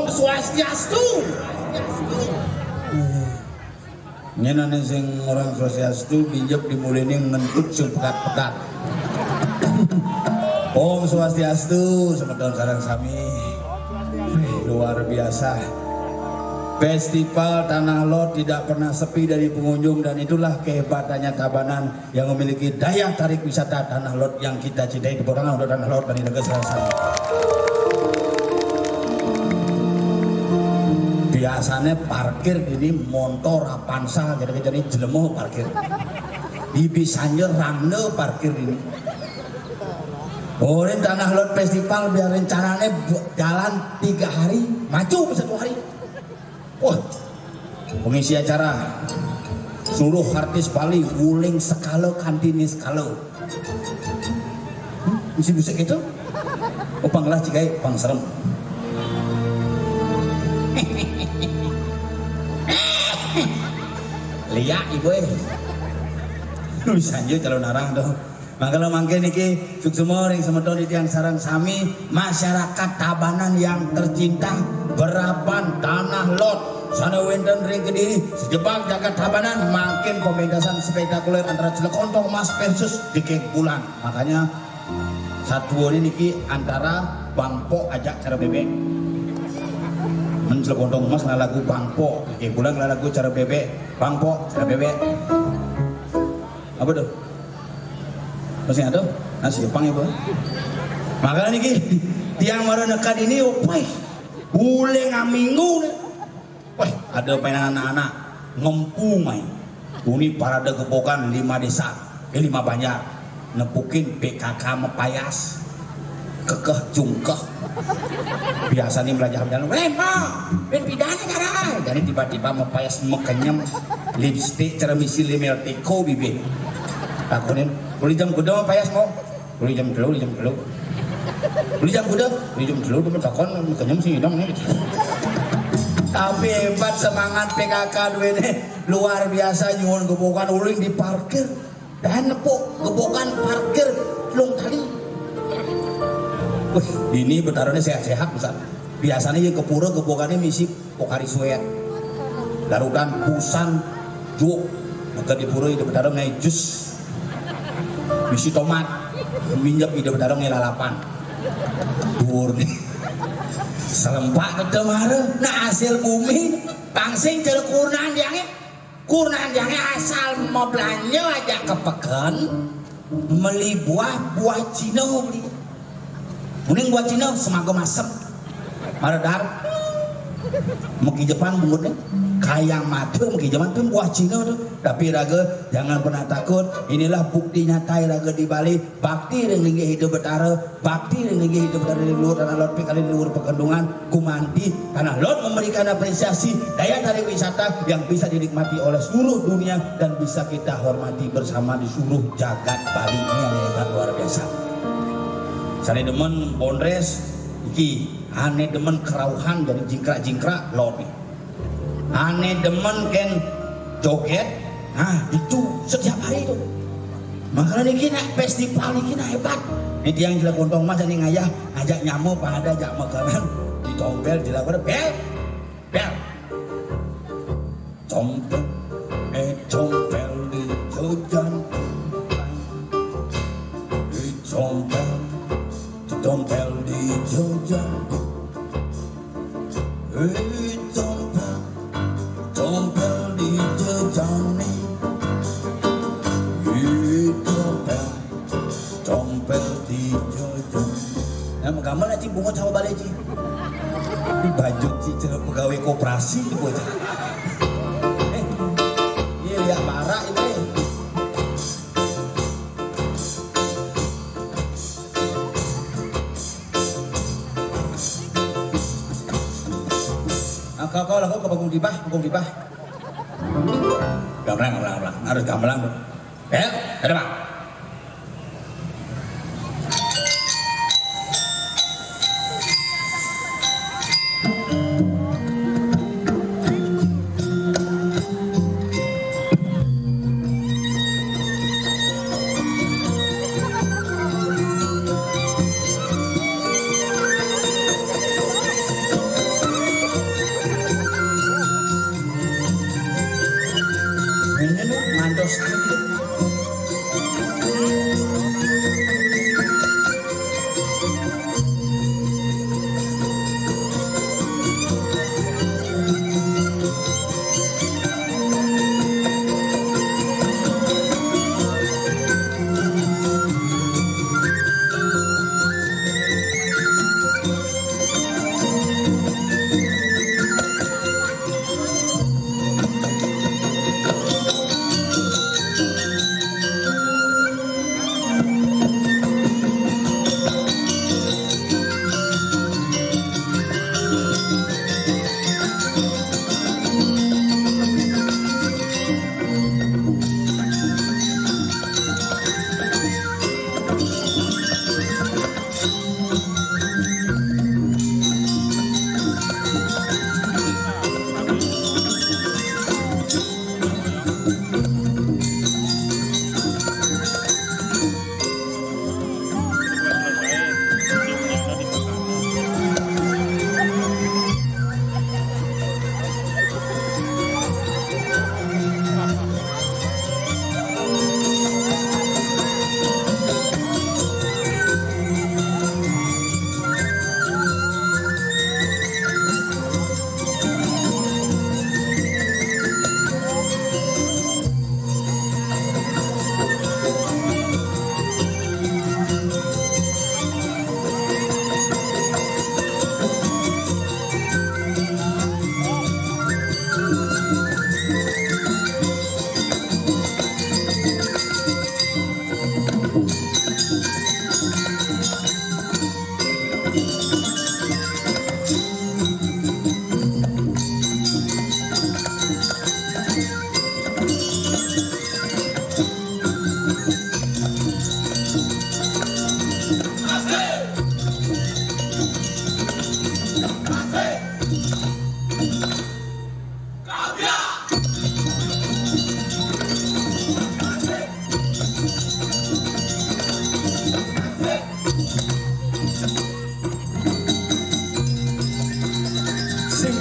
Om Swastiastu. Nyenane sing orang Swastiastu pinjep dimulini ngentut sing pekat-pekat. Om Swastiastu, semeton sareng sami. Luar biasa. Festival Tanah Lot tidak pernah sepi dari pengunjung dan itulah kehebatannya Tabanan yang memiliki daya tarik wisata Tanah Lot yang kita cintai. Tepuk tangan untuk Tanah Lot dari negara selatan. Biasanya parkir ini motor Avanza jadi jelemo parkir. Di bisanya ramne parkir ini. Orang Tanah Lot Festival biar rencananya jalan 3 hari, maju 1 hari. Wah, pengisi acara seluruh artis Bali wuling sekalo kantini sekalo. Bisa gitu? Oh panglah cikai pang serem. Lihat ibu Luisannya calon arang dong. Maka mangke niki suksema ring semeton yang sarang sami masyarakat Tabanan yang tercinta berapan Tanah Lot sana wenten ring Kediri sejebak jagat Tabanan makin pementasan spektakuler antara Cilekontong Mas versus Dikek Bulan. Makanya satu ini niki antara Bangpo ajak cara bebek men Cilekontong Mas lagu Bangpo Dikek Bulan lagu cara bebek Bangpo cara bebek apa tuh masih ada nasi Jepang ya bu. Makanya niki tiang baru dekat ini opay boleh ngaminggu nih. Wah ada pengen anak-anak ngempung main ini parade gepokan 5 desa 5 banjar nepukin PKK mepayas kekeh jungkeh biasa nih belajar jalan ma ben pidana cara jadi tiba-tiba mepayas mekenyem lipstick cara misi limel tiko bibir takunin beli jam kuda payas mau beli jam dulu beli jam kuda temen takon kenyam sih dong nih. Tapi hebat semangat PKK dua ini luar biasa nyuwun gebokan uling di parkir dan nepuk gebokan parkir lung tali. Wih ini betarannya sehat-sehat besar. Biasanya yang kepura gebokannya misi pokari suet darudan pusan juk maka di pura itu betaran ngai jus misi tomat minjak ide bedarong lalapan dhuwur nih selempak ketemare nah hasil bumi pangsing jel kurnan diange asal mau belanja aja kepeken meli buah Cina beli mending buah Cina semago masep maredar meki Jepang bungutnya kayak madu mungkin zaman tuh buah Cina tuh tapi raga jangan pernah takut inilah bukti nyata raga di Bali bakti yang lagi hidup betara bakti yang lagi hidup dari luar Tanah Lot kali luar Pekendungan kumanti Tanah Lot memberikan apresiasi daya tarik wisata yang bisa dinikmati oleh seluruh dunia dan bisa kita hormati bersama di seluruh jagat Bali ini yang hebat luar biasa. Saya demen Bondres iki aneh demen kerauhan dari jingkrak Lot nih. Aneh demen ken joget, nah itu setiap hari itu. Makanya ini kena festival ini kena hebat. Ini yang Cilekontong mas ini ngajak nyamuk pada ajak makanan ditompel dilakukan bel, compel di jojan, compel di jojan, tompel di jejani tompel di jejani nah menggambar aja bunga sama balik aja di baju cicil pegawai koperasi di bocah iya lihat marah ini kau lakukan ke punggung dibah gamelang harus gamelang ada bang pasti.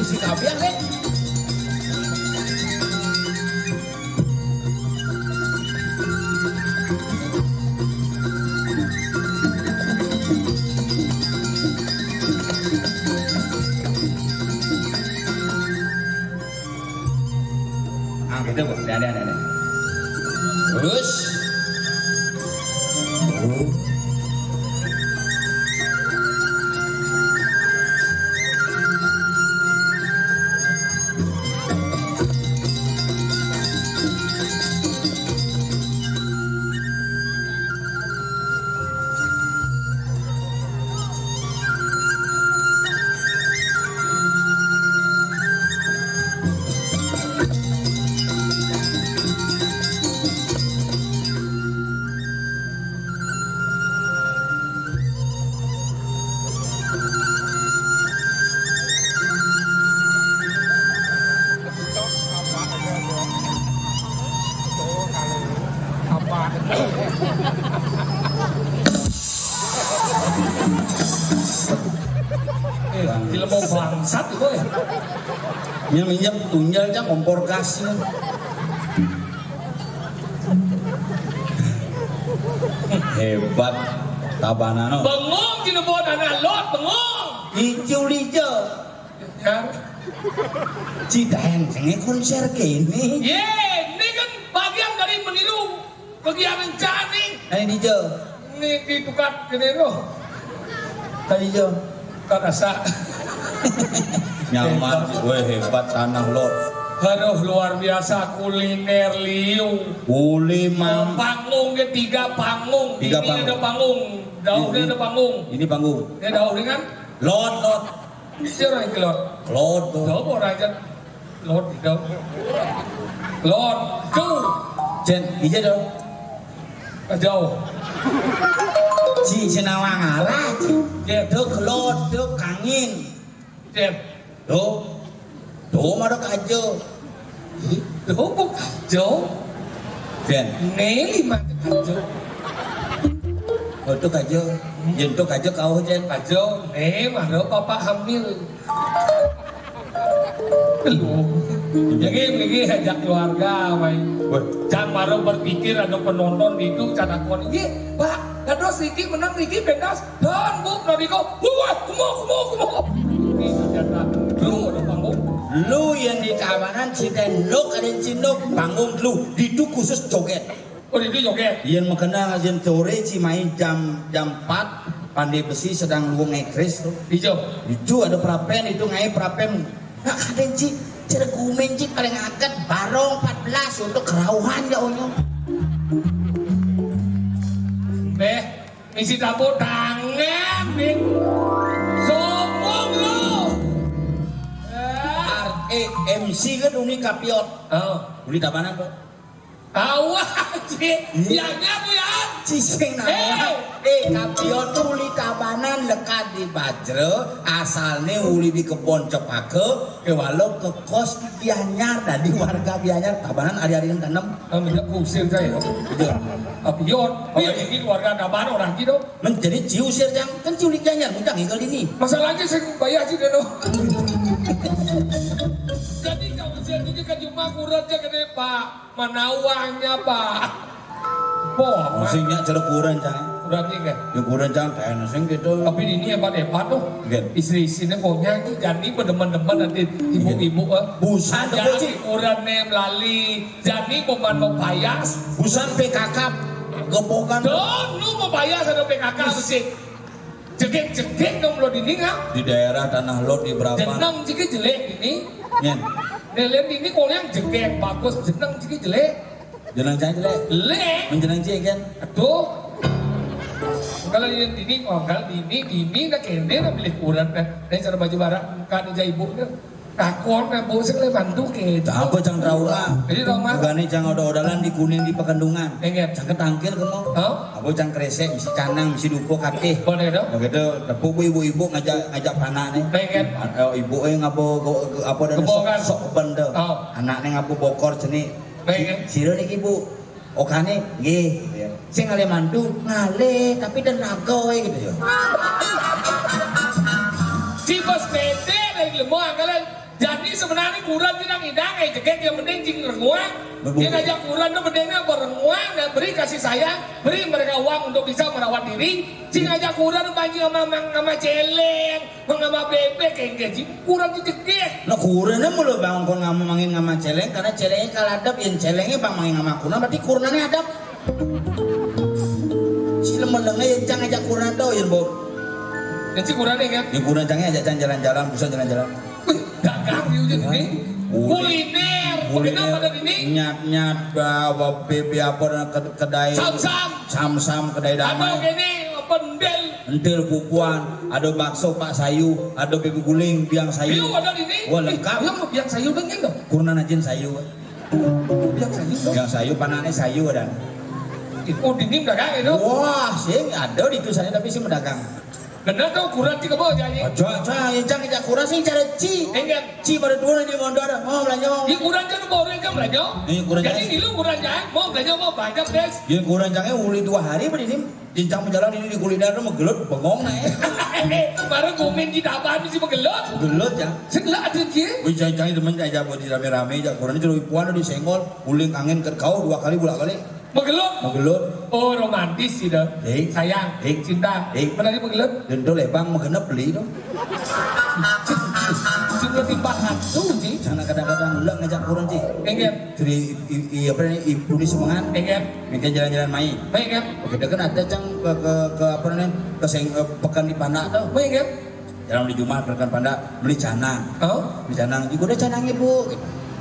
Si kabiang deh. Ah gitu bu, ada. Terus. Film mau bangsat itu ya. Minyak tunjalnya kompor gasnya. Hebat tabanano. Bengong di nebo dan alot bengong. Hijau-hijau. Ya. Cideng senge konser kene. Ye, ini kan bagian dari meniru kegiatan cani. Ini hijau. Ini ditukar gini loh. Tadi hijau. Kakasa. Nyaman, gue hebat tanah lot. Aduh luar biasa kuliner liu. Panggung ke tiga panggung. Tiga ini panggung. ada panggung. Daunnya ada panggung. Ini panggung. Ini daun kan? Lot. Siapa yang kelot? Lot. Daun orang aja. Lot daun. Lot tuh. Jen, hijau dong. Jauh. Si senawang arah. Jep. Duk lot, duk kangin. Jep. Tuh madok aja. Tuh kok jauh. Jen, Neli mah jauh. untuk aja. Jen tuh aja kau Jen. Jauh. Mah lo papa hamil. Belum. Lagi ajak keluarga, main. Jangan baru berpikir ada penonton itu catakan. Iya, Pak, kados Riki menang Riki pendas. Dan bu, Nodiko, wah, kumo. Ini jatah. Lu ada panggung. Lu yang di keamanan cintain nuk ada cinuk panggung lu itu khusus joget. Oh, itu joget. Yang mengenal ajen sore main jam 4 pandai besi sedang lu ngekris tuh. Hijau. Itu ada prapen itu ngai prapen. Nah kadang ci cergumen ci paling angkat barong 14 untuk kerauhan ya onyo. Beh, misi tabu tangan, Bing. Sombong lu. MC kan uni kapiot. Oh, Uni tabanan tuh. awas sih. Biarnya bu ya. Ciseng nama. Kapiot tuh uli tabanan lekat di Bajre, asalnya uli di kebon Cepake, walau ke kos di Gianyar, tadi warga Gianyar tabanan hari-hari yang tanam. Minta kusir saya. Betul. Apiot, biar ini keluarga kabar orang gitu. Menjadi ciusir yang kan ciu di Gianyar, minta ngikal ini. Masalahnya saya bayar sih deh. Jadi kalau saya itu kan cuma kurangnya gede Pak, mana uangnya Pak? Boh, Maksudnya ceruk kurang jangan. kurangnya kan? Ya kurang jangan kayak nasi gitu. Tapi ini hebat-hebat tuh. Gen. Istri-istrinya pokoknya jadi berdeman-deman nanti ibu-ibu Busan tuh jadi sih. kurangnya melalui jadi pemain mau payas. Busan PKK gepokan Dong, lu mau payas ada PKK sih. Jegek-jegek dong lo dini nggak? di daerah Tanah Lot di berapa? Jeneng jika jelek ini. Nyen, Nelen ini kalau yang jegek bagus, jeneng jika jelek. jenang cai jelek, Lek. menjenang cai kan? Aduh. Kalau ini kalau ini nak kene nak beli kurang nah. Dari cara baju barang kan aja ibu nih. Takon nah bu sekali bantu ke. Apa cang traula? Jadi Roma. Bukan cang oda-odalan di kuning di Pekendungan. Enggak. Cang ketangkil kemo. Oh. Apa cang kresek, misi canang, misi dupo katih. Boleh dong. Begitu, tepuk ibu-ibu ngajak panak nih. Enggak. Ibu ngapo apa dan Kebokan. sok benda. Oh. Anaknya ngapo bokor jenis. Baik. Sira niki ibu. Okane nggih gitu ya. Sing ngale mantu ngale tapi tenaga we gitu ya. Cipos bete dari lemah kalian. Jadi sebenarnya kurang tidak hidang jegek yang penting jing renguang. Dia ngajak kurang itu pentingnya berenguang dan beri kasih sayang, beri mereka uang untuk bisa merawat diri. Jing ngajak kurang banjir sama celeng, sama bebek kayak gaji. Kurang itu jegek. Nah kurangnya mulu bang kon ngomongin ngama celeng karena celengnya kaladap yang celengnya bang mangin ngama kuna berarti kurangnya adap. Si lemelengnya yang cang ngajak kurang tau ya bu. Dan si kurang kan? Yang kurang cangnya ajak cang jalan-jalan, bukan jalan-jalan. Wih, dagang di ujung ini. Kuliner. Kuliner pada ini. Nyat-nyat bawa bebe apa dan kedai. Sam-sam. Sam-sam kedai Atau damai. gini, pendel. Entil pupuan, ada bakso Pak Sayu, ada bebek guling, biang sayu. Itu ada di ini. Wah lengkap. Yang mau biang sayur dong dong. Kurna najin sayu. Biang sayur dong. Biang sayu panane sayu dan. Oh, dinim dagang itu. Wah, sih ada di itu saya tapi sih mendagang. Benar tuh kurang tiga bawa jadi. Ojo, yang cang kita kurang sih cara ci. Enggak. Ci pada dua di mondor, mau belanja mau. Ini kurang jangan bawa orang kan belanja. Ini kurang Jadi jangan. ini lu kurang jangan mau belanja mau banyak guys. Yang kurang cangnya uli 2 hari berdiri. Jincang menjalan ini di kuliner itu menggelut, bengong naik. Baru komen di dapat mesti begelot. Gelut ya. Setelah ada dia. Wih cang demen aja buat di rame-rame aja. Kurang itu puan di senggol, uling angin ke kau 2 kali bolak balik. Begelot. Menggelut. Oh romantis sih dah. Sayang, cinta. Mana dia begelot? Dan itu lebang mengenap beli dong. Cuma timbang hantu sih. Sana kadang-kadang ulang ngajak kurang sih. Enggak. Jadi apa ini ibu di semangat. Enggak. Mungkin jalan-jalan main. Baik kan? Kita kan ada cang ke apa namanya pekan di Panak tuh. Baik kan? Jalan di Jumat pekan Panak beli canang. Oh. Beli canang. Juga ada canangnya bu.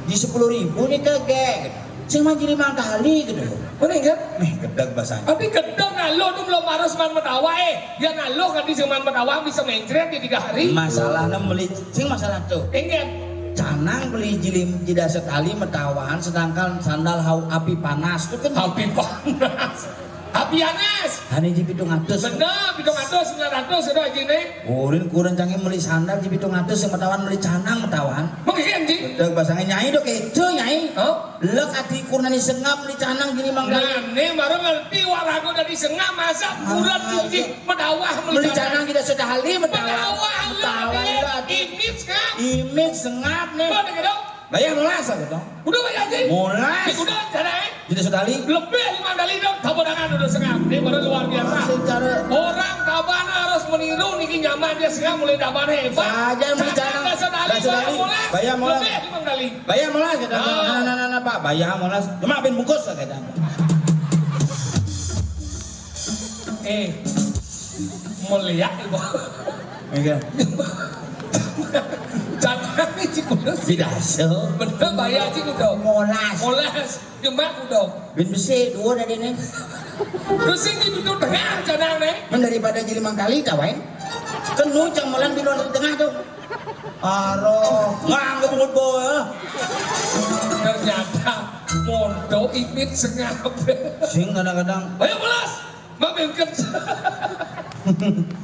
Di 10.000 nih kagak. Sing manjiri 5 kali gitu. Mana kan? Gedeg bahasanya. Tapi gedong ngalo tuh belum harus man metawa dia ngalo kan di seman metawa bisa mencret di 3 hari. Masalahnya beli sing masalah tuh. Enggak. Canang beli jilim tidak sekali metawan sedangkan sandal api panas itu kan Api panas. Api panas. hani di pitung atus. Benar, bidong atas 900 sudah aja nih. Urin kurang canggih beli sandal di pitung atus yang metawan beli canang metawan. Mungkin sih. Gedeg bahasanya nyai dok itu nyai. Oh. Lek ati kurang disengap beli canang gini mangga. Nah, nih baru ngerti warago dari sengah masa kurang tinggi medawah Beli canang tidak sekali medawah metawan. lah. Image kan? Image sengap nih. Mana gitu? Bayar molas aku dong. Udah bayar Ji. Molas. Udah cara Jadi sekali. lebih 5 kali dong tabanan udah setengah. Ini baru luar biasa. Secara Orang tabana harus meniru niki nyaman dia sekarang mulai tabana hebat. Saja bicara. Bayar molas. Lebih 5 kali. Bayar molas kita. Nah, Pak, bayar molas. Cuma ben bungkus kita. Melihat ibu. Iya. Jangan ini kudu Tidak so. bener bayar sih kudu. Molas. Molas cuma kudu. Ben besi dua dari ini. Terus ini pintu tengah jangan nih. Men daripada jadi mangkali kawan. Kan nucang molan di luar tengah tuh. Aro, nggak bungut boy. Ternyata mondo imit sengap. Sing kadang-kadang. Ayo molas. Mabengket.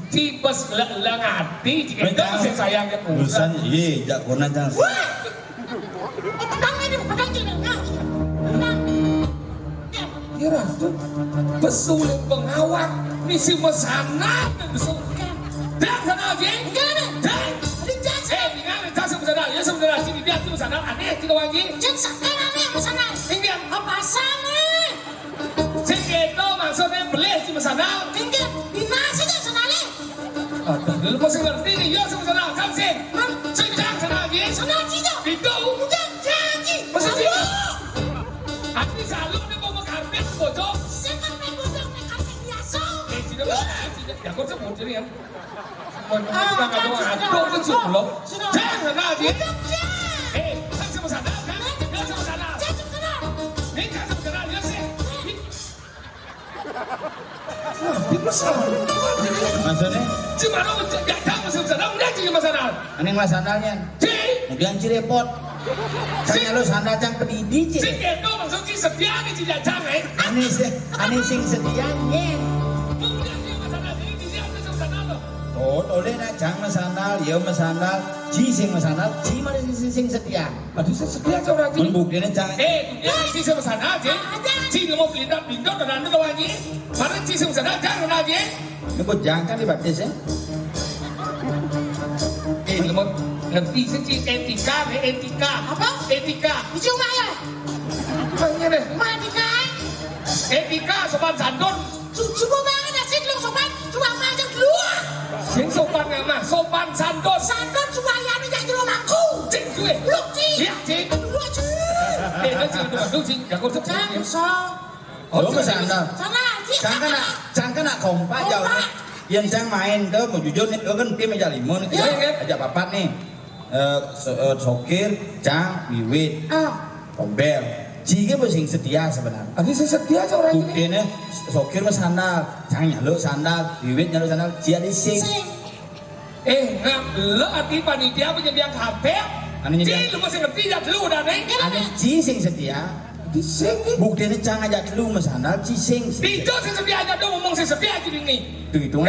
Tipes lengati jika itu masih sayang ke Urusan iya, jak kona jangan. Kira tuh pesulung pengawak misi mesana besul. Dan sana aja. Dan ingat kita sebenarnya ya sebenarnya sini dia tuh sana aneh tidak lagi. Cek sakit aneh mesana. Ingat Apa sana? sekedo maksudnya beli di sana. Tinggal binasa dah sana le. Lu masih ngerti nih ya sebenarnya kan sih. Sejak sana aja. Sana tidak. Itu Udah janji. masa tidak. Aku selalu nih mau karpet bocor. Sekarang bodong nak karpet biasa. Tidak tidak. Ya kau sebut ini ya. Kita nggak mau aduh kan sebelum. Jangan aja. Kan sama sana kan? Dia sama sana. Ini kan sama sana dia sih. Di besar. Maksudnya, Cuma lo nggak tahu sama sana. Udah sih sama sana. aneh mas sandalnya. Kemudian cirepot. Kayaknya lo sandal cang pedidi Si cik. Kendo maksud si setia nih si jajang Aneh sing sedianya. Kemudian dia masalah ini dia udah sama sana lo. Oh, oleh nak jang mas sandal, ya mas sandal, ji sing mas sandal, ji mana sing setia. Aduh saya setia sama lagi. Membuktinya jang. Dia si sama sana aja. Si nggak mau pelindung dan nanti lo lagi. Mana si sama sana jangan lagi. Ini kok jang kan dibaptis ya? Nggak mau ngerti sih etika nih etika. Apa? Etika. Cuma ya. Makanya deh. Madika. Etika sopan santun. Cuma banget asyik lu sopan. Cuma macam keluar. Sing sopan nggak mah sopan santun. Sandon cuma ya nih jadi rumahku. Cing gue. Lu cing. Iya cing. Lu cing. Itu cing itu cing. Gak kau sebut. Jangan so. Oh, mas sandal. Sana. Cang kena kompak jauh. Yang cang main tuh mau jujur nih, kan tim meja limun, ajak papat nih. Sokir, cang, wiwit, tombel. Jika sing setia sebenarnya. Abi saya setia seorang ini. Buktinya sokir mas sandal, cang nyaluk sandal, wiwit nyaluk sandal, jia di sing. Ngap lo arti panitia penyediaan hotel. Anu nyediakan. Lu masih ngerti ya dulu udah neng. Ada ji sing setia. Di sini. Buktinya cang ajak lu mas sandal, ji sing. Itu saya setia aja dong ngomong saya setia aja ini. Hitung.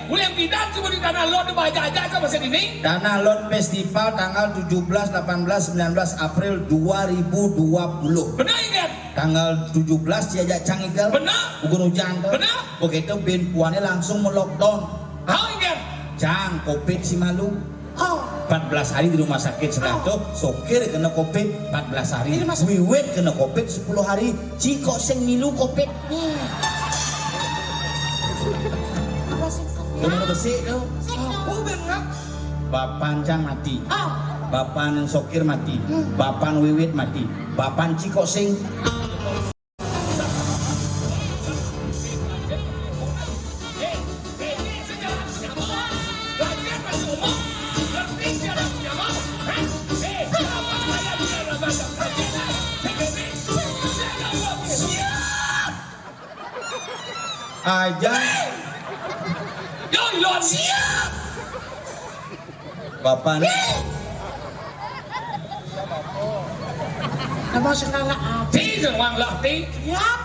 Mulai pindah cuma di tanah lo di baca aja sama sini. Tanah Lot Festival tanggal 17, 18, 19 April 2020. Benar ingat? Tanggal 17 diajak cang igal. Benar. Bukan hujan tuh. Benar. Begitu bin puannya langsung melockdown. How ingat? Cang covid si malu. Oh. 14 hari di rumah sakit setelah itu sokir kena covid 14 hari. Di rumah sakit. Wiwit kena covid 10 hari. Ciko sing milu covid. Kemana bersih tuh? Oh benar. Bapan cang mati. Oh. Bapan sokir mati. Bapan wiwit mati. Bapan ciko sing. Aja Yo ilon siap. bapan Nama segala apa? Ti wang lah ti. Siap.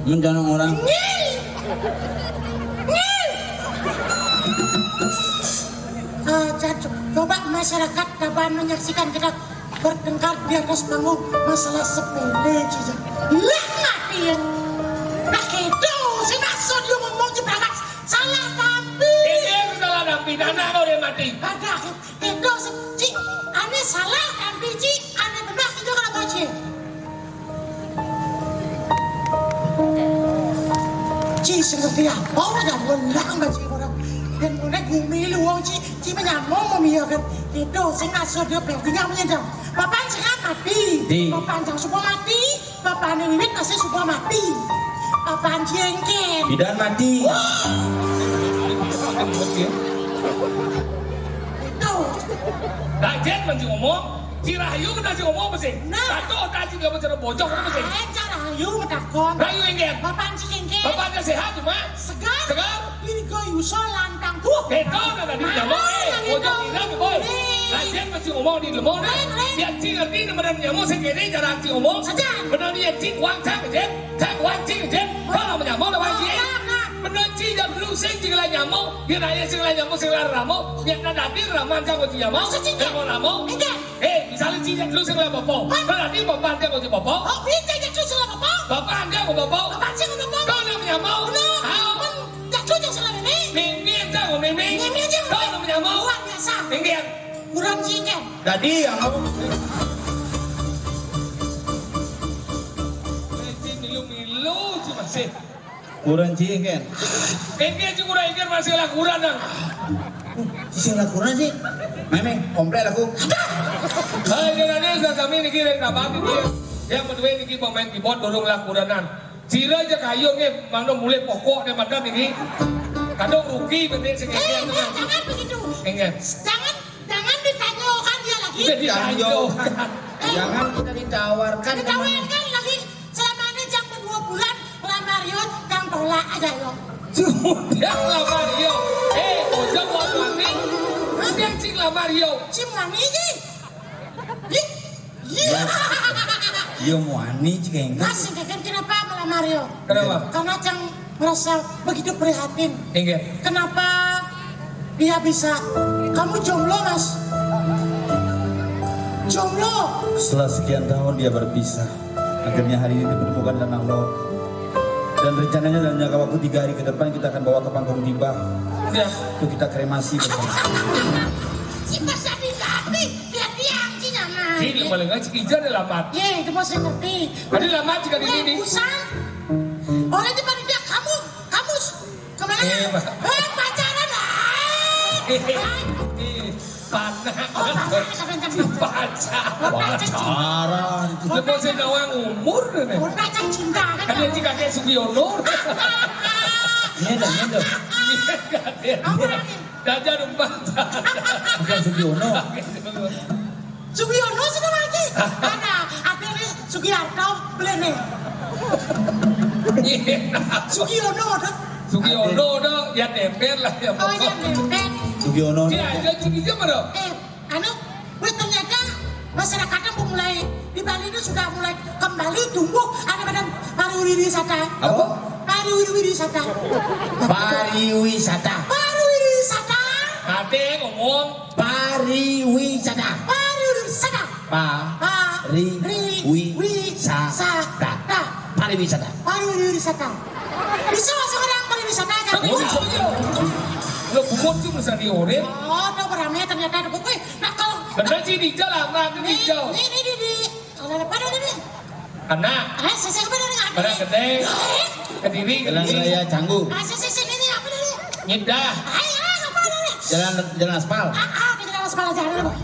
menjangan orang. Coba masyarakat dapat menyaksikan kita bertengkar di atas panggung masalah sepele saja. Lah mati ya. Nah itu si maksud lu ngomong di belakang salah tapi. Ini salah nabi nana kau dia mati. Ada itu si ane salah kan biji aneh benar kita kena baca. Ci seperti apa aja benar baca orang. Dan mulai bumi luang ci menyamong memiakan itu sing asal dia berartinya menyedang. Papan jangan mati. Papan jangan semua mati. Papan ini masih semua mati. Papan jengkel. Bidan mati. Itu. Dajen mesti ngomong, si Rahayu kena si ngomong mesti. Nah. Satu tadi nggak bisa bocok mesti. Cara ayu metakon. Rahayu enggen. Papan jengkel. Bapaknya sehat cuma. Segar. Segar. Ini kau yuso lantang tuh. Beto nggak di nyamuk bocok ini boy. Dajen mesti ngomong di lemong deh. Dia cing ngerti nama nyamuk segini cara cing ngomong. Benar dia cing wang cang jen, cang wang cing jen. Kalau nyamuk lah wang cing. Benar cing dan lu cing lah nyamuk. Dia nanya cing lah nyamuk cing lah ramuk. Dia nggak nanti raman cang kau nyamuk. Dia mau ramuk. Misalnya cing dan lu cing lah bopo. Berarti bapak dia kau bopo. Oh, bisa jadi salah bapak. Bapak anda kau bopo. Bapak cing bapak. Kau nama nyamuk. Tak cuci salah ini. Mimpi cang kau mimpi. Kau nama nyamuk. Luar biasa. Mimpi. Kurang jengkel. Jadi yang ngomong Milu-milu sih masih. kurang kan? Ini juga udah ingin masih lah kurang dan. Sisi lakukan sih. Memang komplit aku. Hai dengan kami ini kira apa ini yang kedua ini pemain keyboard dorong lah kuranan. Cira aja kayu nih, mana mulai pokok nih macam ini. Kadang rugi penting sekian. Jangan begitu. Enggak. Jangan ditanyakan dia lagi. Udah ditanyakan. Jangan kita ditawarkan. Ditawarkan lagi selama ini jam 2 bulan melamar Yud yang tolak aja yo. Sudah lah Mario. Ojek buat mami. Dia cing lah Mario. Cimani ini. Yo wani cikeng. Masih kan kenapa melamar Yo? Kenapa? Karena Cang merasa begitu prihatin. Enggak. Kenapa dia bisa? Kamu jomblo mas? Jomblo. Setelah sekian tahun dia berpisah. Akhirnya hari ini dipertemukan dengan Allah. Dan rencananya dalam jangka waktu 3 hari ke depan kita akan bawa ke panggung tiba. Udah. Untuk kita kremasi bersama. Si mas Adi ngerti. Biar dia angki nyaman. Ini paling nggak cikijan ada lambat. Ye, itu mas ngerti. Ada lambat jika di sini. Busan. Oleh di mana dia kamu kemana? Pacaran Panas. Pacaran. Lepas saya nawang umur nih. Pacar cinta kan? Ada yang jika kayak Sugiono. Nyedam. Dajar rumah. Bukan Sugiono. Sugiono sudah lagi. Ada nih Sugiyarto belene. Sugiono ada. Sugiono dah ya temper lah ya. Oh iya nempel. Sugiono. Dia aja cikijan mana? Ternyata masyarakatnya mulai di Bali ini sudah mulai kembali tumbuh ada badan pariwisata. Apa? Pariwisata. Pariwisata. Pariwisata. Ate ngomong Pariwisata. Pariwisata. Pariwisata. Pariwisata. Pariwisata. Bisa masuk orang pariwisata aja. tapi bisa. Lo bukot tuh bisa diorek. Oh, udah beramai ternyata ada buku. Nah kalau Benar sih di jalan, di jauh. Ini. Kalau pada ini. Anak, Saya apa dari nggak? pada gede, kediri, Jalan Raya Canggu. Saya ini apa dari? nyedah. Ayo, apa dari? Jalan aspal. Di dalam sekolah jalan.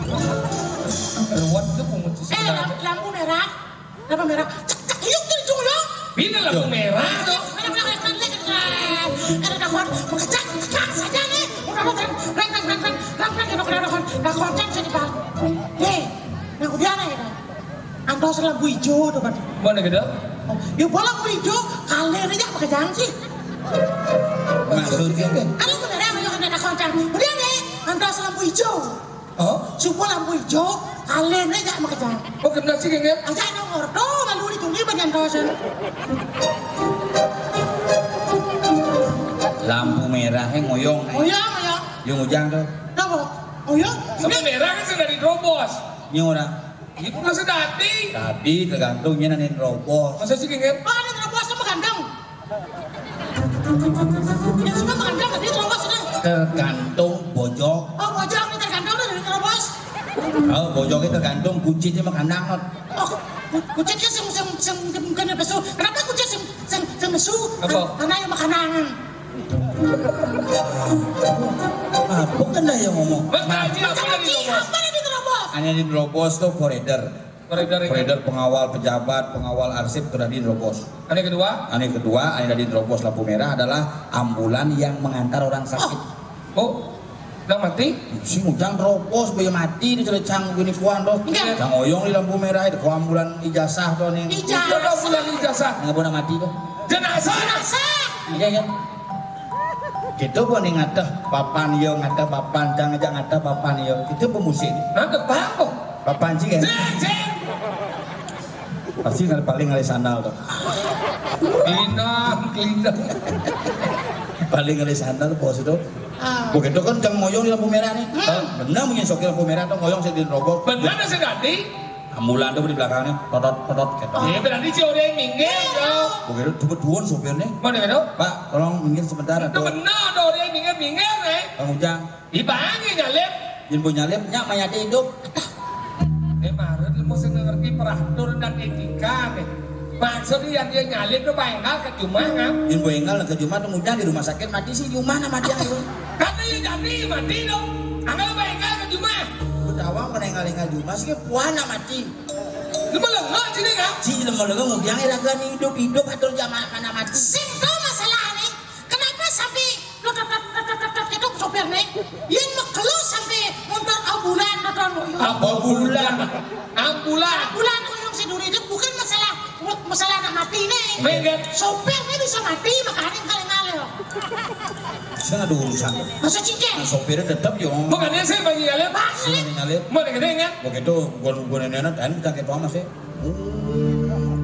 Keluar tuh pemutus. Lampu merah. Lampu merah. Cek, yuk tuh ya. Bina lampu merah tuh. Ada dakwaan mengecek saja nih. Udah konten saya dipak. Nah kemudian ya. Antos lampu hijau tuh kan. Mana gede? Ya bola lampu hijau kalian aja pakai janji. Maksudnya Kalau beneran ayo ada konten. Kemudian nih antos lampu hijau. Oh, Supaya lampu hijau kalian aja pakai janji. oh kena sih kayaknya. Aja nomor tuh lalu ditunggu bagian dosen. lampu merah ngoyong. Oh ya. Yung ujang tuh. Apa? Oh ya. Lampu merah kan sudah diterobos. Yung orang. Itu masa dati. Tapi tergantungnya nanti robos. Masa sih kayaknya? Ada terobos sama kandang. Yang sudah kandang tadi terobos sudah. Tergantung bojok. Oh bojong ini tergantung dari terobos. Oh, bojongnya tergantung kuncinya mah kandang not. Oh, kucingnya sing mungkin besu. Kenapa kucing sing besu? Apa? Karena yang makanangan. Apa kan dah yang ngomong? Mengaji apa yang dilobos? Apa yang diterobos? Hanya di Drobos tuh forader. Forader pengawal pejabat, pengawal arsip sudah di Drobos. Ada kedua? Yang kedua, ada di Drobos lampu merah adalah ambulan yang mengantar orang sakit. Oh, udah mati? Si ujang Drobos bayi mati di celecang gini kuan doh. Iya. Cang oyong di lampu merah itu ambulan ijazah tuh nih. Udah Ijazah. bulan ijazah. Nggak boleh mati tuh. Jenazah. Jenazah. Iya ya. Gitu pun nih ngatah papan yo ngatah papan cang aja ngatah papan yo. Itu pemusik. Nah, depan kok. Papan sih kan. Ceng. Pasti nggak paling ngali sandal tuh. Inang. Paling ngali sandal bos itu. Ah. Begitu kan cang moyong di lampu merah nih. Benar mungkin sokil lampu merah tuh moyong saya di Drobos. Benar ada sedati? Ambulan tuh di belakangnya totot gitu. Ya berarti si orang yang minggir dong. Begitu tuh duon sopirnya. Mana gitu? Pak, tolong minggir sebentar Itu atau benar ada orang yang minggir nih. Kang Ujang. Ibangi nyalip. Jin punya nyalip nya mayatnya hidup. Marut lu mesti ngerti peraturan dan etika nih. Maksudnya yang dia nyalip tuh baengal ke Jumangan. Jin boengal ke Jumat tuh Ujang di rumah sakit mati sih di mana mati yang itu. Karena ya jadi mati dong. Anggal baengal ke Jumangan. Betawang menengah-engah Jumat sih puana mati. Lu melengah sini kan? Si lemah-lemah Ujang iragan hidup atau jamaah mana mati. Simpel masalah nih. Kenapa sampai itu sopir nih? Yang mengeluh sampai motor ambulan atau noyong. Ambulan. Ambulan. Ambulan noyong si Duri itu bukan masalah anak mati nih. Minggir. Sopirnya bisa mati makanya kali ngalih. Saya nggak ada urusan. Masa cincin? Nah, sopirnya tetap yo. Bukannya saya bagi nyalip. Saya nyalip. Mana gede ya? Begitu gua nenek dan kita ketua mas ya.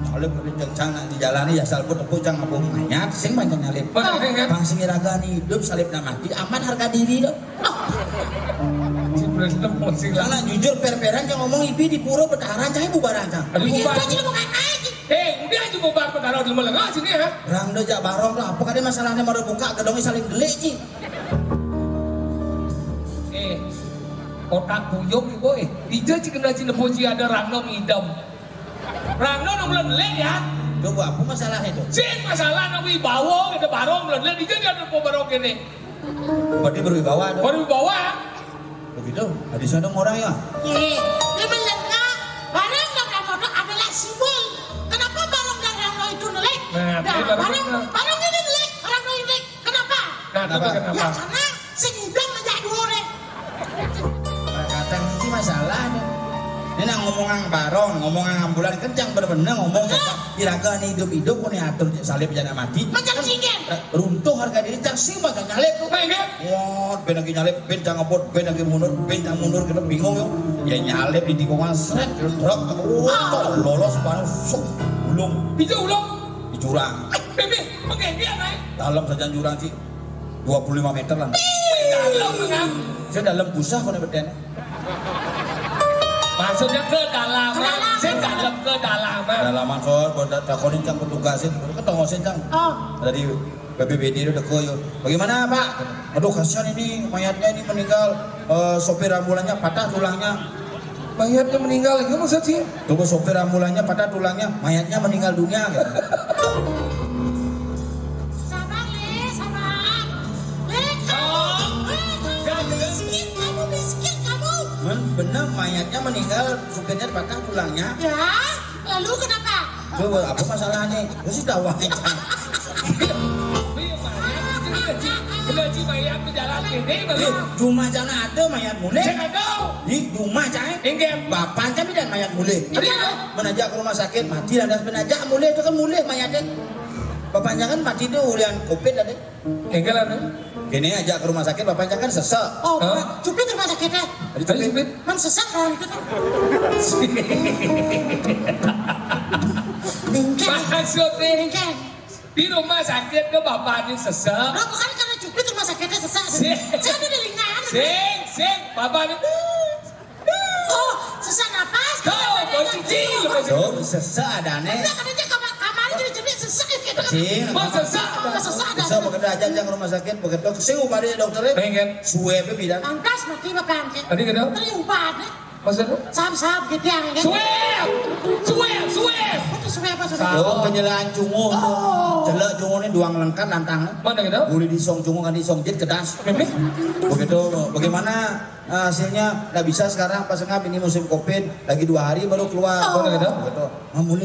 Nyalip cang di jalan ya salput tepu cang ngabung mayat sing banyak nyalip. Mana gede ya? Bang sing iragan hidup salib na mati aman harga diri dong. Si Presiden musik lah. Karena jujur per-peran cang ngomong ibi di pura betaran cang bubaran cang. Aduh Itu bubar. aja bukan naik. Udah aja bubar perkara di melengah sini ya. Rang do jak barong lah apa kade masalahnya mau buka gedongnya saling gelik ci. Otak buyung nih boy. Ija cikena cina poci ada rangno ngidam. Rangno nong lelek ya. Coba apa masalahnya itu? Sing masalah nong wibawa ada barong lelek. Ija dia ada barong gini. Berarti berwibawa dong. Baru bawa. Begitu. Di sana orang ya. Dia melengah. Barang dan motor adalah simbol. Kenapa barang dan rangno itu nelek? Nah, Barang ini nelek, rangno ini nelek. Kenapa? Nah, itu Kenapa? kenapa? Ya karena sing udah menjadi orang. Kadang ini masalah dong. Ini nang ngomongan barong, ngomongan ambulan kencang bener-bener ngomong iragan hidup-hidup pun atur salib jana mati. Macam cincin. Runtuh harga diri cang sing bakal nyalip tuh. Minggir. Wah, ben lagi nyalip, ben cang ngebut, ben lagi mundur, kita bingung yuk. Ya nyalip di tikungan seret, truk, lolos panas, sok, ulung, Ija ulang. di jurang. Bebe, mengenai naik. Dalam saja jurang sih, 25 meter lah. Dalam mengang. Saya dalam pusah kau berdana. Maksudnya kedalaman. Saya dalam kedalaman. Dalaman soal, buat takonin cang petugasin, ketemu sen cang. Oh, Dari BPBD itu udah koyo. Bagaimana Pak? Aduh kasihan ini mayatnya ini meninggal, sopir ambulannya patah tulangnya. Mayatnya meninggal lagi maksud sih? Tunggu sopir ambulannya patah tulangnya, mayatnya meninggal dunia. Gitu. sabar Le, sabar. Le, kamu miskin, kamu. Bener mayatnya meninggal, sopirnya patah tulangnya. Ya, lalu kenapa? Coba apa masalahnya? Terus sih dawanya. Gaji mayat ke jalan ini belum. Cuma jangan ada mayat mulai. Saya nggak tahu. Di rumah cai. Ingat. Bapak kami dan mayat mulai. Iya. Menajak ke rumah sakit mati dan menajak mulai itu kan mulai mayatnya. Bapaknya kan mati tuh ulian covid tadi. Ingat lah. Gini ajak ke rumah sakit bapaknya kan sesek. Oh, Hah? cupit rumah sakitnya. Tadi sebut. Man sesak kalau itu. Bengkel. Maksudnya Bengkel. di rumah sakit ke bapak ini sesek. Lo bukan karena cupit rumah sakitnya sesak. Sing. Saya ada ringan. Sing, bapak ini. Oh, sesak napas. Kau posisi lepas itu. Tuh sesek adane. Enggak, karena dia kamar jadi jenis sesak gitu. Cing. Mau sesek. Sesak ada. Sesek begitu aja ke rumah sakit begitu. Sing ubah dokternya. Ingat. Suwe bidan. Lantas mati bapak. Tadi kena. Tadi upah. Maksudnya? Sahab-sahab gitu yang kan? Suwe. Itu suwe apa suwe? Oh, penjelaan cungu. Jelek cungu ini duang lengkap lantang. Mana gitu? Boleh disong cungu kan disong jet kedas. Mimi? Begitu. Bagaimana hasilnya? Nggak bisa sekarang pas ngap ini musim covid lagi 2 hari baru keluar. Mana gitu? Begitu.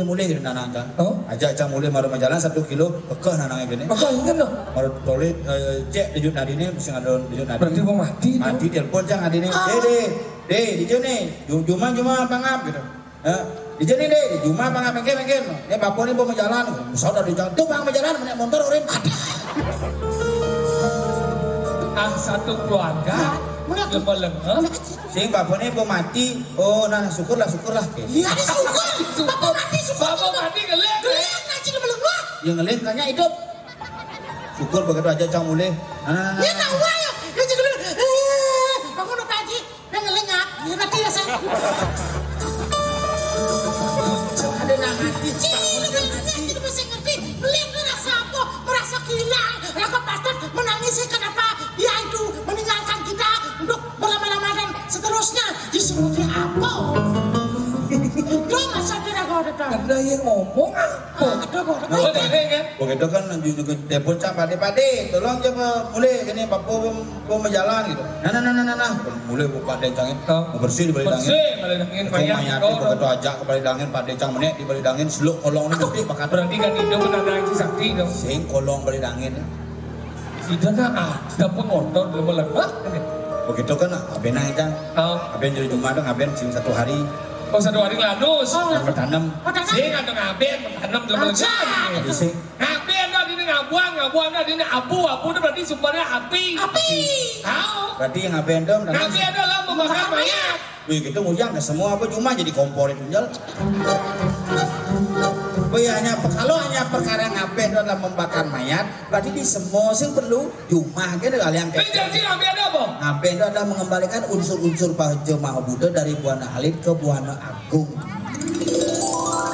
Mulai gitu nanang kan. Oh. Ajak cang mulai baru jalan 1 kilo kekeh nanangnya gini. Maka ingat loh. Baru tolit cek dijut nadine mesti ngadon dijut nadine. Berarti mau mati. Mati telepon cang adine. Deh, dijut nih. Juma pangap gitu. Di sini deh, di Juma pangap mengke. Ini bapak ini mau jalan. Saudara di jalan tuh bang jalan menek motor orang. Satu keluarga lemah. Sing bapak ini mau mati. Oh, nah syukurlah. Iya, syukur. Bapak mati ngelek. Geleng aja di belengah. Yang ngelih tanya hidup. Syukur begitu aja cang mulai. Nah. Dia tahu ayo. Dia juga bangun apa aja. Dia ngelengak. Dia mati ya saya. Ada nak mati. Tidak bisa ngerti. Beliau merasa apa? Merasa hilang. Raka patut menangis kenapa dia itu meninggalkan kita untuk berlama-lama dan seterusnya. Disebutnya apa? Itu masa tidak kau datang. Ada yang ngomong apa? Oh, begitu kan juga telepon cang pade, tolong coba mulai gini bapak mau jalan gitu. Nah. Mulai buka dengcangin, mau bersih di balik dangin. Balik dangin Mayat itu begitu aja ke balik dangin, pada cang menek di balik dangin, seluk kolong ini gede pakai. Berarti kan itu menandai sakti dong. Sing kolong balik dangin. Tidak ada pengotor lemah. Begitu kan, aben nang cang, aben jadi Jumat dong, aben sing 1 hari. Oh 1 hari lanus. Bertanam. Sing ada ngaben bertanam lemah. Jadi sing Ngaben ada ini ngabuang ada ini abu itu berarti sumbernya api. Tahu? berarti yang aben dong. Ngaben adalah membakar mayat. Begitu mujang ke semua apa cuma jadi kompor itu jal. Kalau hanya perkara ngaben itu adalah membakar mayat, berarti di semua sing perlu cuma gitu kalian Ini jadi ngaben apa? ngaben itu adalah mengembalikan unsur-unsur Pajo Mahabuddha dari Buana Alit ke Buana Agung.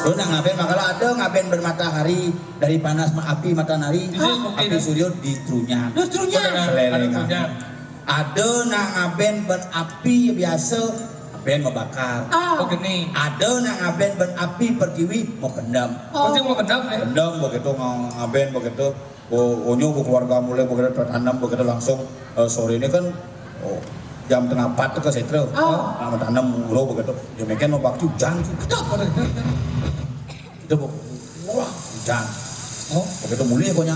Lu nak ngaben kalau ada ngaben bermatahari dari panas api matahari, api surya di trunya. Seleleng. Ada nak ngaben berapi biasa, ngaben membakar. Oh gini. Ada nak ngaben berapi pertiwi mau pendam. Berarti mau kendam ya? Pendam begitu ngaben begitu. Onyo keluarga mulai begitu tanam begitu langsung sore ini kan jam 3:30 ke setro. Tanam mulu begitu. Dia mungkin mau bakti hujan. Itu wah hujan. Begitu mulai pokoknya.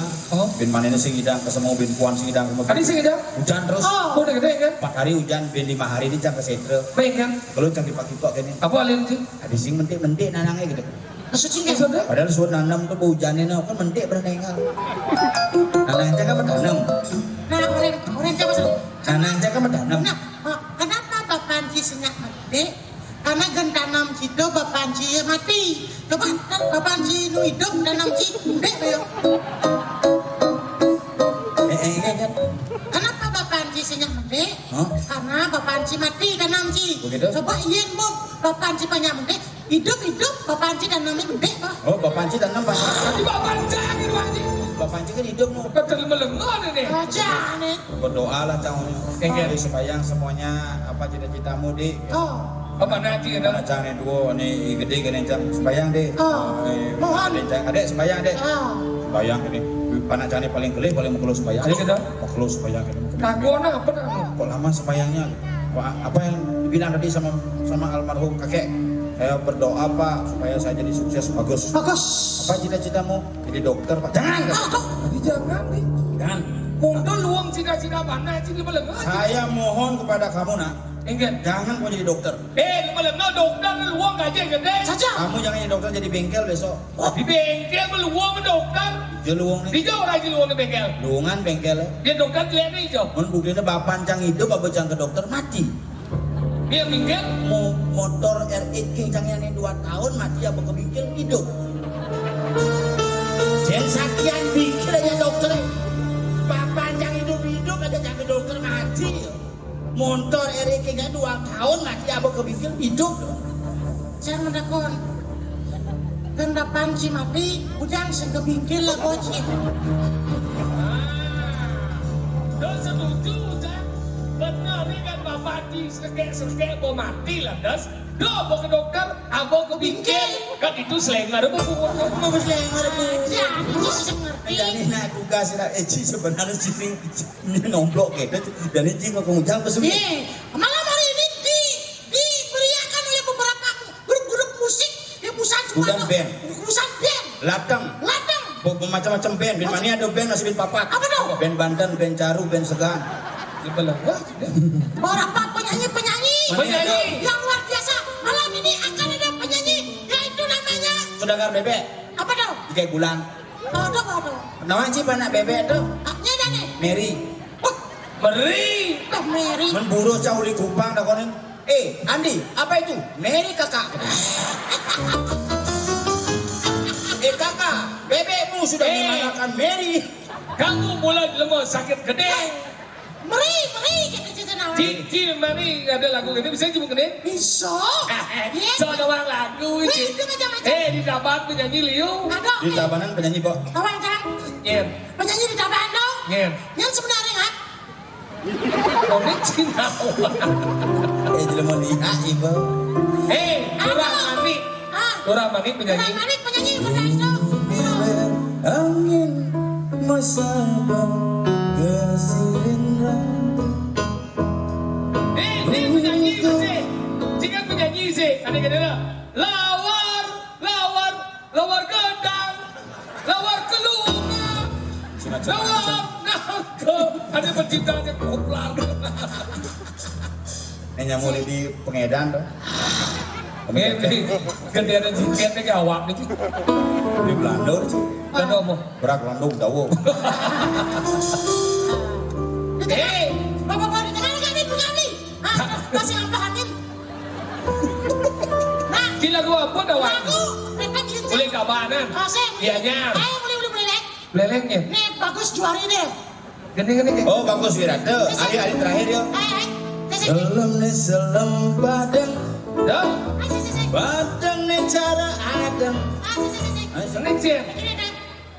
Bin manene sing idang kesemua bin puan sing idang. Tadi sing idang? Hujan terus. Udah gede kan? 4 hari hujan, bin 5 hari ini cang ke setro. Baik kan? Kalau cang dipakai kok gini. Apa alin sih? Ada sing mentik nanangnya gitu. Kesucian. Padahal suruh nanam tuh hujannya kan mentik berenengal. Nanangnya kan menanam. Nah, orang coba sih. Nanangnya kan menanam. Nah, kenapa Bapak Panji senyak mati? Karena gen tanam situ Bapak Panji mati. Coba Bapak Panji nu hidup tanam situ dek yo. Kan? Kenapa Bapak Panji senyak mati? Hah? Karena Bapak Panji mati tanam situ. Begitu? Coba yen bu Bapak Panji banyak mati. Hidup Bapak Panji tanamnya gede pak. Oh, Bapak Panci tanam Pak. Tadi bapak cang itu aja. Bapak Panci kan hidup nu. Betul melengah ini. Aja nih. Berdoa lah cangnya. Jadi supaya semuanya apa cita-citamu di. Apa nanti Mana ada? cang nih dua nih gede gini cang sembayang deh. Mohon. Adek sembayang deh. Sembayang ini. Panak cang ini paling gede paling mengkeluh sembayang. Ada kita? Mengkeluh sembayang ini. Takona apa nak? Kok lama sembayangnya? Apa yang dibilang tadi sama almarhum kakek? Saya berdoa Pak supaya saya jadi sukses bagus. Bagus. Apa cita-citamu? Jadi dokter Pak. Jangan. Tadi jangan nih. Jangan. Mungkin luang cita-cita mana sih melengah? Saya mohon kepada kamu nak, Enggak. jangan mau jadi dokter. Melengah dokter luang gaji gede. Saja. Kamu jangan jadi dokter jadi bengkel besok. Di bengkel meluang dokter. Dia luang nih. Di jauh lagi luang di bengkel. Luangan bengkel. Dia dokter lihat nih jauh. Mun buktinya bapak cang hidup, apa cang ke dokter mati. Dia bengkel. Motor RX cang yang 2 tahun mati apa ke bengkel hidup. Jangan sakian bengkel aja dokter. Bapak cang hidup aja cang ke dokter mati. Motor RX 2 tahun mati apa ke bengkel hidup. Jangan mendakon. Genda Panji mati, ujang segebingkil lah bocil. Dan setuju kan? Benar ni kan bapak di sekek mau mati lah das. Do mau ke dokter, abo ke bingkel. Kan itu selengah ada Mau berselenggar bu. Jadi sih ngerti. Dan ini aku kasih nak Eci sebenarnya cing ini nomblok gitu. Dan ini cing aku ngucap pesugi. Malam hari ini diberiakan oleh beberapa grup-grup musik yang pusat Bukan band. Pusat band. Ladang. Macam-macam band. Band mana ada band nasibin papat. Apa dong? Band Banten, band Caru, band Segan. Beberapa penyanyi yang luar biasa. Malam ini akan ada penyanyi yaitu namanya. Saudagar bebek. Apa dong? Kayak bulan. Aduh. Nama sih anak bebek tuh. Aknya dah nih. Mary. Meri. Mary. Memburu jauh di Kupang dah konen. Andi, apa itu? Mary kakak. Kakak, bebekmu sudah mengalahkan Mary. Kamu mulai lemah sakit gedeng. Meri kita cerita nama. Cici Mari ada lagu ini bisa cuma gedeng. Bisa. So doang lagu ini. Itu macam-macam. Di Taban penyanyi Liu. Ada. Di Tabanan penyanyi kok. Kawan kan? Nyen. Penyanyi di Tabanan dong. Nyen. Yang sebenarnya kan? Komik Cina. Jelema lihat ibu. Dora Mani penyanyi. Penyanyi dong. Angin masabang kesilindran. Ini penyanyi sih. Jika penyanyi sih, ada kena lawar gedang, lawar kelunga, lawar nangka. Ada penciptanya koplar. Nanya mulai di pengedan tuh. Ini genderan jiketnya ke awak nih. Di Belanda sih. Dan ngomong. Berak Landung tahu. Bapak-bapak di tengah nih penyanyi. Masih apa angin? Nah. Gila gua apa dah wak? Lagu. Boleh kabanan. Dianya. Boleh. Lelengnya. Nih bagus juari deh. Gini. Oh bagus Wirata. Hari terakhir yo. Selam badan. Dah. Badan ni cara adam. Seneng sih.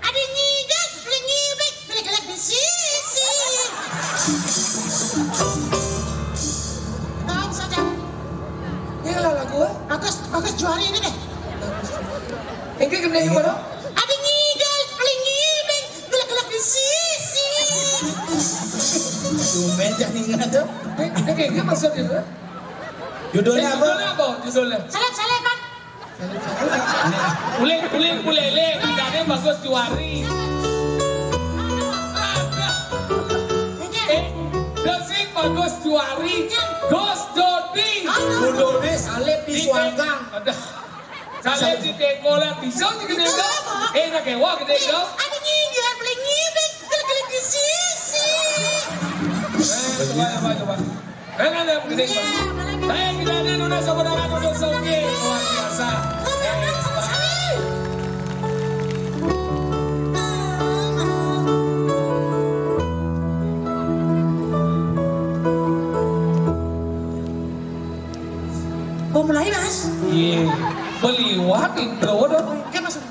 Ada nyigat, beli ngibik, beli galak di sisi. Tahu saja. Ini lah lagu. Bagus juari ini deh. Ini gede yang mana? Ada nyigat, beli ngibik, beli galak di sisi. Tumen jangan ingat tuh. Ini maksudnya. Judulnya apa? Judulnya. Salep kan? Uleng, ikannya bagus juari. Desing bagus juari. Dos Dodi. Judulnya salep di suanggang. Salep di dekola pisau di gede dong. Nak kewa gede dong. Ada nyigat, beli ngibik, beli galak di sisi. Coba. Ada gede dong. Saya kita ada nuna saudara untuk sauge luar biasa. Mau mulai mas? Iya, beliwat intro dong. Oke mas.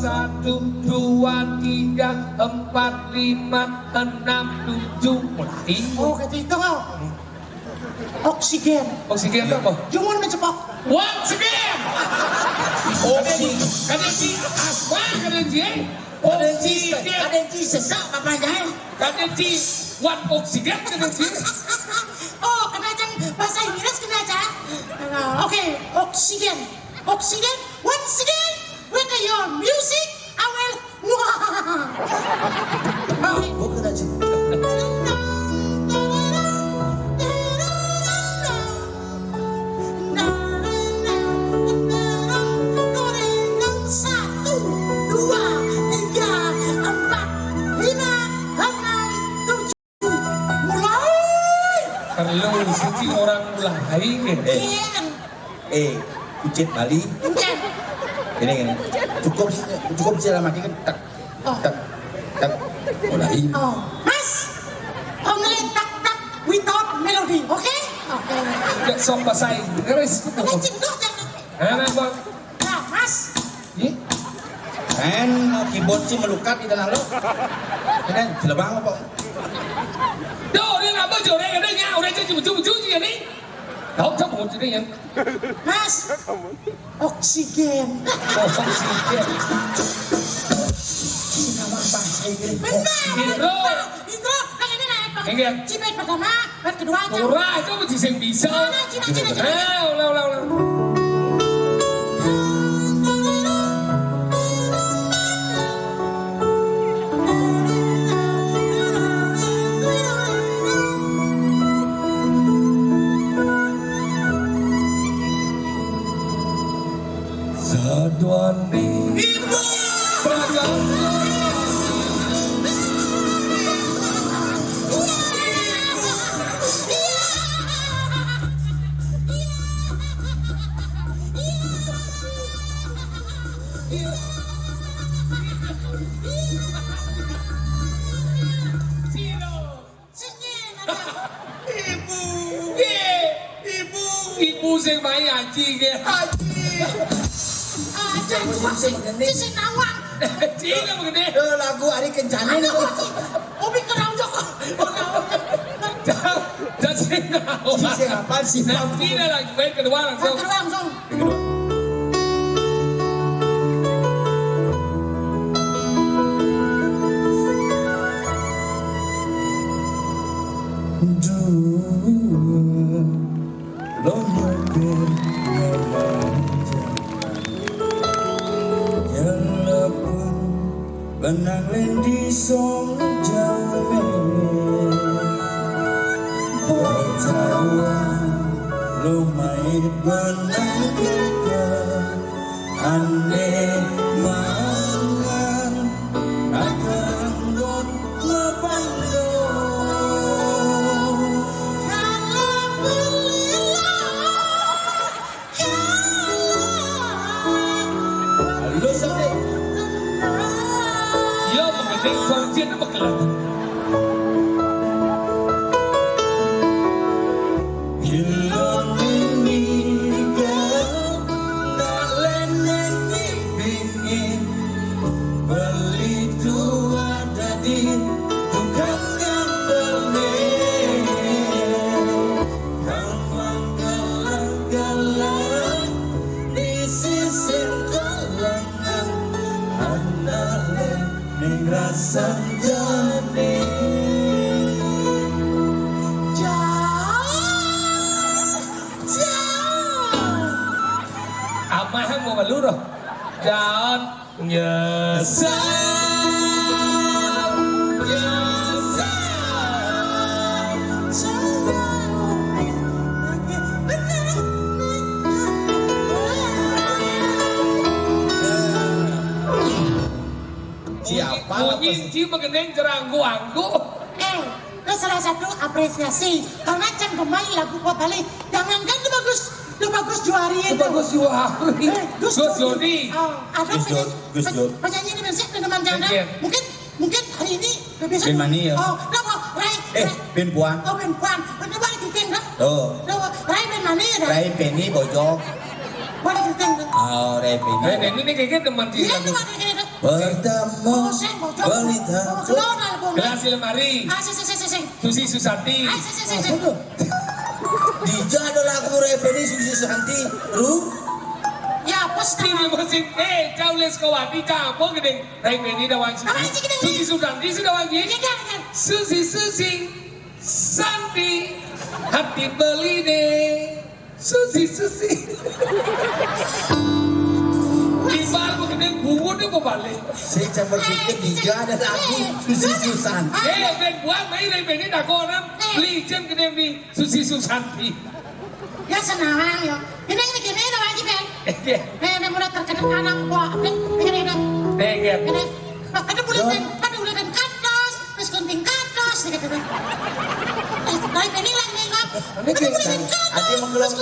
Satu, dua, tiga, empat, lima, enam, tujuh, mulai. Oh ketika kau. Oksigen. Oksigen apa? Jangan mencepok. Once again. Kadang asma, kadang oksigen. Ada yang sesak apa aja? Kadang one oksigen, kadang Oh, kena aja bahasa Inggris kena aja. Oke, oksigen. Oksigen. Once again, with your music, I will. Bukan aja. Satu, dua, tiga, empat, lima, enam, tujuh. Mulai. Perlu sisi orang mulai gitu. Kucit Bali. Ini. Cukup sih mati kan tak. Mulai. Oh, Mas. Only tak without melody, oke? Oke. Gak sok pasai, ngeris. Ada cendok jangan. Bang. Nah, Mas. Ih, keyboard sih melukat di dalam lo. Kan jelebang apa? Đâu đi làm bao giờ đây ở đây nha, ở đây chơi một chút gì đi. Đâu chắc một chút đi em. Mas, oksigen. Oksigen. Sinawang bangsa ini. Indro, yang ini naik Pak. Enggak. Cipet pertama, bat kedua aja. Murah itu masih sing bisa. Ulah. Saduan di Ibu. Ibu sing main haji ke Cici nawang. Cina begini. Lagu Ari Kencana nih. Ubi kerang jok. Jadi Cici apa sih? nanti dah lagi baik kedua langsung. Langsung. Benang lendi song jawe Bertawa lumai benang kita Ane mangan akan got ngapando Halo sampai Yo mengenai konjen apa kelan? Rasa jadi Amah mau malu roh. Jangan nyesal. Siapa? Bunyi cium mengenai jeranggu-anggu. Itu salah satu apresiasi karena Chan pemain lagu Pop Bali jangankan itu bagus juari itu Bagus juari. Gus Jodi. Ada Gus Jod. penyanyi di Mesir dan teman janda Iya. mungkin hari ini besok Ben Mani ya? kenapa Rai Ben Puan Ben Puan bener balik kita enggak Tuh Rai Ben Mani ya Rai Penny Bojong balik kita enggak Oh Rai Penny Ini kayaknya teman iya dia. itu balik kita Bertemu Belita keluar album Gelas lemari. sing Susi Susanti. sing Dija ada lagu Rai Penny Susi Susanti Ru ya pasti Ini mesin. Kau les kawati campur gede. Rai Penny dah wangi. Susi Susanti sudah wangi. Susi Santi hati beli deh. Susi Ibar begini bungu dia mau balik. Saya coba pikir Dija ada lagu Susi Susanti Ben buang main Rai Penny dah kau nam. Beli jam gede ni Susi Susanti. ya senang ya ini udah lagi Ben ini mulai terkenal anak gua ini ada buletan kantos terus gunting kantos gitu kan dari ini lagi kok ada buletan kantos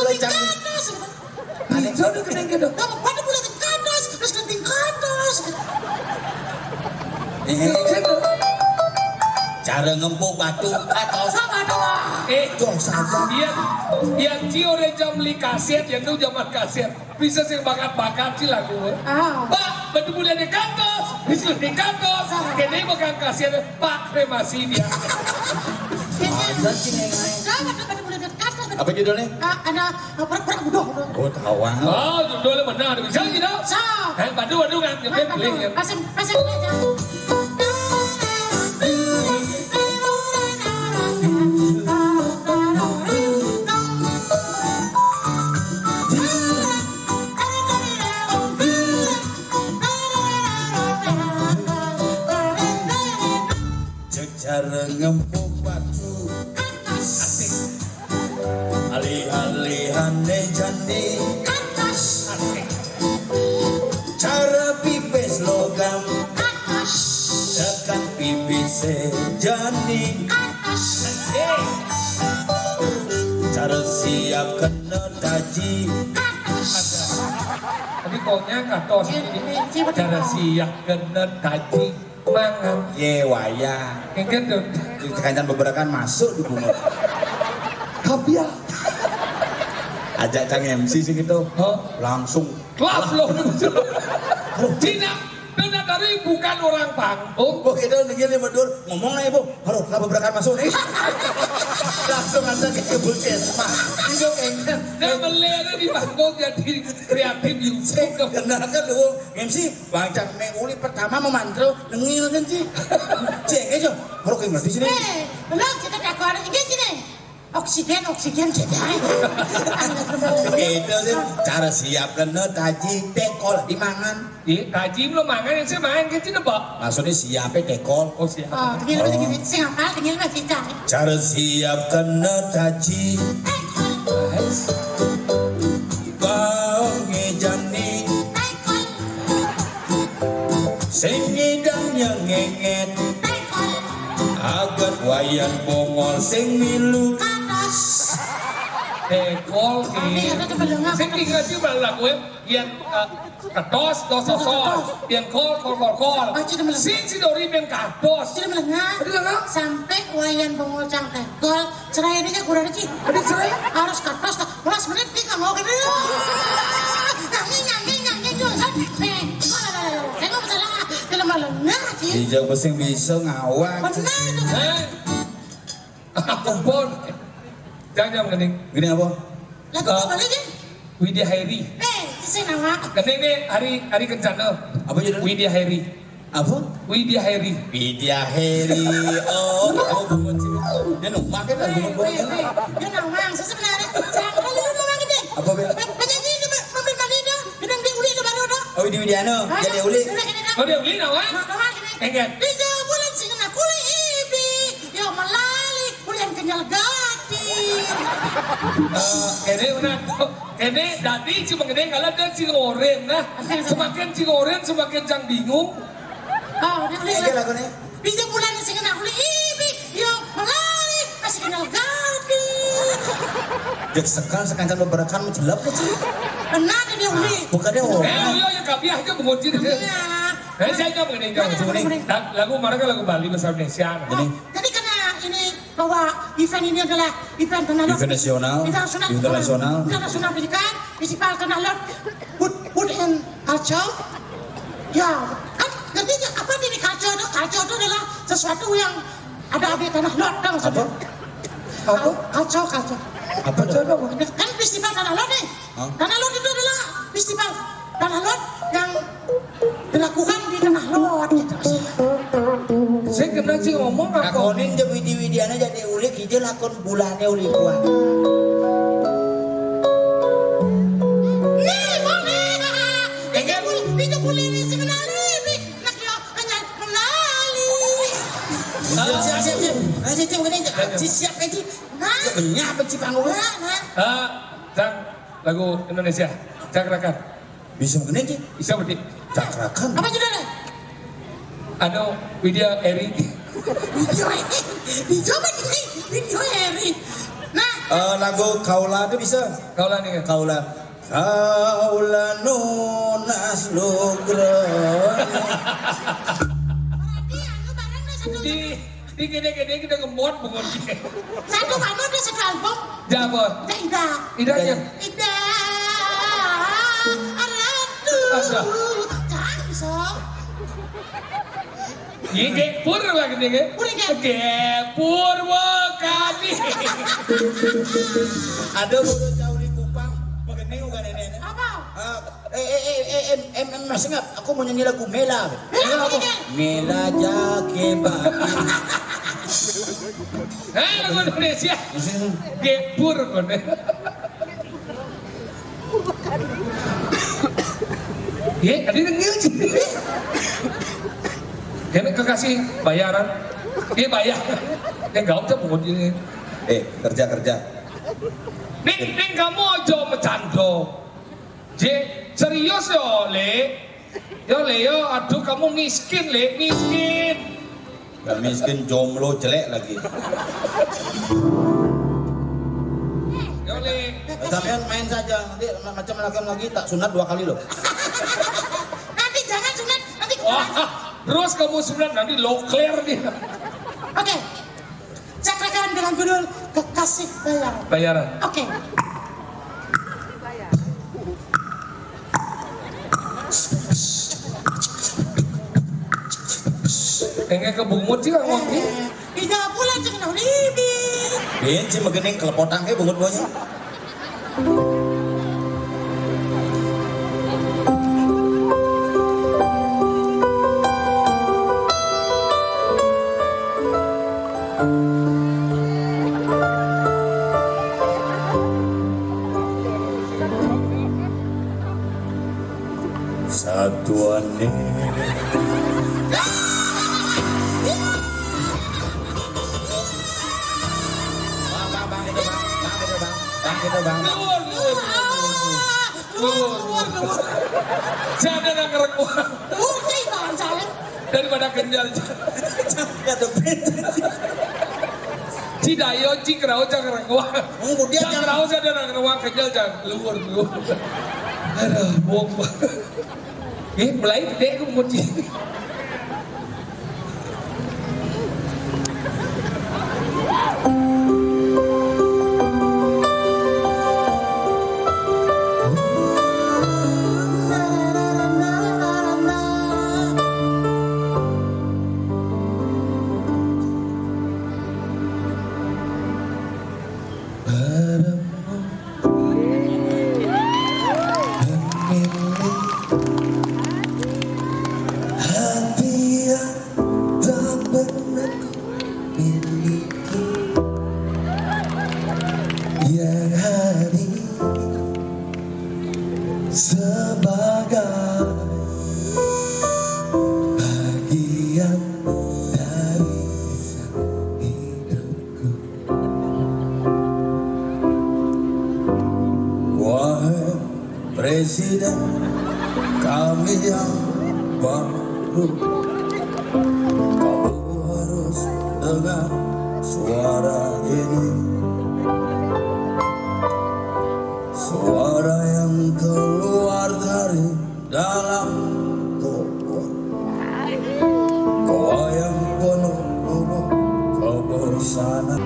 terus gunting kantos Ada Jodoh gede gitu. ada buletan kantos terus gunting kantos Cara ngempuk batu atau sama doang dong saja Yang Cio Reja beli kaset, yang itu zaman kaset. Bisa sih bakat-bakat sih lagu. oh Pak, batu mulia di kantor, Wisnu di kantor, kene bukan kasihan Pak kremasi dia. Ada sih nengai. Sama pada mulai dekat. Apa judulnya? Ada perang udah. Oh tawang. Oh, judulnya benar, bisa gitu. So. Badu kan, jadi beli ya. Pasang aja. Cara ngempuk batu Asik. alih-alihan jani Asik. cara pipis logam Atas. dekat pipis jani Eh, cara siap kena taji tapi koknya katos ini. Cara siap kena taji mangan. ye waya Ingin tuh. kancan beberapa masuk di bunga Kabia. ajak Kang MC sih gitu Hah? langsung Klap loh. Cina, benar dari bukan orang panggung. oh kita negeri betul ngomong aja bu halo lah beberapa masuk nih langsung anda ke puskesmas itu kayaknya Dan melera di panggung jadi kreatif YouTube. kenal kan lu MC bang Cang Neng Uli pertama memantau nengil kan sih cek aja halo kayak di sini Belum kita tak ada gini. Oksigen kita. itu sih cara siap kena taji tekol dimangan Ih, kaji belum makan yang saya main ke sini pak. maksudnya siapnya tekol Oh siap. Oh, tinggal gini. Saya apa? Tinggal masih cari. cara siap kena taji kau ngejani sing ngidang yang ngenget agat wayan bongol sing milu Dekol Ini nih. ada kebelengan. Saya tinggal sih malah lagu yang ketos sosol, yang kol. Oh, tidak melengah. Si Dori yang katos. Tidak melengah. Ada nggak? Sampai wayan bengocang tekol. Cerai ini kan kurang sih. Ada cerai? Harus katos. Ulas menit dia nggak mau gitu. Nyanyi juga. Saya nggak salah. Tidak melengah sih. dijak mesin bisa ngawak Benar itu. Kumpul. Jangan ngening. gini apa Lagu apa lagi? Widya Hairi. Saya nama. Ngening nih hari kencana. apa judulnya Widya Hairi. apa Widya Hairi. Widya Heri oh kamu bunga sih dia numpak kan lagu bunga Dia nama. Saya sebenarnya. Saya kalau lu nama gede. apa bel Penyanyi itu mobil mandi itu. Bidang di uli itu baru itu. oh di Widiano jadi uli Oh dia beli nawa? Enggak. Bisa bulan singa kuli ibi. Yo malali kulian kenyal gati. Kene udah. Kene tadi cuma gede kalau dia cingoren nah. Semakin cingoren semakin jang bingung. Oh, dia beli. Oke lagunya Bisa bulan singa kuli ibi. Yo malali masih kenyal gati. dek sekancan beberapa menjelap sih Benar dia uli. bukannya Yo yang kabiah aja mengunci deh. Saya nggak mengenai lagu mereka lagu Bali bahasa Indonesia. Jadi karena ini bahwa event ini adalah event Tanah Lot. Event nasional. Internasional pendidikan, Festival Tanah Lot, Food and Culture. Ya, kan ngerti nggak apa ini culture itu? Culture itu adalah sesuatu yang ada di Tanah Lot, tahu maksudnya? Apa? Culture. apa tuh Kan festival Tanah Lot nih. Hah? Tanah Lot itu adalah festival Tanah Lot yang dilakukan di Tanah Lot gitu. Saya kena sih ngomong apa? Akonin je Widiana jadi ulik hijau lakon bulannya ulik kuat Nih, boleh. Itu boleh nih sebenarnya. Nak yo kenyal menali. Siap aja. Nah, banyak apa sih panggung Jang lagu Indonesia. Cakrakan. bisa begini sih Bisa berarti. cakrakan apa judulnya? Ada Widya Eri. Video Eri. Nah, lagu Kaula itu bisa Kau lah nih kan. Kaula nunas lugron berarti anu bareng nih satu. Di gede-gede kita ngemot bungun dia. Satu kamu ada satu album. Jabot. Tidak. Idanya. Tidak. Aratu. Ada. Jangan bisa. Ini gepur lagi nih ge. Gepur wakadi. Ada bodoh jauh di Kupang. Begini bukan nenek. Apa? Masih ingat, aku mau nyanyi lagu Mela. Mela apa? Mela Jakeba. Lagu Indonesia. Gepur kon. Ye, tadi nengil sih. Kena kekasih bayaran. Dia bayar. Yang gak usah pungut ini. Kerja. Neng kamu aja bercanda. Serius yo le. Yo, aduh kamu miskin le, miskin. Gak miskin, jomblo jelek lagi. Yo le. Sampean main saja, nanti macam lagi tak sunat 2 kali loh. Nanti jangan sunat, nanti Wah, terus kamu sunat nanti low clear dia. Oke. Cakrakan dengan judul Kekasih Bayaran. Bayaran. Oke. Enggak kebungut sih kamu. Tidak pula jangan libi. Benci begini kelepotang kayak bungut buahnya. Satuan Bang. Jangan nak ngerekuan Oke, Bang Salim. daripada kenjal. Cidayo cikrau jangan ngerekuan. Jangan rau jangan ngerekuan kenjal jangan keluar. Aduh, bohong. Mulai gede aku muci. Presiden kami yang baru, kamu harus dengar suara ini, suara yang keluar dari dalam tubuh, kau yang penuh kebosanan.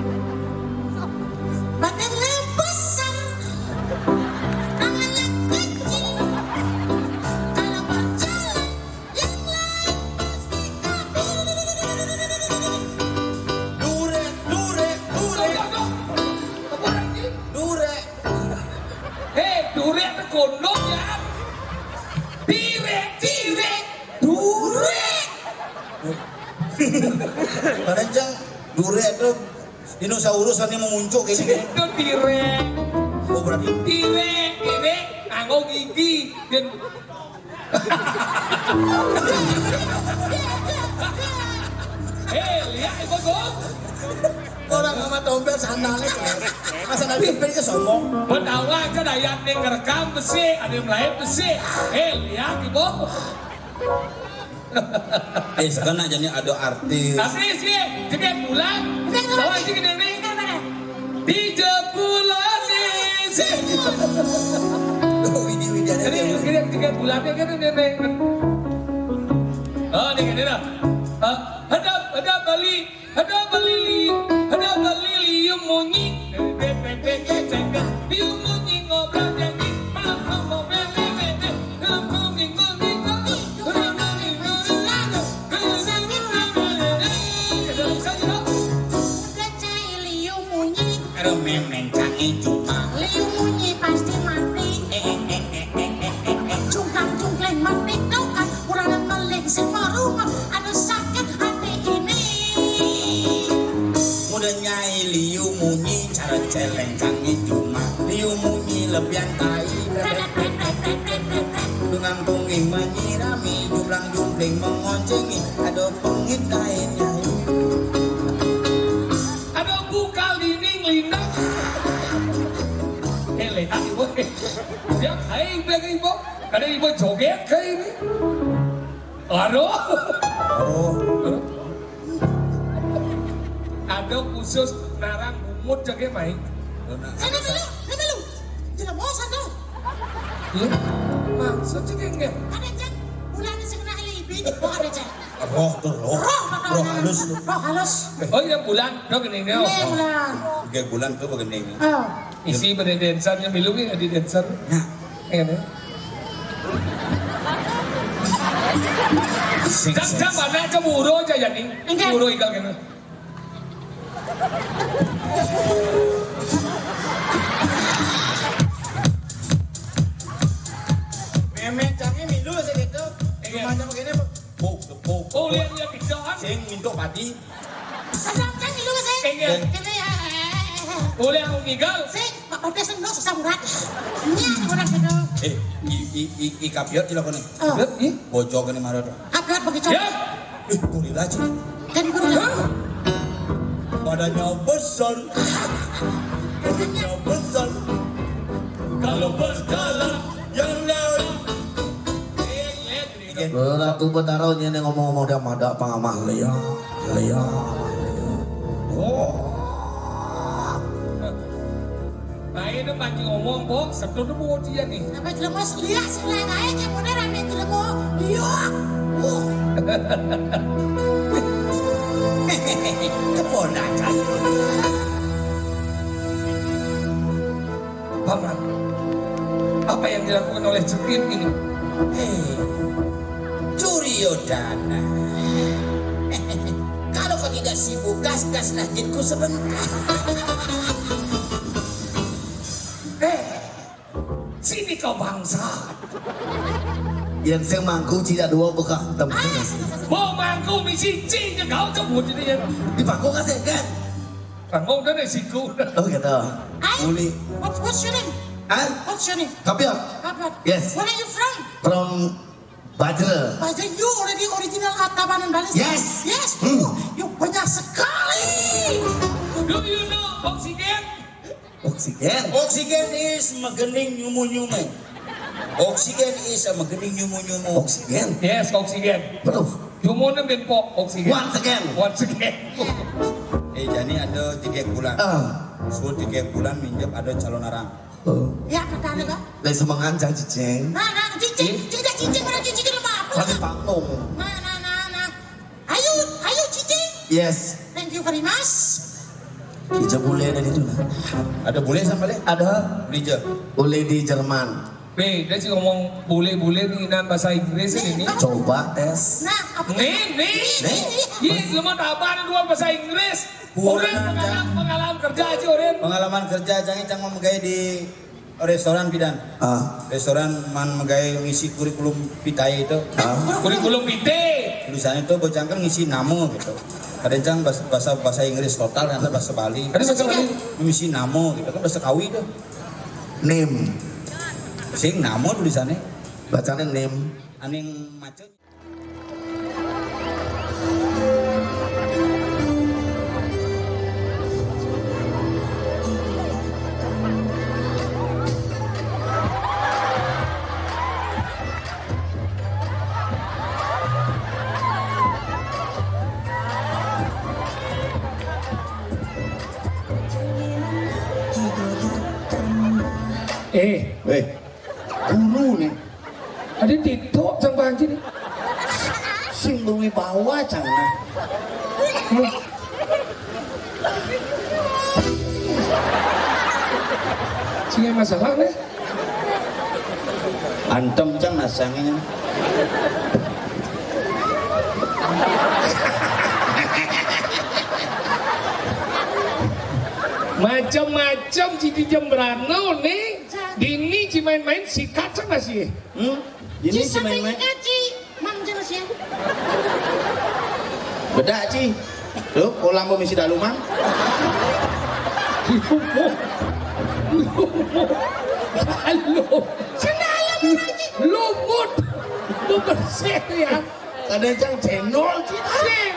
Badan lepasan. Tangannya kecil. Kalau berjalan yang lain pasti kabur. Dure. Dure itu kondom ya. Tire. Dure. Kadang dure itu dinosaurus kan yang memuncul kayak gini. Itu tire. Oh berarti Tire. Anggo gigi. Dan lihat itu kok. orang sama tombel sandalnya. Masa nanti beri ke sombong. Penawang kan ayat yang ngerekam besi, ada yang lain besi. Lihat ibu. Sekarang aja nih ada artis. Tapi sih, jadi pulang. Bawa aja ke ini. 30 sih. Jadi 3 bulannya kan nenek. Oh, ini kan ada Bali liu munyi. Liu munyi ngobrol jadi malam mau lebihan tai dengan tunging menyirami jumlang jumbling mengoncengi ada pengit lainnya ada bukal dinding lindang lihat ibu dia kayak ibu ada ibu joget kayak ini aduh ada khusus narang bumut jaga main Sana dulu. Tidak bosan dong. iya maksud jaga enggak Ada cek, bulan ini sekena alibi di bawah ada cek. roh halus Roh halus. oh iya bulan dong gini nih Ini bulan. 3 bulan tuh begini Oh. isi pada dancernya milu ya di dancer nah kan ya jam mana cemburu aja jadi cemburu ikan kan memecangnya milu segitu macam begini tepuk oh lihat tiktokan sing minta padi Ada kan dulu sih. Enggak. Ini ya. boleh aku ngigal Sih, Pak Udah seneng susah murah. Ini orang gitu. i kapiot dilakukan nih Oh. ih bojok ini marah Upload begitu. ya gorila cuy Kan guru. badannya besar kalau berjalan yang lain Ratu Betara ini ngomong-ngomong dia mada pangamah Lea. nah ini mancing ngomong kok sebelum itu mau dia nih Apa jelema lihat sebelah kaya kayak modern rame jelema. Iya. keponakan paman apa yang dilakukan oleh Cekin ini Duryodhana kalau kau tidak sibuk gas-gaslah jinku sebentar sini kau bangsa Yang saya mangku tidak dua buka tempatnya. mau mangku misi cincin kau cabut ini ya Di pangku kasih kan? panggung dan siku Oh gitu. Uli What's your name? Ah, What's your name? Kapiot Upload. Yes. Where are you from? from Bajra. Baja you already original Tabanan Bali. Yes. Yes. Hmm. You banyak sekali. do you know oksigen Oksigen. oksigen is magening nyumu-nyumu oksigen is magening nyumu-nyumu Oksigen. yes oksigen Betul. Jumonan ben pok oksigen Once again. once again jadi ada 3 bulan suruh 3 bulan minjem ada calon arang Ya, kata ada kak. Dari semangat cicing. Nah, cincin mana cincin lemah apa? Lagi panggung. Nah. Ayo cincin. Yes. Thank you very much. Hijau bule dari itu. ada boleh sampai le Ada Lija bule di Jerman. Be, dia sih ngomong bule-bule nih nan bahasa Inggris ini. Coba tes. Nah, apa? Nih. Iya, lemah taban dua bahasa Inggris. Orang pengalaman kerja aja orang. pengalaman kerja jangan memegai di restoran pidan restoran man megai ngisi kurikulum pitai itu Kurikulum pite. tulisannya itu bocangkan ngisi namo gitu kadang bahasa Inggris total nanti bahasa Bali Ada satu kali. ngisi namo gitu kan bahasa Kawi itu Name. sing namo tulisannya Bacanya name. aning macet Guru nih. Ada TikTok sang banci nih. Sing luwi bawa cana. Sini masalah nih. antem cang nasangnya Macam-macam Cidi Jembrano nih. Dini ci main-main sikat sama sih. ini Ci si main-main Ci, mang jelas ya. beda ci tuh kolam komisi daluman Halo. Sendalem lagi. Lumut. Bersih ya. Kadang cang cendol Sing.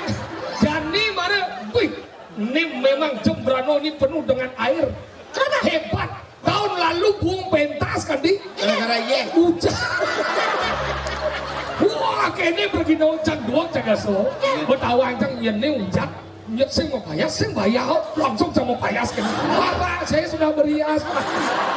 Jani mana? Wih, ini memang Jembrano ini penuh dengan air. Kenapa? Hebat. Tahun lalu buang pentas kan di? gara-gara ye. Hujan. Wah, kayaknya pergi hujan doang jaga so. Betawang cang ini hujan. Ya, saya mau bayar, langsung saya mau bayar kan. Bapak, saya sudah berias.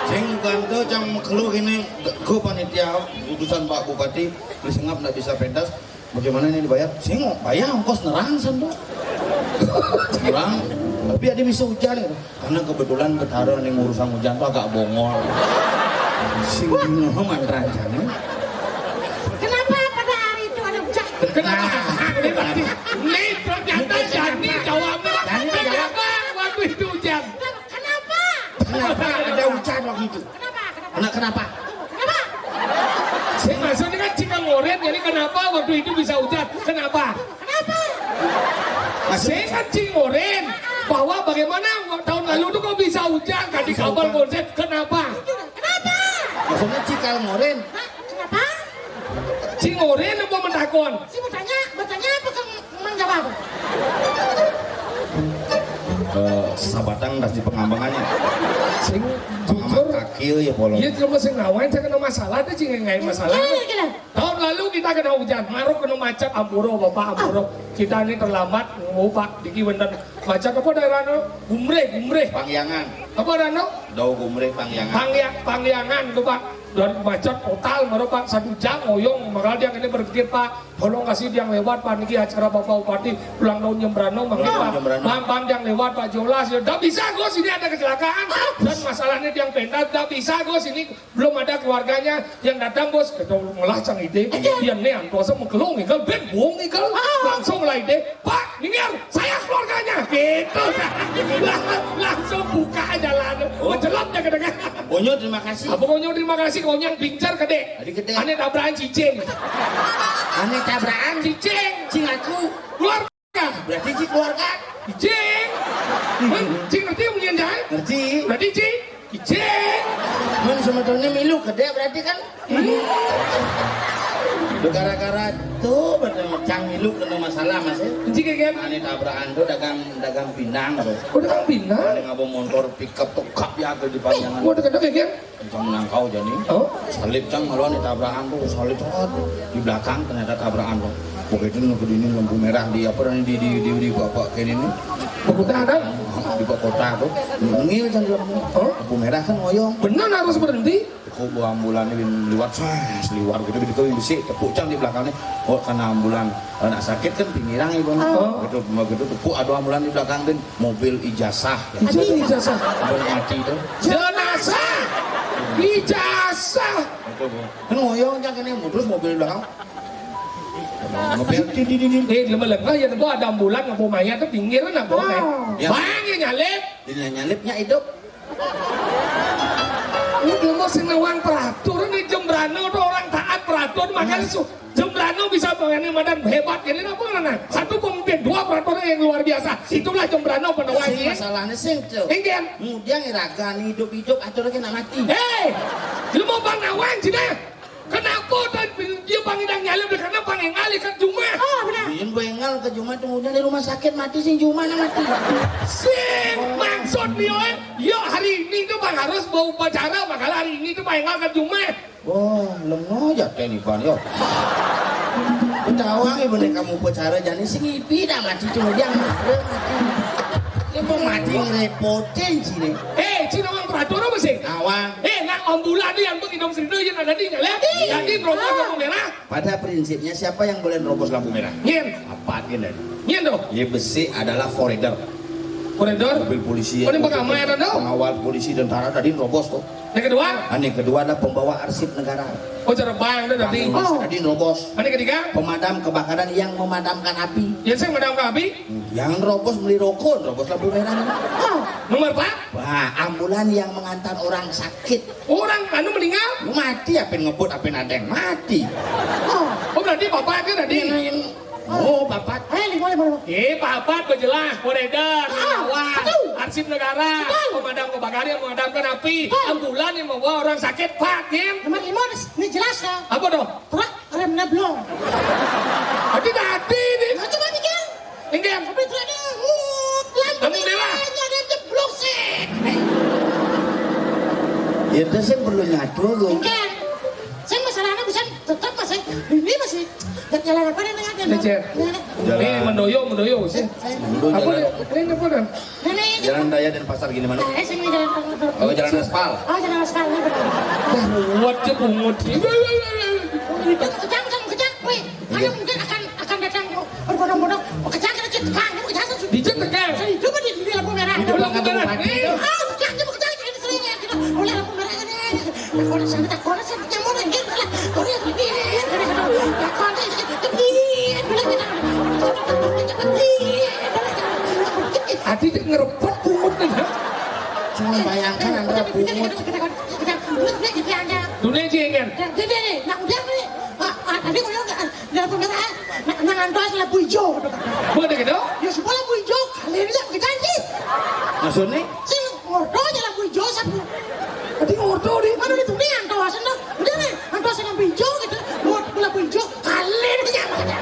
Ceng kanto cang keluh ini ke panitia utusan Pak Bupati Lisengap nggak bisa pentas. Bagaimana ini dibayar? Saya mau bayar ongkos nerang sando. Nerang. Tapi ada bisa hujan karena kebetulan Betara nih urusan hujan tuh agak bongol. Sing bingung mantra jane. Kenapa pada hari itu ada hujan? Kenapa? Ini ternyata Jani jawabnya. Kenapa waktu itu hujan? Kenapa? Kenapa ada hujan waktu itu? Kenapa? Saya maksudnya kan Cikangoren, jadi kenapa waktu itu bisa hujan? Kenapa? Saya kan Cikangoren, bahwa bagaimana tahun lalu tuh kok bisa hujan? Kan di kabar konsep, kenapa? Maksudnya cikal ngoren. Kenapa? Cikangoren apa mentakon? Si bertanya apa kan menjawab? Sabatang kasih pengambangannya. Sing Pengamat jujur, kakil ya polo. iya cuma sing ngawain saya kena masalah tuh cing nggak masalah. Gila. Tahun lalu kita kena hujan, maruk kena macet, ampuro bapak ampuro. Kita ini terlambat, ngupak, diki bener. Macet apa daerah no? Gumre. Pangyangan. Apa daerah no? Dau gumre pangyangan. Pangyangan tuh pak. Dan macet total, maruk pak 1 jam ngoyong. Makanya dia ini berpikir pak, tolong kasih yang lewat pak niki acara bapak bupati ulang tahun Jembrano, makanya pak. Bang yang lewat pak Jolas, ya udah bisa Gus ini ada kecelakaan dan masalahnya yang pentas, udah bisa Gus ini belum ada keluarganya yang datang Gus. Kita melacang ide, dia nih antosa mengkelung nikal, ben buang nikal, langsung lah ide, Pak, ningir, saya keluarganya, gitu. Langsung buka jalan, menjelapnya kadang-kadang. Bonyo terima kasih. Apa konyol terima kasih konyang pincar kade. Adik gede. Aneh tabrakan cicing. Aneh tabrakan Cicing. cing aku. Keluarga. Berarti cing keluarga. Cicing. Cing ngerti yang punya jalan? Ngerti? Berarti cing. Cicing. Men sebetulnya milu gede berarti kan. Gara-gara tuh betul cang milu kena masalah mas ya. Cing kayak Aneh tabrakan tuh dagang pinang tuh. udah kang pindah. Aneh ngabong motor pickup tuh kap ya ke di panjangan. Udah kadang kayak Cang menangkau jadi. Oh. Salib cang maluan di tabrakan tuh salib di belakang ternyata tabrakan tuh. Pokoknya itu nunggu ini lampu merah di apa di bapak kayak ini. Udah ada. Di kota tuh ngil kan lampu merah kan ngoyong. Benar harus berhenti. Aku bawa ambulan ini liwat seliwar gitu gitu bisi tepuk cang di belakangnya. Oh karena ambulan anak sakit kan pinggiran ibu. Gitu tepuk ada ambulan di belakang dan mobil ijazah. Ini ijazah. Mobil mati itu. Jenazah. Ijazah. Kan ngoyong cang ini terus mobil di belakang. Mobil di Lemah-lemah ya tentu ada ambulan ngapun mayat tuh pinggiran apa Ya. Bang ya nyalip. nyalipnya hidup. Ini ilmu senawang peraturan di Jembrano tuh orang taat peraturan makanya Jembrano bisa mengenai badan hebat ini apa mana? Satu pemimpin, 2 peraturan yang luar biasa. Itulah Jembrano penawang ini. Masalahnya sing tuh. Ingin. Kemudian iragan hidup aturnya kena mati. Hei, lu mau bang nawang cina? Kenapa dan dia pangidang nyalip karena pangengali kan cuma. Oh benar. Bikin bengal ke Jumat kemudian di rumah sakit mati sing Jumat mati. Sing maksud dia, yo hari ini tuh bang harus bawa upacara, makanya hari ini tuh pangengal kan cuma. Wah, lengo ya teh nih pan yo. Ketawang ibu nih kamu upacara jadi sing ipi dah mati kemudian mati. Dia mau mati ngerepotin sini. Cina orang peraturan apa sih? Awang. Nak ambulan nih yang pengidom sendiri yang ada di nyalip. Jadi robos lampu merah. Pada prinsipnya siapa yang boleh nerobos lampu merah? Nyen, Apa ini? nyen dong. Ya besi adalah forader. Koridor. Mobil polisi. Oh, ini pengaman ada dong. Pengawal polisi dan tentara tadi nerobos tuh. Yang kedua, Yang kedua adalah pembawa arsip negara. oh cara bang itu tadi. Tadi nerobos. Yang ketiga, Pemadam kebakaran yang memadamkan api. yang saya madam kabi. Yang nerobos beli rokok, nerobos lampu merah. Nomor 4, Wah, ambulan yang mengantar orang sakit. orang anu meninggal. Mati apa ngebut apa nadeng mati. Oh berarti bapak itu tadi. Oh, papat. Lima. Papat berjelas, beredar, awal, betul. arsip negara, Betul. pemadam kebakaran, memadamkan api, ambulan yang membawa orang sakit, Pak, Kim. Nomor 5 ini jelas ya. Apa dong? Truk remnya belum. Hati-hati nih. Nah, coba nih kan. Ingin. Tapi truknya lampu Kamu dewa. remnya belum sih. Ya itu saya perlu nyatu loh. Kan. Saya masalahnya bisa tetap masih ini masih jalan apa nih ada. Lecet. Ini mendoyo sih. Dulu Apa jalan, nih? Ini apa dah? jalan raya dan pasar gini mana? Saya sini jalan. Oh, jalan aspal. Oh, jalan aspal ini betul. Buat je bungut. Kejang, weh. Ada mungkin akan datang berbondong-bondong. Kejang kita tekan, kejang. Dijek tekan. Coba di lampu merah. Di lampu merah. Nih. Kejang, ini sering ya kita. Oleh lampu merah ini. Kalau saya nyamuk lagi lah. Kalau ini. Hati ngerepot bungut nih. Cuma bayangkan antara bungut. Dunia jenggen. Tadi kau dalam pemerintah nangan doa lampu hijau. Boleh gitu? Ya semua lampu hijau kalian tidak berjanji. Maksudnya? Si ngordo aja lampu hijau satu. Tadi ngordo deh. Mana di dunia antoa sana? Udah nih antoa sana lampu hijau gitu. Buat lampu hijau kalian tidak berjanji.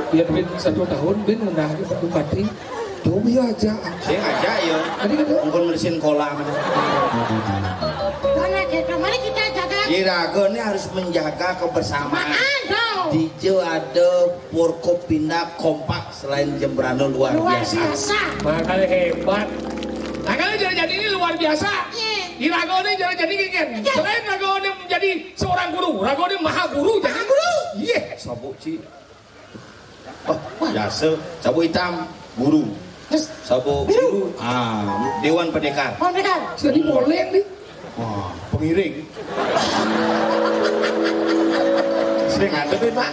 Biar Ben 1 tahun Ben ngendah ke bupati. Coba aja. Saya ngajak ya. Tadi gitu. Mungkin bersihin kolam. Karena kita mari kita jaga Irago ini harus menjaga kebersamaan. dong. Dijo ada Forkopinda kompak selain Jembrano luar Luar biasa. biasa. Makanya hebat. Makanya jadi ini luar biasa. Iya. Di Rago ini jadi kan. Selain Rago ini menjadi seorang guru, Rago ini maha guru. Maha guru. Iya. Sabuk ci. Oh, biasa. Sabuk hitam guru. Terus Sabuk biru. Dewan Pendekar. mau mereka. Jadi boleh nih. Wah, pengiring. Sering ada tuh Pak.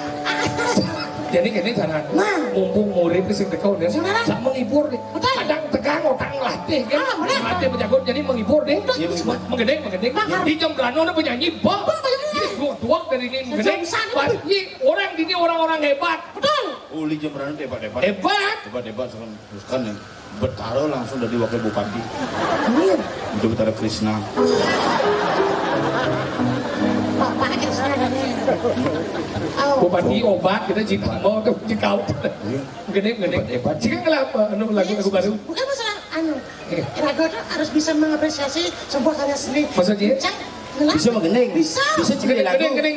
Jadi ini cara Nah. mumpung murid sing tekau dia. Saudara. Sak menghibur deh. Betul. Kadang tegang otak latih kan. Benar. Latih menjago jadi menghibur deh. Iya, benar. Menggedeng. Bakar. Di Jembrano ada penyanyi bang. Penyanyi. Dua dari ini menggedeng. Sejauh sana. Ini orang di sini orang-orang hebat. Betul. Uli Jembrano hebat-hebat. Hebat. Hebat-hebat kan yang bertaruh langsung dari wakil bupati. Iya. Itu Betara Krishna. Bapak aja sana dari. Oh. Bupati obat kita jika mau tuh jikau. Gede. Hebat. Jika ngelapa lagu baru. Bukan masalah Rago itu harus bisa mengapresiasi sebuah karya seni. Maksudnya? Bisa mengeneng. Bisa. Bisa milih lagu. Gede.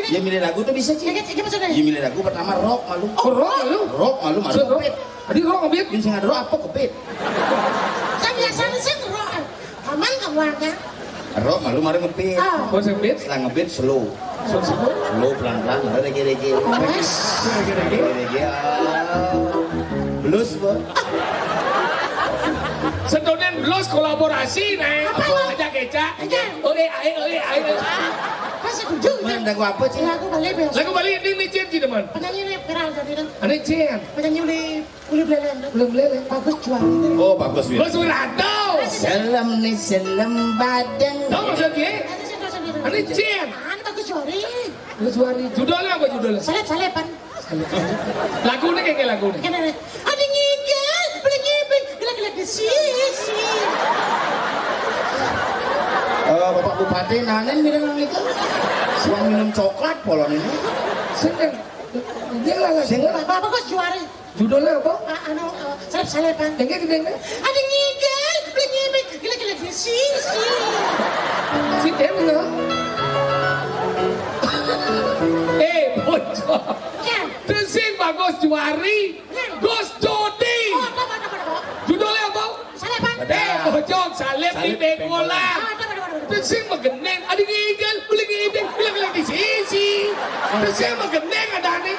Ya milih lagu tuh bisa sih. Ini maksudnya. Ya milih lagu pertama rock malu. Oh, rock lu. Rock malu malu Rock. kepit. Tadi rock ngebit. Ini sing ada rock apa kepit? Kan biasanya sih rock. Aman kamu aja. Rock malu malu ngepit. Kau ngebit. Setelah ngebit slow. Sebut. Slow pelan-pelan. Rege-rege. Mas. Rege-rege. Blues bos. Sedonen blues kolaborasi nih. Ajak keca. Oke, ayo. Kan setuju. Mana lagu apa sih? Lagu balik besok. Lagu balik ini cien sih teman. Penyanyi ini viral tadi kan. Ada cien. Penyanyi uli belelen. Belum lele. Bagus jual. Oh bagus Blues Wirado. Selam nih selam badan. Tahu maksudnya? Ada cien. Ini bagus jual. Blues Wari. Judulnya apa judulnya? Salep-salepan. Lagu ini kayak lagu ini. Kan ada ngigel, boleh ngibing, gila-gila di sini. Bapak Bupati nanen minum itu. Suang minum coklat polon ini. Seneng. Dia lah lagu. Sing Bagus juara. Judulnya apa? Salep-salepan. Yang gede. Ada ngigel, boleh ngibing, gila-gila di sini. Si Dem loh. Bocor. Kan? Tersing bagus juari. Gus Jodi. Oh, apa. Judulnya apa? Salepan. Bocor salep di Bengola. Tersing mageneng. Ada ngigel. Boleh ngibing. Gila-gila di sisi. Tersing mageneng ada nih.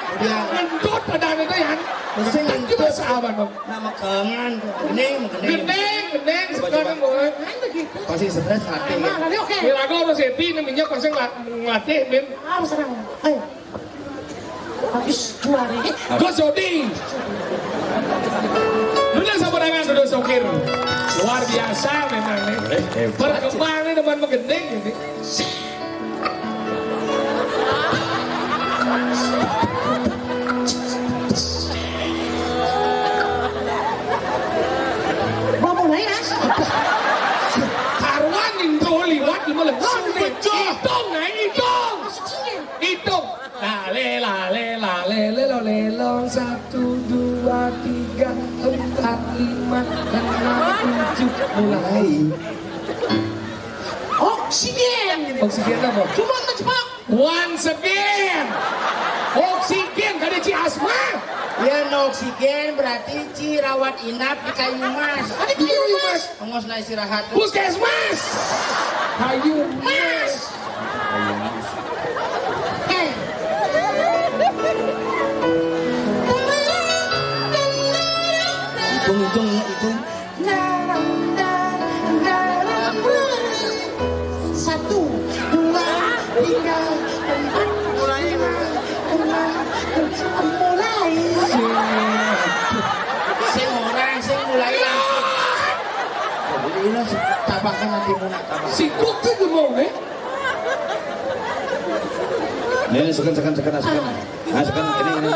Ngentut ada nih tuh yan. Tersing Itu bahasa apa dong? nama kengan. Geneng. Geneng. Sekarang boleh. Kan begitu. Pasti stres hati. Emang, nanti oke. Ini lagu harus happy namanya konsep ngelatih min. Serang. Ayo. Bagus juara. Gus Jodi. Dunia sabarangan duduk sokir. Luar biasa memang nih. Berkembang nih teman mengending ini. mulai. Oksigen. Oksigen apa? Cuma ngejebak. Once again. Oksigen kada ci asma. Ya no oksigen berarti Ci rawat inap di kayu mas. Ada kayu mas. Ongos na istirahat. Puskesmas. Kayu mas. Eh. Hitung. Satu, dua, tiga, empat, lima, enam, tujuh, mulai. Sing mulai langsung. Jadi ini tabakan nanti muna tabak. Sikut tu gemong eh. Ini sekan. Nah sekan ini.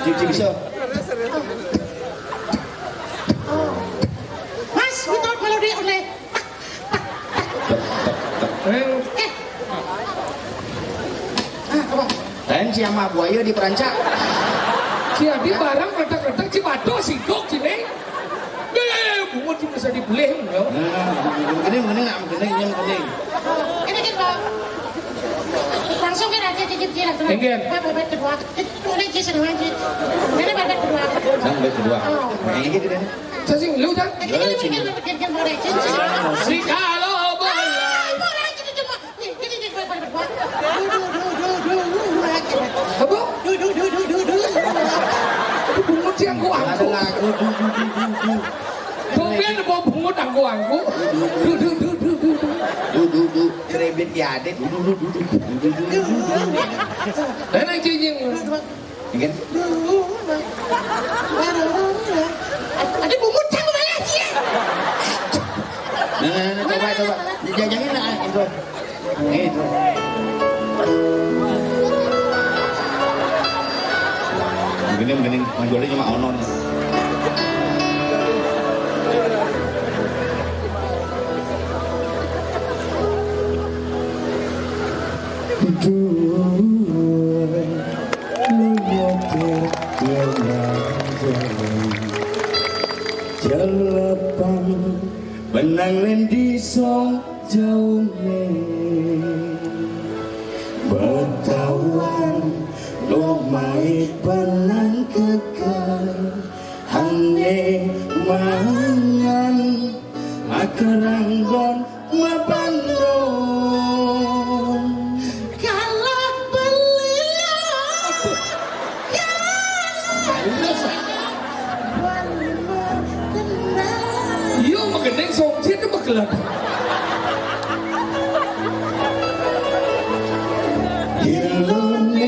Cici bisa. Mas, betul kalau dia oleh. Dan si ama buaya di perancak. Si Adi barang retak-retak si bado sikok sini. Bungut cuma bisa dibeli enggak? Mungkin nggak mungkin. Ini kan Pak. Langsung kan aja cicip-cicip. Enggen. Babak kedua. Ini kisah lanjut. Ini babak kedua. Sampai kedua. Yang ini deh. Saya sih lu kan. Ini mulai cicip. Si kalau boleh. Mulai cicip. Ini babak kedua. Apa? Bungut yang gua Ada angku. lagu. Kemudian bawa bungut angku. Du. Cerebet ya deh. Dan yang cincin. Ingin? Ada bungut yang mana sih? Nah, coba. Dijajangin lah intro. Intro. Begini manjolnya cuma onon. Jalapan benang lendi song jauh bertawan lomai penang kekal hande mangan makarang gon mabandon Kalau beliau Yo magendeng songsit itu magelan.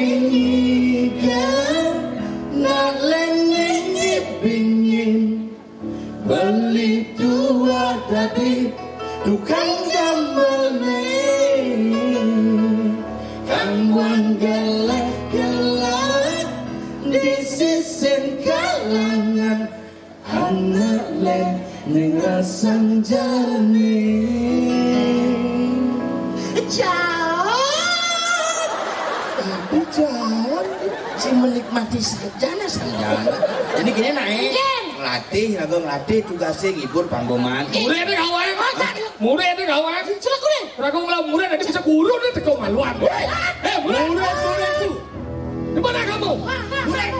Indonesia nak lengi pingin beli tua tapi tukang gambar kang galak di sisi kalangan anak ning rasang jani jauh. Jangan si menikmati sarjana. Jadi gini naik ngelatih tugasnya ngibur panggoman. Murid itu kawan. Murid itu kawan. Sudah kuning. Ragu malah murid nanti bisa guru nih tegak maluan. Murid itu. Di mana kamu? Murid.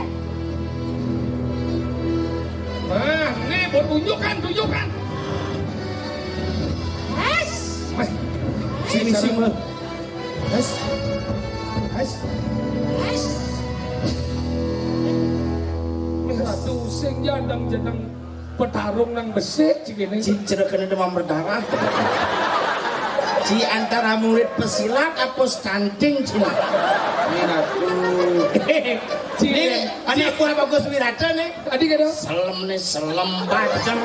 Nah, nih buat tunjukkan. Yes. Sini. Has. Yes. Ratu sing jandang petarung nang besik cigini. Ci cerekeun demam berdarah. Ci antara murid pesilat apa stunting cina. Ini ratu. Ini anak aku bagus wirata nih. Tadi kada Selem badem.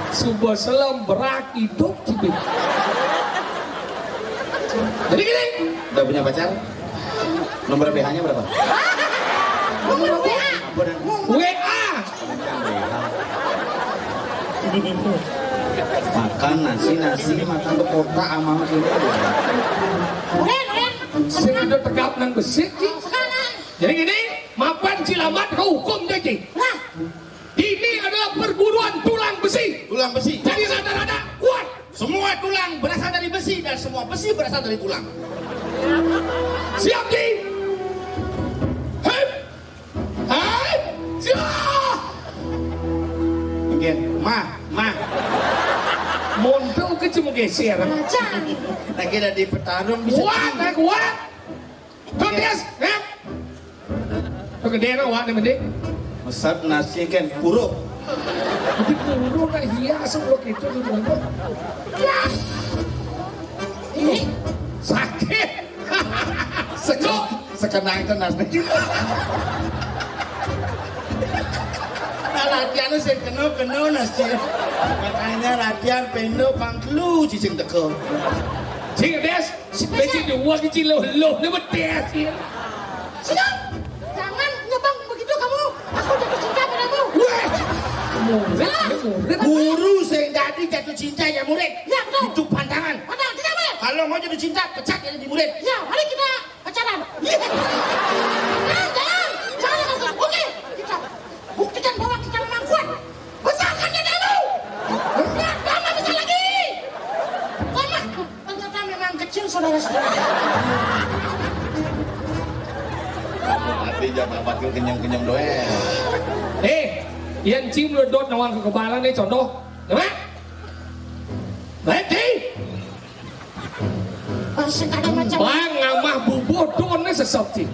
subuh selam berak hidup cibit. Jadi gini. Udah punya pacar? Nomor BH-nya berapa? Nomor WA. WA. Makan nasi makan ke kota sama sini. Uren. Sing ada tegap nang besik Ci. Sekarang. Jadi gini, mapan Cilamat ke hukum jadi. Nah. Ini adalah perguruan tulang besi. Tulang besi. Jadi tulang berasal dari besi dan semua besi berasal dari tulang. Siap, Ji? Hei! Hai! Siap! Mungkin, mah. Mondok ke cuma geser. Aja. Nah kita di petarung bisa. Kuat. Tuh Tias, ngap. Tuh gede na wak ni mending. Mesat nasi kan kuruk. Tapi kurung na hias lo gitu tuh tuh. Ini Sakit. Sekenang itu nasi. Nah latihan itu kena nasi. Makanya latihan pendo pangklu cicing teko. Cing Tias, becik dua kecil lo ni betes ya. siap. Jangan nyebang begitu kamu. Aku jatuh cinta padamu. Weh. Murid. Guru yang jadi jatuh cinta ya murid. Ya betul. Itu pandangan. Padahal kita boleh. Kalau mau jatuh cinta pecat jadi murid. Ya, mari kita pacaran. Jangan. Oke, kita buktikan bahwa kita memang kuat. Besarkan dadamu. Ya, tambah besar lagi. Tambah. Ternyata memang kecil saudara-saudara. Nanti jangan pakai kenyang-kenyang doang. Yang cim lo dot nawang kekebalan ni contoh. Nampak? Berhenti. Sekadar macam Bang ngamah bubodon ni sesop cim.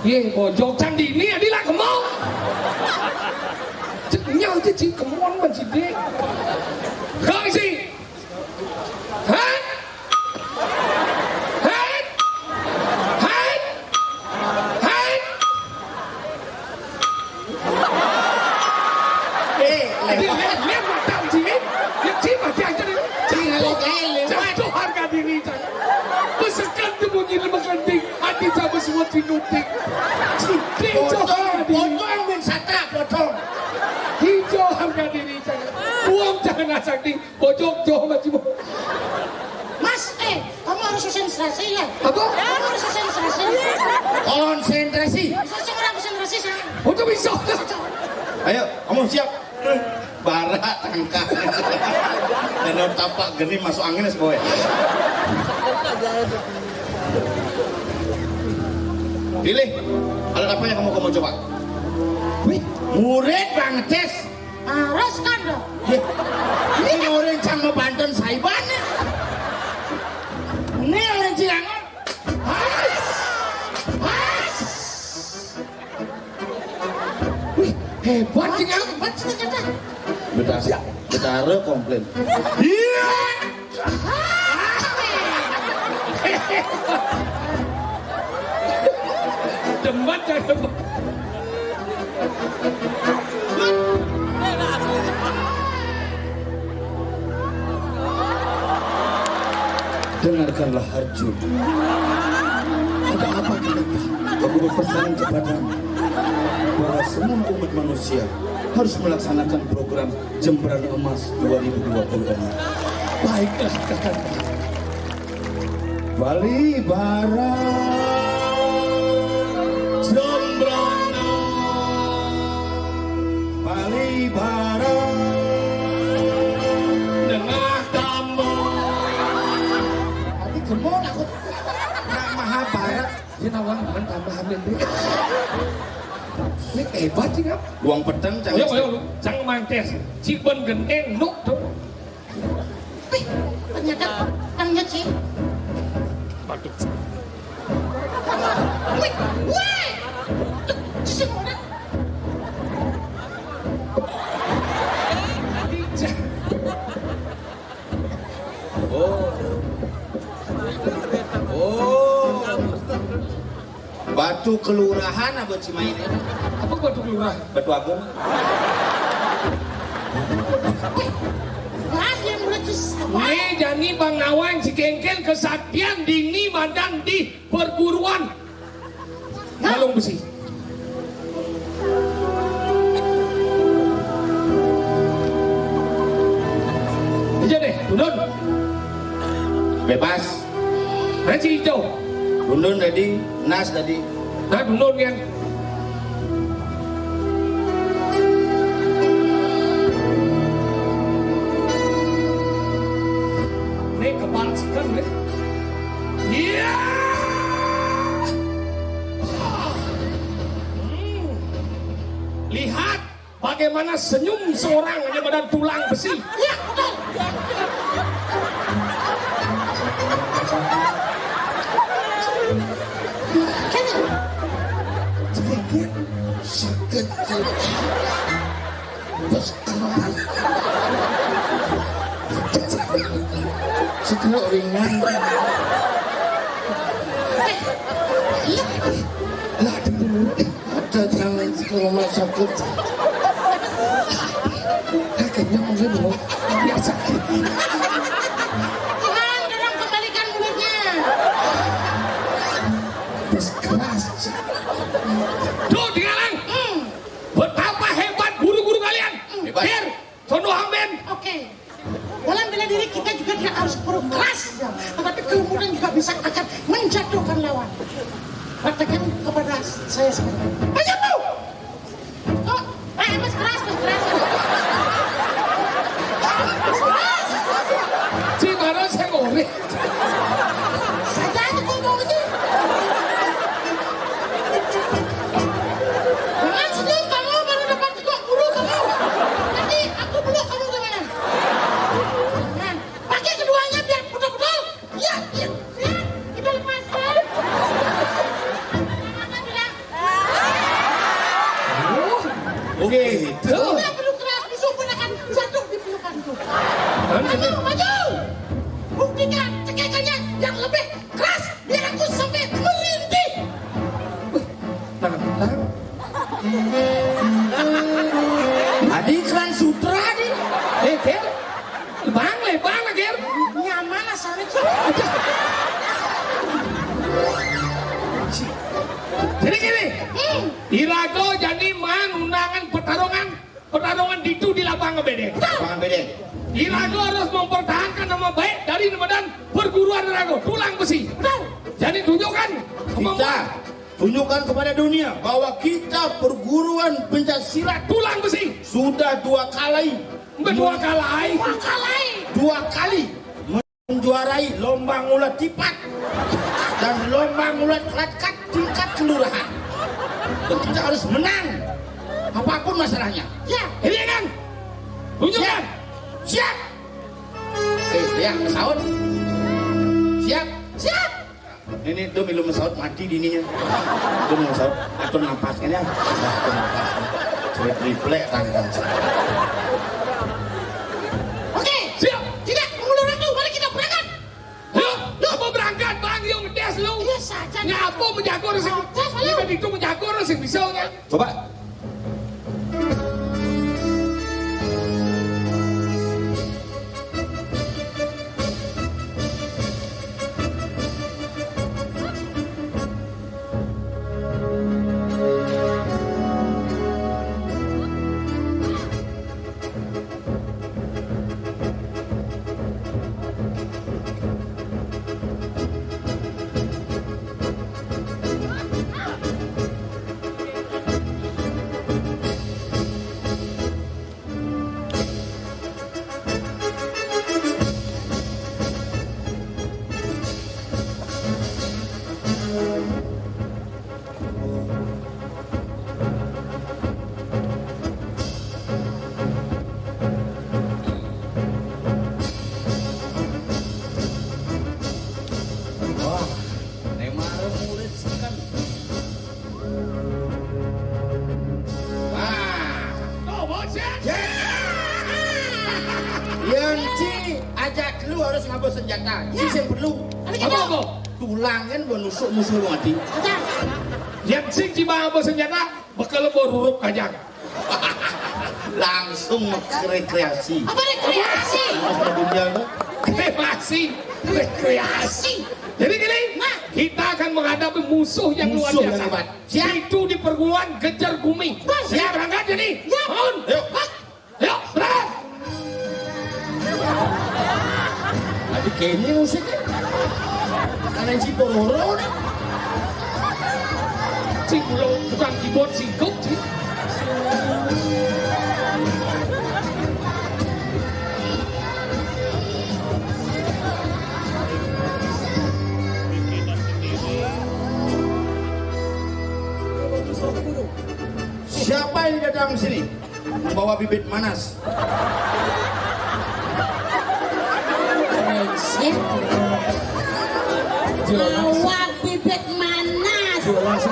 Ye, bojok candi ni adilah kemau. Nyau je cim kemauan macam ni. Kau isi. Hah? Lihat mata cim. Yang cim mati aja ni. Jatuh harga diri jangan. Besekan temunyi lemah kenting. Hati sama semua tinutik. Hijau harga diri. Potong pun sata potong. Hijau harga diri jangan. Buang jangan asal di pojok jauh macam. Mas, kamu harus konsentrasi ya. Apa? Kamu harus konsentrasi. Konsentrasi. Seseorang konsentrasi sayang. Pojok bisa. Ayo, kamu siap. Barat tangkap. Dan tapak geni masuk angin semua. Pilih. Alat apa yang kamu coba? Wih, murid Bang Tes. Harus kan dong. Ini orang cang Banten Saiban. Ini orang Cilangon. Hebat tinggal. Hebat ternyata. Betara komplain. Iya. Debat dan debat. Dengarkanlah Arjun. Ada apa kita? Aku berpesan kepadamu bahwa semua umat manusia harus melaksanakan program Jemberan Emas 2020. Baiklah kakak. Bali Bara Jembrana Bali Bara Dengar kamu. Tapi kemon aku nak Mahabharat. Dia nawang tambah hamil deh. Ini hebat tinggal. Luang pedang Ayo lu, jangan mantes. Ciben gendeng nuk tuh. Ternyata tangnya sih. Wih. Semua. Batu kelurahan apa Cimahi ini? Apa batu kelurahan? Batu Agung. Wah, yang meletus. Nih jani Bang Nawang si Kengkel kesaktian dini madang di perguruan Galung Besi. Aja deh, Dundun. Bebas. Nanti hijau. Dundun tadi, Nas tadi. Nah, Dundun yang palsukan deh. Iya. Lihat bagaimana senyum seorang hanya badan tulang besi. Ya, betul. Sedikit, sakit, terus keras, segera ringan. Lah dulu ada jangan ke rumah sakit. Kakinya mungkin belum biasa. Tuhan, tolong kembalikan mulutnya. Terus keras. Tuh tinggalan. Betapa hebat guru-guru kalian. Hebat. Biar sono hamben. Oke. Dalam bela diri kita juga tidak harus perlu keras, ya. Tetapi kemudian juga bisa akan menjatuhkan lawan. Katakan kepada saya sekarang. Majumu! Oh, mas keras, mas keras. Si mana saya ngorek. Saja aja kau mau itu. Jangan senyum kamu baru dapat juga bulu kamu. Nanti aku peluk kamu gimana? Jangan. Pakai keduanya biar betul-betul. Ya, ya, ya. Kita lepaskan. Oke. Tidak perlu keras, disumpah akan jatuh di pelukan itu. Maju, maju. Buktikan cekikannya yang lebih keras biar aku sampai merintih. Nantang. Tadi iklan sutra nih. Ger. Lebang lah Ger. Nyaman asal itu. Jadi gini. Irago jadi undangan pertarungan itu di lapangan bedeng. Lapangan bedeng. Irago harus mempertahankan nama baik dari medan perguruan Irago tulang besi. Jadi tunjukkan Kita kemampuan tunjukkan kepada dunia bahwa kita perguruan pencaksilat tulang besi. sudah dua kali menjuarai lomba ngulat tipat dan lomba ngulat klatkat tingkat kelurahan. Dan kita harus menang apapun masalahnya. Ya, Ini kan? Tunjukkan. Siap. Ya, saud. Siap. siap. Ini tuh minum saud mati dininya. Tuh minum saud atur napasnya ya. Triple tanggal. Oke, Siap. tidak mengulur waktu, mari kita berangkat. Yuk, apa berangkat bang yung ngedes lu? Iya saja. Ngapa menjago resik? Tes, ayo. Ini itu menjago resik bisa kan? Coba. Lu harus ngabur senjata. Ya. Sing perlu Apa? tulang kan menusuk musuh lu mati. Saja. Yang sing cibang apa senjata bekal borurup kajang. Langsung rekreasi. Apa rekreasi? Mas dunia lu. Rekreasi. Jadi gini, kita akan menghadapi musuh yang luar Musuh yang biasa. hebat. Yaitu di perguruan Gejar Gumi. Siap berangkat jadi. Ya. Mohon. Yuk. Yuk, berangkat. Tapi kayaknya musiknya karena si Pororo nih. Si belum bukan keyboard si kok sih. orang di sini membawa bibit manas. Brengsek. Bawa bibit manas. Jelas.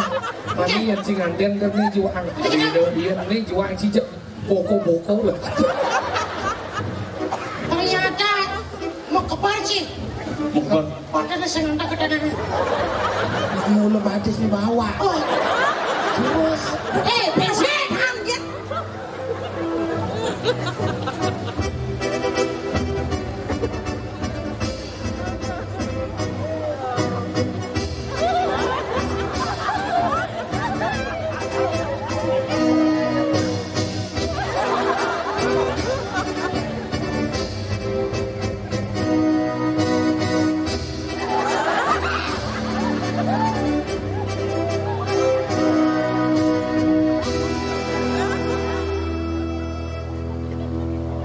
Mani yang sing anden kan ni juang. Dia ni juang si je boko lah. Ternyata mau ke Parji. Bukan. Padahal saya nggak kedatangan. Mau lebatis ni bawa. Oh. Brengsek, anjir.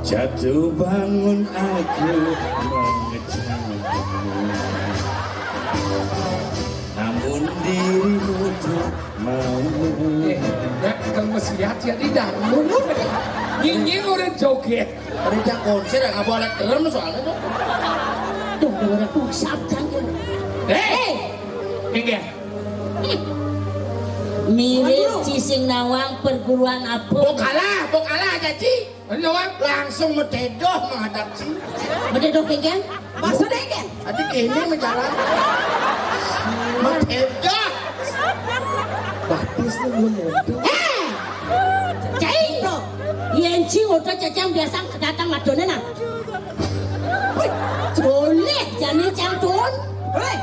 Jatuh bangun aku mengecangmu, namun dirimu tak mau. Nak kan masih hati di dalam. Ingin orang joget. Ada yang konser yang nggak boleh alat dalam soalnya tuh. Tuh, udah pusat canggih. Enggak. Mirip Cising Nawang perguruan apa? Bokalah Caci. Ano bang? Langsung mededoh menghadap si. Mededoh kengken? Masa dengken? Tadi kini menjalan. Mededoh. Batis ni belum ada. Cai! Yanci udah cacang biasa kedatang madone na. Boleh jadi cangtun. Boleh.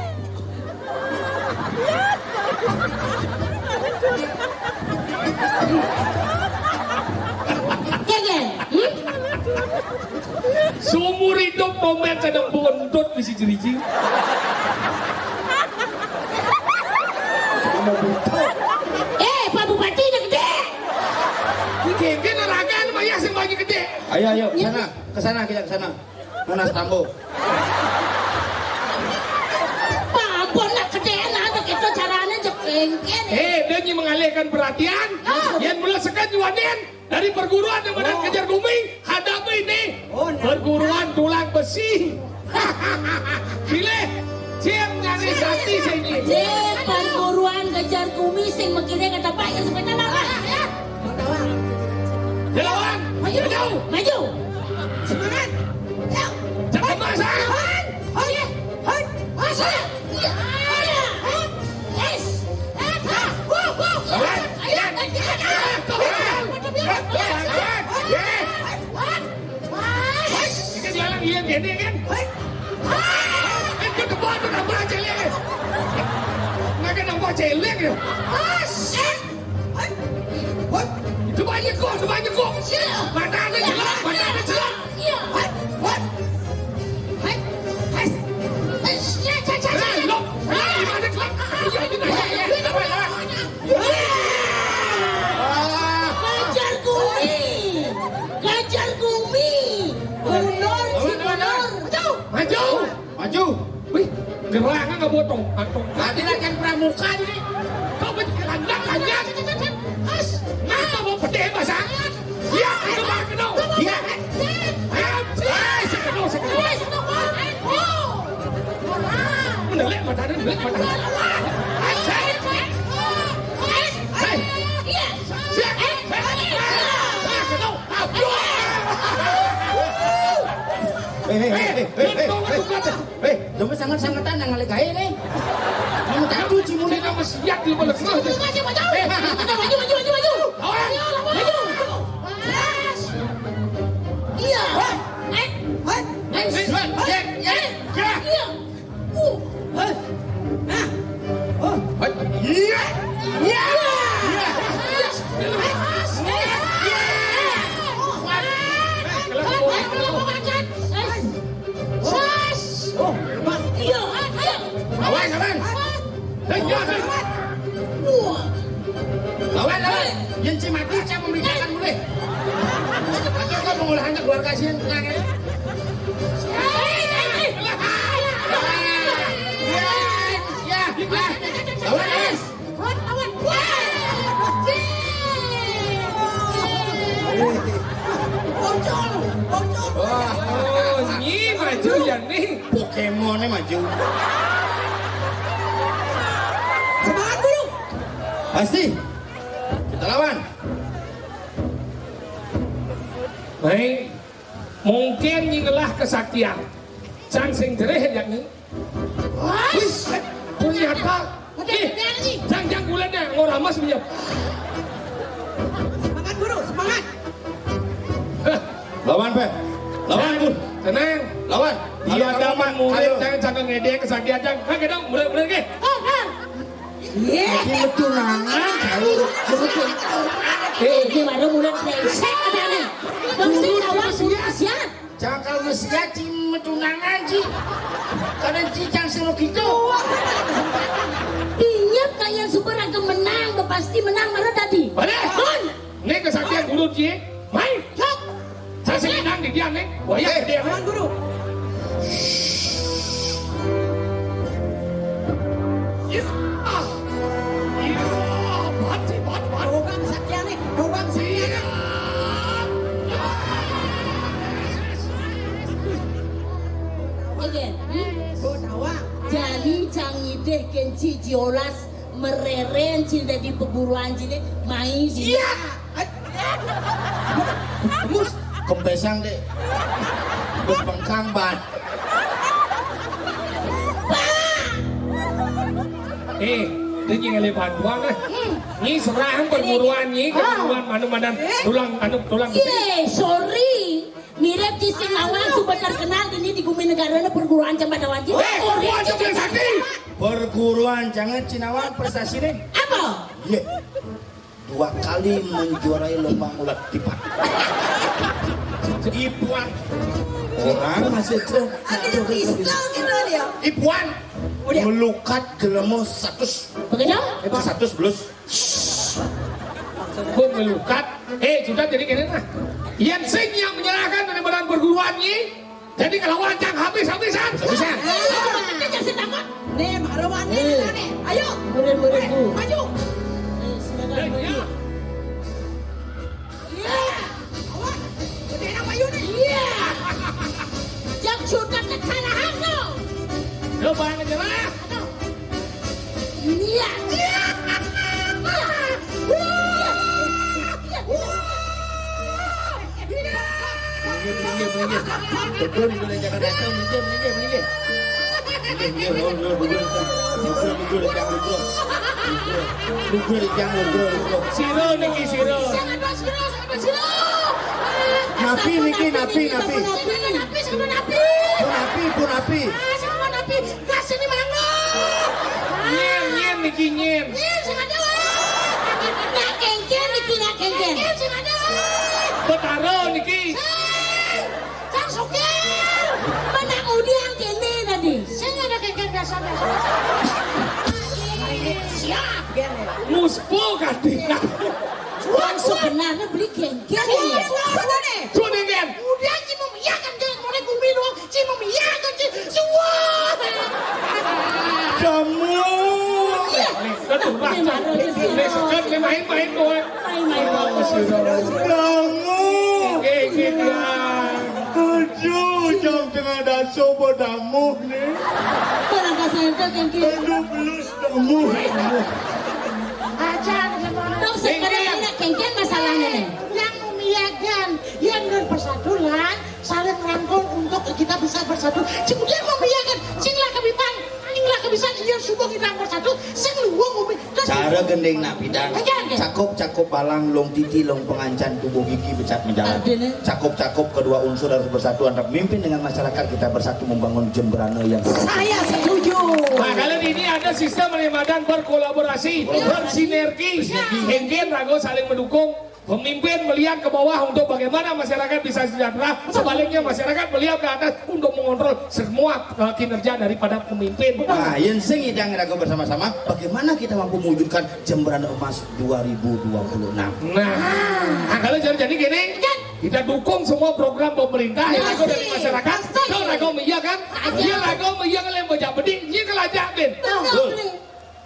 Kengken? Seumur hidup momen kadang bondot di si jeri-jeri. Pak Bupati udah gede. Ini kengken naragan maya sing bagi gede. Ayo, ke sana kita ke sana. Monas Tambo. Pak Abon nak gede nak itu caranya jekengken. Dia ingin mengalihkan perhatian. Yang melesakan Juanen dari perguruan yang menang kejar guming. Hadapi ini perguruan tulang besi. Pilih. Siap nyari sakti sini. Perguruan kejar kumis sing mekirnya kata Pak yang sebenarnya apa? Jalan. Maju. Semangat. Jangan masa. Masa. Kita jalan iya gini kan? Itu kebun tu nampak celeng. Nak nampak celeng tu. Sebanyak kau. Mana ada celak? Kejar gumi. Gunur. Maju. Wih, gerangan nggak botong. Tadi akan pramuka ini. Kau berkelandak aja. Apa mau pede bahasa? Ya, kenal. Ya. Menelek mata. Dompet sangat-sangatan yang ngalik gaya nih. Kamu tahu cimune Kita mesti siap di balik semua. Maju. Iya. Lawan. Yang cimati saya memberikan boleh. Atau kau pengolahan keluarga sih tenang ya. Jani. Pokemonnya maju. Semangat guru. Pasti. Kita lawan. Baik, mungkin nyingelah kesaktian. Cang sing dereh yang ini. Wais. Ternyata. Cang bulannya ngorama sebenarnya. Semangat guru, semangat. Lawan, Pe. Lawan, Gun. Tenang. Lawan. Dia Halo, dapat halo. murid jangan ngede kesaktian cang. Ha gedang mulai ke. Iya. Ini tunangan. Ini baru mulai brengsek adanya. Dongsi lawan siap. Cakal mesia cing tunangan Ci. Karena cicang selo gitu. Iya kayak super agak menang, pasti menang marah tadi. Boleh. Nih kesaktian guru Ci. Main. Saya sih menang di dia nih. Wah dia. Guru. Dobang saktiane, dobang saktiane. Oke, jadi cangideh kenci jiolas mereren cinta di perguruan cine main di. Iya. Mus, kempesang deh. Bus bengkang ban. Dia jangan lepas buang lah. Ni serahang perguruan ni perguruan mana-mana tulang. Iya, sorry. Mirip di Singawang super terkenal ini di Gumi Negara perguruan Cambadawan. Perguruan Cambadawan Sakti. Perguruan jangan Cinawang prestasi deh. Apa? Iya. 2 kali menjuarai lomba ulat tipat. Ipuan. Orang masih tuh. Ipuan. Melukat gelemo 100. Begitu? Itu 100 plus. Gue melukat. Sudah jadi gini lah. Yang sing yang menyerahkan dari badan perguruan ni. Jadi kalau wancang habis-habisan. Habisan. Jangan takut. Nih, maruan nih. Ayo. Murid-muridku. Maju. Silakan maju. Iya. Awas. Gede apa yuk nih? Iya. Jangan sudah kekalahan lo. Coba nyerah. Iya. Iya. Betul itu yang jangan datang. Siro niki siro. Napi niki napi. Punapi. Kasih ni mana? Nyen niki nyen. Nak kengken. Betaro niki. Sang sukir. Mana udiang kene tadi? Saya ada kengken biasa. Siap. Muspo kadina. Yang sebenarnya beli kengken ini. Suningen. Udiang si memiyakan ke mulai kumbi doang. Si memiyakan si semua. Kamu. Aduh, main kowe. Kamu. Aduh, jam tengah daso padamu nih. Barang kasar itu kengken. Aduh, belus kamu. Aja dong sekarang ini kengken masalahnya nih. Yang memiyakan, yang berpersatuan, saling merangkul untuk kita bisa bersatu. Kemudian memiyakan, singlah kebipan, inglah kebisan, yang subuh kita bersatu, sing luwung ngumi. Cara gendeng nak bidang. Cakup balang, long titi, long pengancan, tubuh gigi becat menjalan. Cakup kedua unsur harus bersatu antara pemimpin dengan masyarakat, kita bersatu membangun Jemberana yang Saya setuju. Nah, kalian ini ada sistem dan berkolaborasi, bersinergi. Mungkin ragu saling mendukung. Pemimpin melihat ke bawah untuk bagaimana masyarakat bisa sejahtera. Sebaliknya masyarakat melihat ke atas untuk mengontrol semua kinerja daripada pemimpin. Nah, yang sing idang ragu bersama-sama, bagaimana kita mampu mewujudkan Jemberana Emas 2026. Nah, kalau jadi gini, kita dukung semua program pemerintah yang ragu dari masyarakat. Kalau ragu mengiyakan, dia ragu mengiyakan yang bejak beding, dia kelajak bin.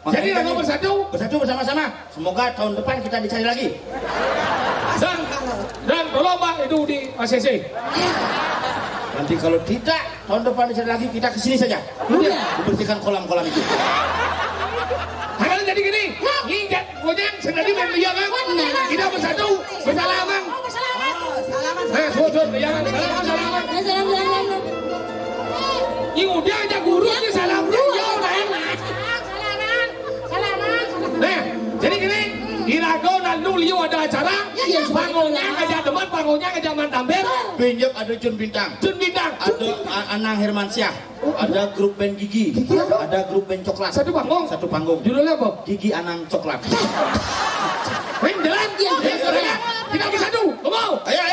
Jadi ragu bersatu bersama-sama. Semoga tahun depan kita dicari lagi. Dan tolong Pak itu di ACC. Nanti kalau tidak, tahun depan di sini lagi kita kesini saja. Membersihkan kolam-kolam itu. Hal jadi gini, nginjak gojek sedari main bayangan. Kita bersatu, bersalaman. Nah, sujud bayangan, salaman. Ini udah aja gurunya salamnya ya Nah, jadi gini, di Rago dan Liu ada acara, panggungnya ngajak teman, panggungnya ngajak mantamber. Pinjak ada Jun Bintang. Ada Anang Hermansyah. Ada grup band Gigi. Ada grup band Coklat. Satu panggung. Judulnya apa? Gigi Anang Coklat. Main jalan. Kita bersatu. Mau? Ayo.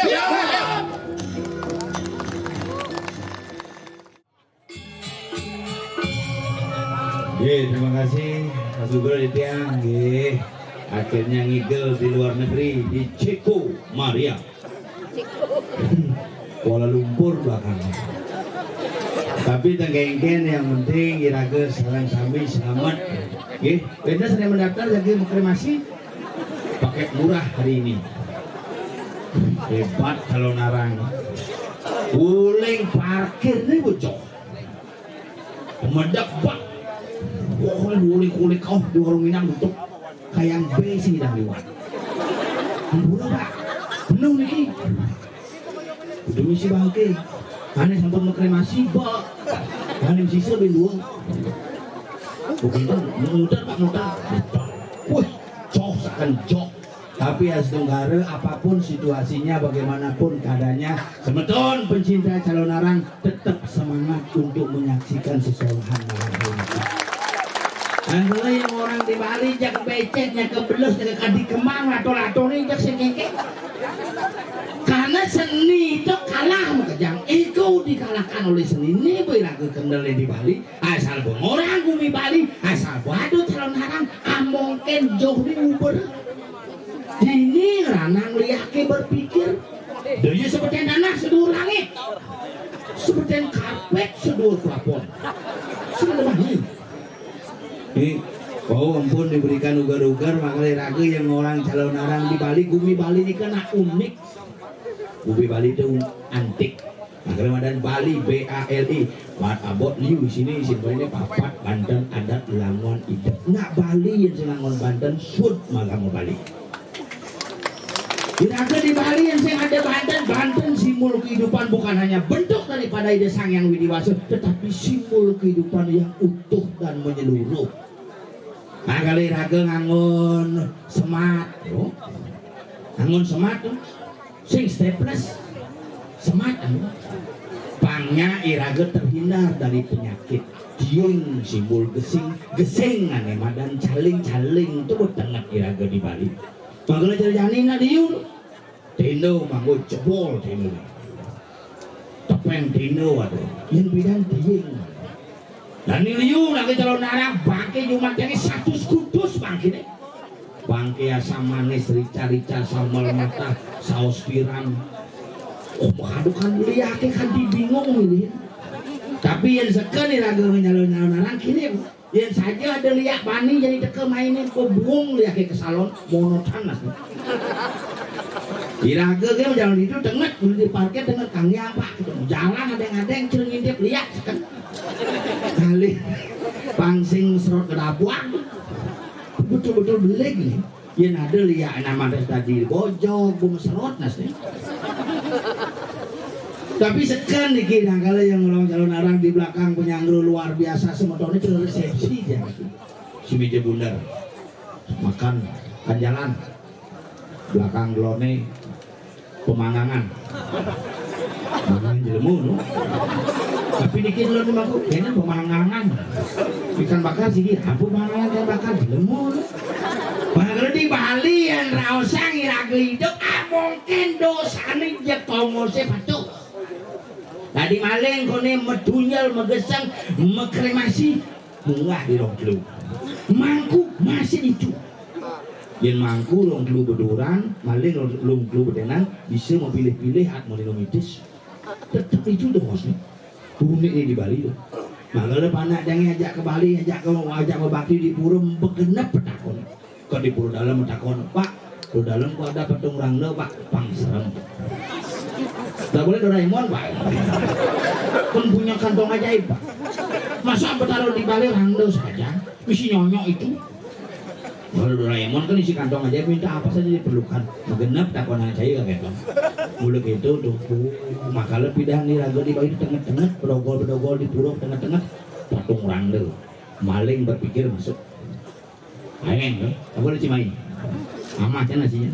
Terima kasih Mas Sugeng Tiang. Akhirnya ngigel di luar negeri di Ceko Maria, Kuala Lumpur belakangnya. Tapi tenggengken yang penting iraga salam sami selamat. Benda sedang mendaftar jadi kremasi pakai murah hari ini. Hebat kalau narang. Uling parkir nih bocor. Medak bak. Boleh kulik kau di warung Minang untuk kayak B sih dah lewat. Murah pak, penuh nih. Udah misi bangke. Aneh sampai kremasi pak. Aneh sisa berdua. Bukan muter pak muter. Wih, jok akan jok. Tapi as tenggara apapun situasinya, bagaimanapun keadaannya, semeton pencinta calon arang tetap semangat untuk menyaksikan sesolahan malam ini. Kalau yang orang di Bali jak becetnya kebelos dengan kadi kemang lato-lato nih jak sengkeke. Karena seni itu kalah makajang ego dikalahkan oleh seni ini beraga kendali di Bali asal orang bumi Bali asal waduh calon harang amongken jauh di uber ini ranang liake berpikir dia seperti tanah sedur langit seperti karpet sedur plafon sebenarnya ampun diberikan ugar-ugar makanya raga yang orang calon arang di Bali bumi Bali ini kena unik. Bumi Bali itu antik. Ramadan Bali BALI. Mat abot liu di sini ini papat Banten adat Langon Idet. Nak Bali yang Langon Banten sud magamo Bali. Tidak di Bali yang ada Banten simbol kehidupan bukan hanya bentuk daripada ide sang yang widiwasa, tetapi simbol kehidupan yang utuh dan menyeluruh. Nah kali raga ngangon semat, ngangon semat tuh. Sing staples semat pangnya iraga terhindar dari penyakit diung simbol gesing aneh dan caling itu bertengah iraga di Bali makanya terjadi diung tendo manggo jebol tendo topeng tendo aduh yang bidang diung dan liung lagi calon arang bangke cuma jadi satu kudus bangke deh bangke asam manis rica-rica sambal mata saus tiram adukan liake kan dibingung ini tapi yang sekali raga nyalon-nyalon orang kini yang saja ada liak bani jadi teke mainin kok buang liake ke salon monotanas iraga dia jalan itu denget di parkir denget kangnya apa jalan ada yang cerengin dia liak kan kali pangsing serot kedabuan betul-betul beleg nih yang ada lihat nama tadi bojok bung serot nas nih tapi sekan dikira kalau yang orang calon arang di belakang penyanggro luar biasa semetonnya ke resepsi dia si meja bundar makan kan jalan belakang glone pemangangan jelemu no? Tapi dikit lo nih aku kayaknya pemangangan ikan bakar sih apa pemangangan ikan bakar jelemu no? Kalau di Bali yang rausang iraga hidup mungkin dosa nih jetomo sepatu tadi maling kone medunyal megesang mekremasi munggah di rongklu mangku masih itu yang mangku rongklu beduran maling rongklu bedenan bisa mau pilih-pilih hak mau dinomitis tetap itu udah bosnya unik di Bali tuh makanya panak jangan ajak ke Bali ajak ke bakti di pura begenap petakon kok di pura dalam petakon pak pura dalam kok ada petung rangda pak pang serem Gak boleh Doraemon Pak. Kan punya kantong ajaib Pak. Masa bertaruh di balik rangdo saja, misi nyonyok itu. Kalau Doraemon kan isi kantong ajaib, minta apa saja diperlukan. Genap takonan saya kan gitu. Mulai gitu tuh, maka lebih dah nih raga di bawah tengah-tengah, bedogol di purok tengah-tengah, patung rangdo. Maling berpikir masuk. Aeng kan, tak boleh cimain. Amat kan nasinya.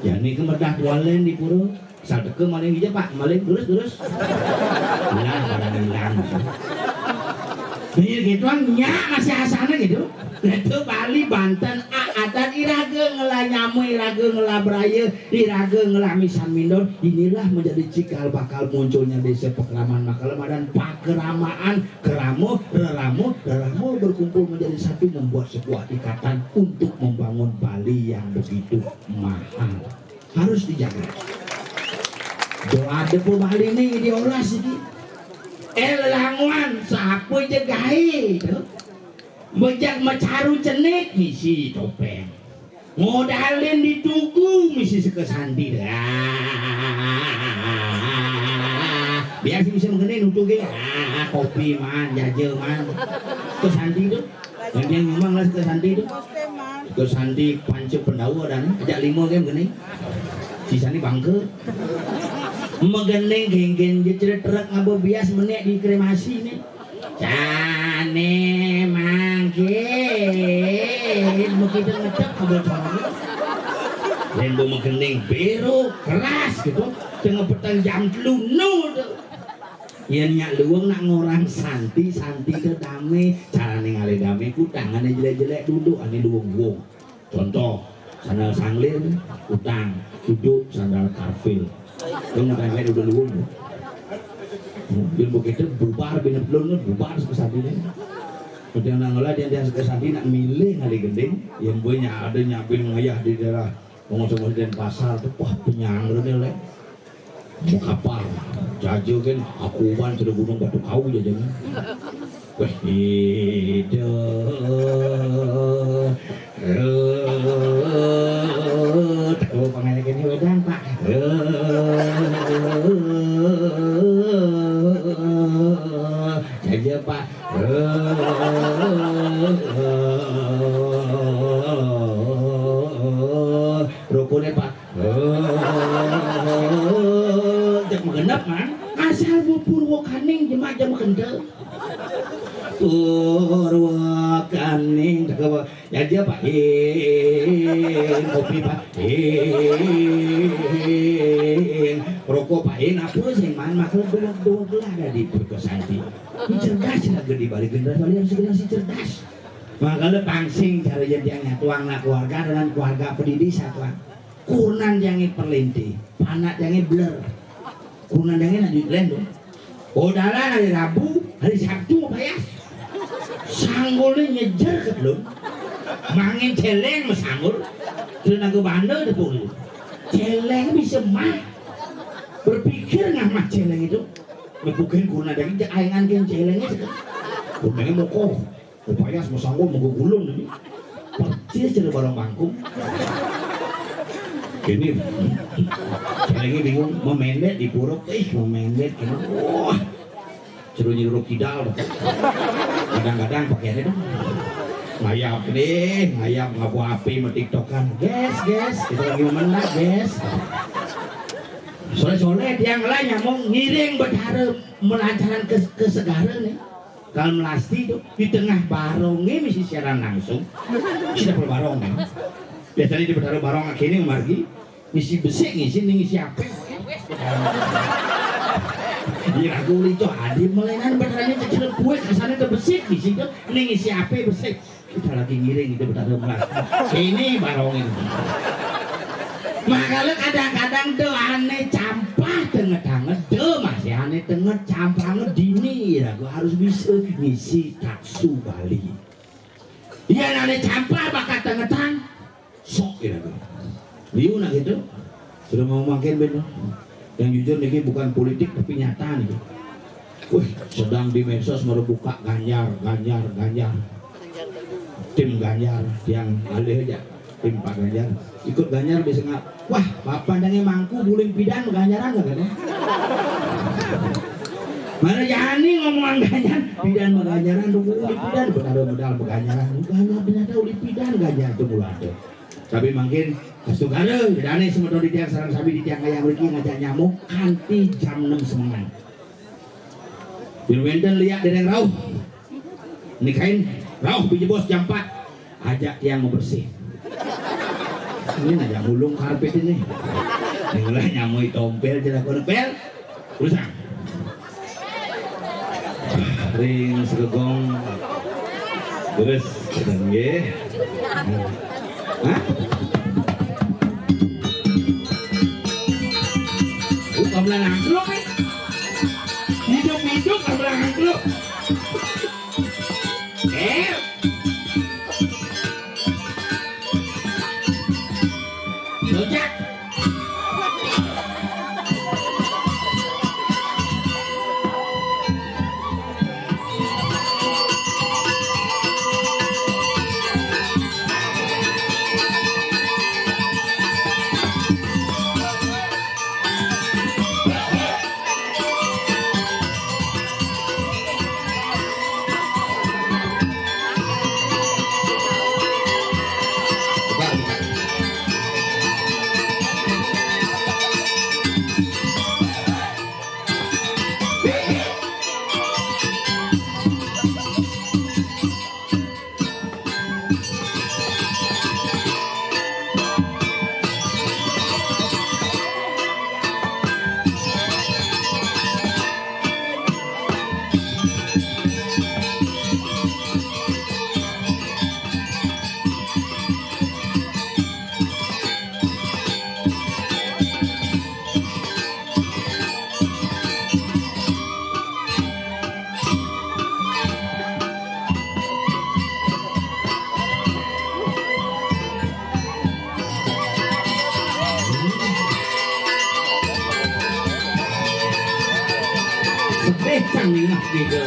Jadi kemerdah walen di purok. Sadeke maling aja Pak, maling terus. Hilang pada hilang. Bener gituan nya masih asana gitu. Itu Bali Banten Aatan iraga ngelah nyamu iraga ngelah beraya iraga ngelah misan mindor. Inilah menjadi cikal bakal munculnya desa Pekraman Makelem dan pakeramaan keramo reramu berkumpul menjadi satu membuat sebuah ikatan untuk membangun Bali yang begitu mahal. Harus dijaga. Doa depo Bali ini diolah sih. Langwan sapu jegai tuh. Bejak macaru cenik misi topeng. Modalin di tugu misi sekesandi dah. Biasa bisa mengenai nutugin kopi man jajel man kesandi tuh. Yang memang lah kesandi tuh. Kesandi pancu pendawa dan ajak lima kan mengenai. Sisanya bangke. Megeneng geng-geng jejer truk ngabo bias menek di kremasi nih. Cane mangkin begitu ngedek kabel corong. Lembo megeneng beru keras gitu. Tengah petang jam 3 tuh. Yen nyak luweng nak ngorang santi ke dame. Carane ngale dame ku tangane jelek-jelek duduk ane luweng-luweng. Contoh sandal sanglir utang duduk sandal karfil. Yang nak main udah luwung. Bil begitu bubar bina belum bubar sekesandine. Kemudian nangola dia sekesandi nak milih kali gending yang banyak ada nyapin ngayah di daerah ngomong-ngomong dan pasar tuh wah penyangreun le. Mau kapal jajo kan akuban sudah gunung batu kau jajangan. Wah itu kalau pengen ini wedang Pak. Aja Pak. Rukunnya Pak. Cek mengenap man. Asal Purwokaning jemaah kendel. Purwokaning aja Pak. Kopi Pak. Rokok Pak apa sih man maklum dua ada di Perkesanti. Ini cerdas lagi di balik generasi cerdas. Makanya pangsing cara jadinya tuangna keluarga dengan keluarga pendidik satuan. Kurnan jangan perlinti, panak jangan blur. Kurnan jangan lanjut lendo. Udahlah hari Rabu, hari Sabtu bayas. Sanggulnya nyejer ke belum. Mangin celeng mesanggul. Terus aku bandel deh pun. Celeng bisa mah. Berpikir nggak mah celeng itu. Bukan kurna daging ayangan kan celengnya sekarang. Kurangnya mau kok. Bayas mesanggul mau gulung nih. Percis jadi barang bangkum. Gini. Celengnya bingung mau mendet di puruk. Mau mendet gimana? Wah. Ceru nyuruh kidal. Kadang-kadang pakaiannya dong. Ngayap deh, ngayap ngabu api metiktokan. Guys, kita lagi memenang, guys. Sore-sore tiang lainnya mau ngiring berhara melancaran ke segara nih. Kalau melasti itu di tengah barongnya mesti siaran langsung. Sudah berbarong kan. Biasanya di berhara barong akhirnya margi ngisi besi ngisi apa? Ini ragu itu hadir melainkan berharanya kecil kue kesannya terbesik ngisi itu ngisi apa besik. Kita lagi ngiring itu berhara melasti. Ini barong ini. Makanya kadang-kadang tuh aneh campah tengah-tengah tuh masih aneh tengah campahnya dini ya gua harus bisa ngisi taksu Bali. Iya aneh campah bakal tengah-tengah sok ya gua. Liu nak gitu sudah mau makin bener. Yang jujur nih bukan politik tapi nyata nih. Wih sedang di medsos merebuka Ganjar. Tim Ganjar yang alih aja. tim Pak Ganjar ikut Ganjar bisa nggak wah bapak ndange mangku buling pidan Ganjaran nggak kan mana jani ngomongan Ganjar pidan Ganjaran dulu ulit pidan benar modal Ganjaran Ganjar ternyata ulit pidan Ganjar tuh mulai tapi makin kasih ada dane semua di tiang sarang sabi di tiang kayak lagi ngajak nyamuk kanti jam 6 semangat Bilwenden lihat dereng rauh nikahin rauh biji bos jam 4 ajak tiang mau bersih ini aja mulung karpet ini mulai nyamui tompel jelas tompel urusan ring segegong terus sedang ye hah kabelang angkluk nih hidup kabelang angkluk Sojak sepecang nih ngah gitu.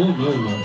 No.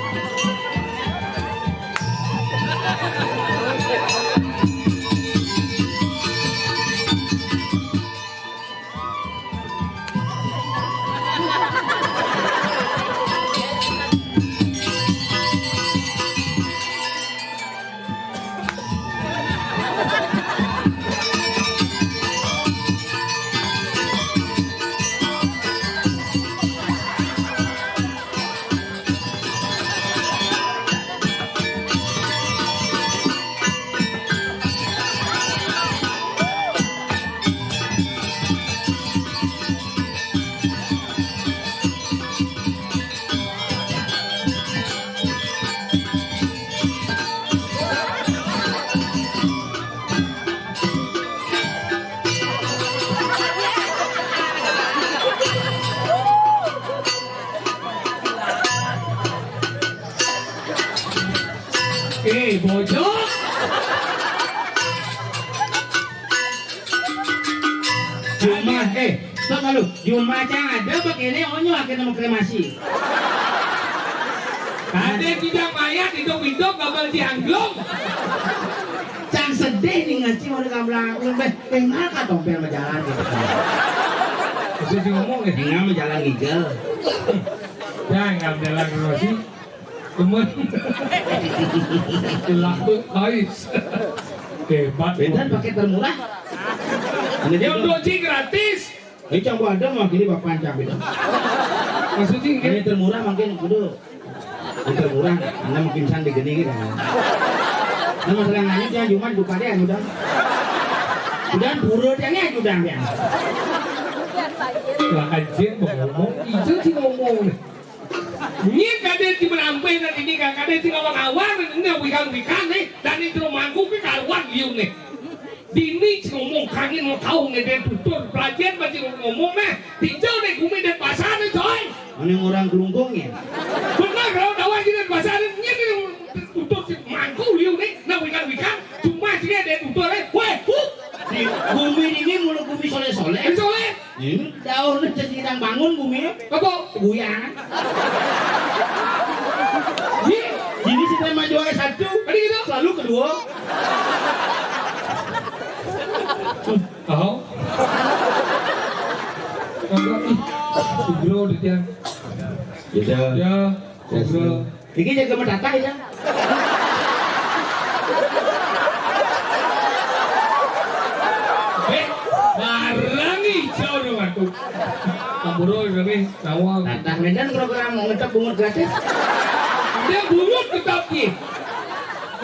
Bojok Jumlah stop lalu Jumlah cang ada begini onyo akhirnya mau kremasi ada tidak mayat hidup-hidup gabal diangglung cang sedih nih ngaci mau dikablang pengen kan tompel majalan gitu bisa ngomong ya enggak majalan ngigel jangan jalan Rosi temen laku kais hebat beneran pakai termurah Yang doji gratis. Ini coba ada mah gini bapak pancam itu. Maksudnya Ini termurah makin kudu. Ini termurah, anda makin sandi gini gitu. Nah masalah nanya dia cuma buka dia udah. Udah buruk dia nih udah ya. lah anjir ngomong itu sih ngomong nih. Ini kade di melampai dan ini kade di awang-awang ini wikan nih dan itu mangkuk ke karuan liu nih. Dini ngomong kangen mau tahu nih dan tutur pelajaran masih ngomong nih. Tinjau nih kumi dan pasar nih coy. Ini orang kelungkung ya. Benar kalau dawa di dan pasar ini tutur si mangkuk liu nih. Nah wikan cuma sih ada tutur nih. Weh, Di bumi ini mulut bumi soleh-soleh. soleh. Ini daunnya sedang bangun bumi. Apa? Goyang. Iya. Ini kita maju aja satu. Tadi gitu. Selalu kedua. Oh. Bro, dia. Ya, bro. Ini jaga merdata ya. Barang hijau dong aku. Bro, ini tawa. Nah, medan program mau ngetop bungut gratis. Dia bungut tetap ki.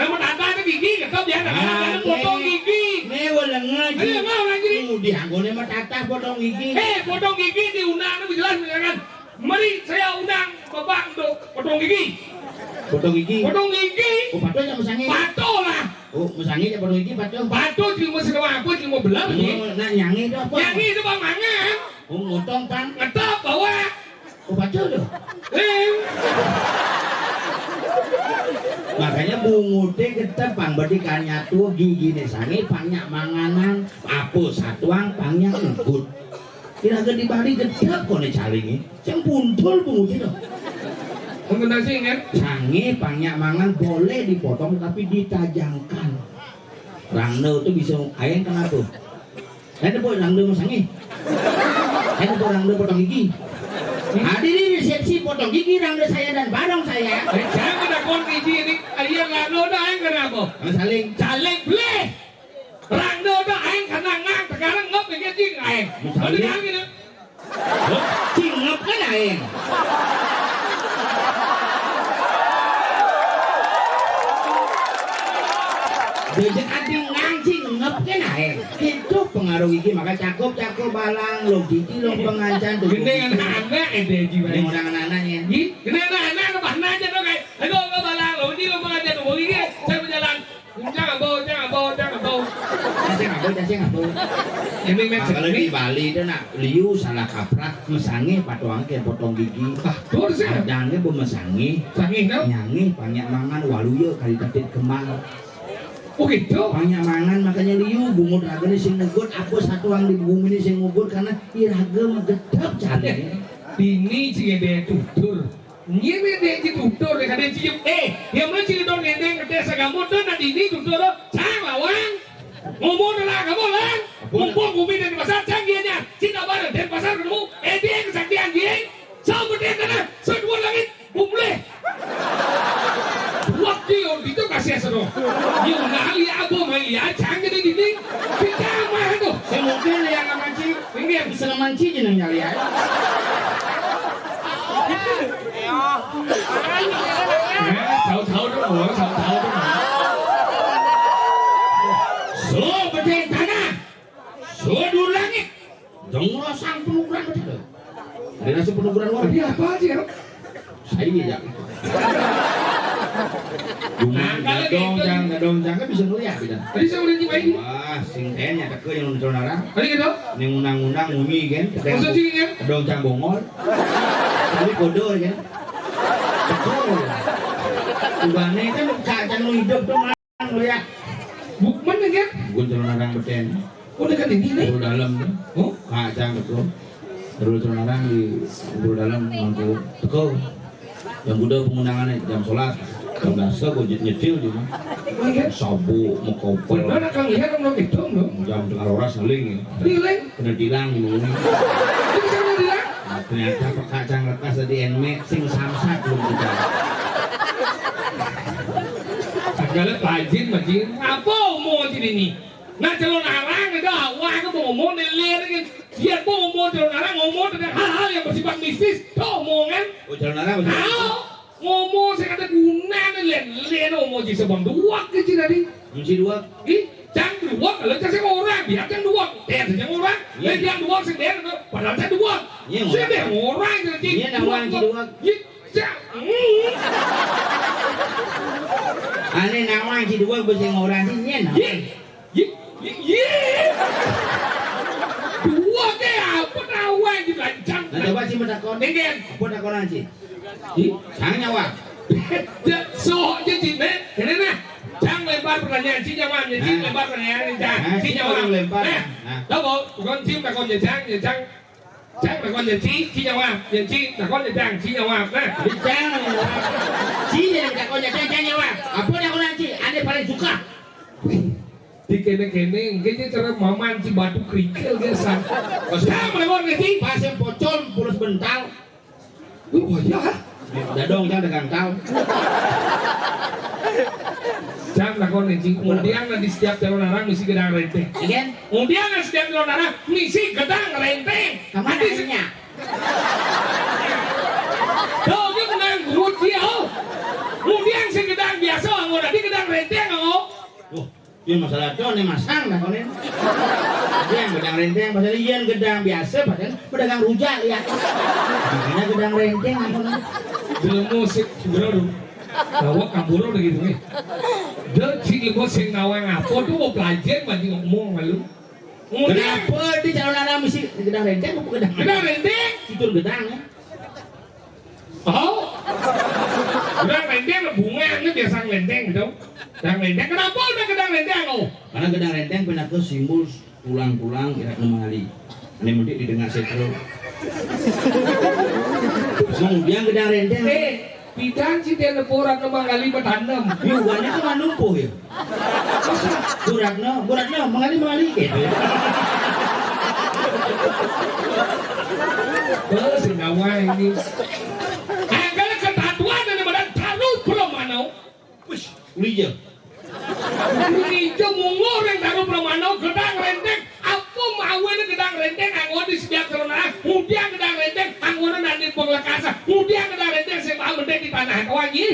Kamu tanda itu gigi, tetap ya. Kadang potong gigi. Mewah lengan. Ayo mau lagi. Di anggone mah tatah potong gigi. Potong gigi diundang itu jelas misalkan. Mari saya undang Bapak untuk potong gigi. Potong gigi. Potong gigi. Oh, pato aja mesangi. Pato lah. Oh, mesangi aja potong gigi pato. Pato di rumah sewa aku di rumah belah Oh, nah nyanyi itu apa? yang itu bang mangan. Oh, ngotong pang. Ngetop bawa. Oh, pato tuh. Makanya bungute ketep pang berarti kanya tuh gigi sangi banyak manganan apa satuang pangnya enggut. Kira-kira di bari ketep kok nih calingi. Yang puntul bungut itu. Mengenai sih kan? Sangi banyak mangan boleh dipotong tapi ditajangkan. Rangno itu bisa ayam kenapa? Ada boleh rangno sangi. Ada boleh rangno potong gigi. Hadir di resepsi potong gigi rangno saya dan barong saya. Jangan ada kon gigi ini. Ayah rangno dah yang kenapa? Saling Caleg boleh. Rangno dah yang kena ngang. Sekarang ngop dengan jing ayam. Ada ngang gitu. cingep kan ayam. Dejek ading ngancing ngep kan ayam. Itu pengaruh gigi maka cakep balang lo gigi lo pengancan tuh. Gede anak-anak ede jiwa. Ini orang anak-anaknya. Gede anak-anak ke mana aja dong kayak. Ayo ke balang lo ini lo pengajian lo gigi. Saya berjalan. Jangan bawa. Saya nggak boleh. Ini Kalau di Bali itu nak liu salah kaprah mesangi patuang ke potong gigi. Betul sih. Adangnya mesangi. Sangih no? Nyanyi banyak mangan waluyo kali datit kembang. Oh gitu. Banyak mangan makanya liu bungut ragane sing ngugut aku satuang di bumi ini sing ngugut karena iraga megedap cari. Ini sih dia tutur. Ini dia tutur dia kada cium. Dia mana cium dong gendeng kada sagamu tuh nanti ini tutur sang lawang. Ngomong lah kamu lah. Mumpung bumi dan pasar canggihnya. Cinta bareng dan pasar ketemu. Dia kesaktian dia. Sama dia kana sedua langit bumle. Waktu itu kasih seru. Yung nali apa mai ya canggih ini. Kita mah tuh. Saya mungkin yang manci, ini yang bisa manci jeneng nyali ya. Tahu dong. So bedeng tanah. So dur langit. Jangan rosang penukuran betul. Ada nasi penukuran warga. Dia apa aja? Saya ya. Gadong kan bisa ngeliat beda. Tadi saya udah nyimain. Wah, sing kayaknya ada ke yang nonton orang. Tadi gitu. Ini undang-undang umi kan. Maksud sih kan? Gadong cang bongol. Tapi kodor kan. Betul. Ubane kan cang lu hidup tuh ngeliat. Bukman kan? Gun turun orang beten. Oh dekat ini nih. Terus dalam. Oh, Cang betul. Terus turun orang di dalam mampu teko. Yang udah pengundangannya jam sholat. Jam dasar gue nyetil di mana? Sabu, mau kopel. benar kan lihat orang itu dong. Jam tengah loras ngeling. Rileng. Kena tilang di mana? Ini bisa bilang. Nah, ternyata kacang lekas tadi enme sing samsat belum kita. Segala rajin. Apa mau jadi ini? Nah calon arang itu wah itu ngomong nelir kan. Dia pun ngomong calon arang ngomong tentang hal-hal yang bersifat mistis. Tuh omongan. Oh jalan arang. Tahu ngomong saya kata guna nelir ngomong di sebang dua kecil tadi. Kunci dua. Ih, jangan dua kalau saya orang biar jangan dua. Jangan orang. Jangan dua sendiri padahal saya dua. Saya orang jadi. Iya nawang dua. Ane nawang dua bisa ngorang ini nah. Dua ke apa nawang di lancang. Nah coba sih menakon. Dengan Apa nakonan sih? Sang nyawa. So jadi ini nah. Jangan lempar pertanyaan si nyawa, jadi lempar pertanyaan si nyawa. Đâu bộ, con chim là con nhà trang là con nhà chi nyawa, nhà chi là con nhà trang chi nyawa. Nah, Trang. Chi là con nhà trang nyawa. Apa nakonan sih? Ane paling suka. di kene-kene, kayaknya cara maman si batu kerikil biasa. Jangan lempar ke si. Pasien pocol pulus bental. Oh ya. Dadong jangan dagang kau. Jangan lakukan kencing. Kemudian di setiap calon arang misi gedang renteng. Again. Kemudian di setiap calon arang misi gedang renteng. Kemana isinya? Tuh dia gedang gurut dia. Kemudian si gedang biasa anggota di gedang renteng oh. Oh, ini masalah tuh nih masang lah konen. Yang gedang renteng pasal iyan gedang biasa padahal pedagang rujak lihat. Makanya gedang renteng konen. Belum musik bro. Bawa kabur udah gitu nih. Dia cik bos yang nawang apa tuh mau belajar banyak ngomong malu. Kenapa di calon arang misi gedang renteng apa gedang? Gedang renteng. Itu gedang ya. Oh. Gedang renteng là bunga itu biasa renteng gitu. Gedang renteng kenapa udah gedang renteng oh? Karena gedang renteng pernah ke simbol pulang-pulang irak nemali. Ini mendik didengar setro. Kemudian gedang renteng. Bidang si dia leporan nama kali bertanam. Bukannya kan lumpuh ya. Buratno mengali gitu. Si nawa ini. Kalau ketatuan dari badan taruh belum manau. Wih, uliya. Itu munggur yang taruh belum manau gedang renteng. Apa mau ini gedang renteng anggur di setiap ternak. Kemudian gedang renteng anggur nanti pengelakasan. Kemudian gedang renteng sembah mendek di tanah kawangi.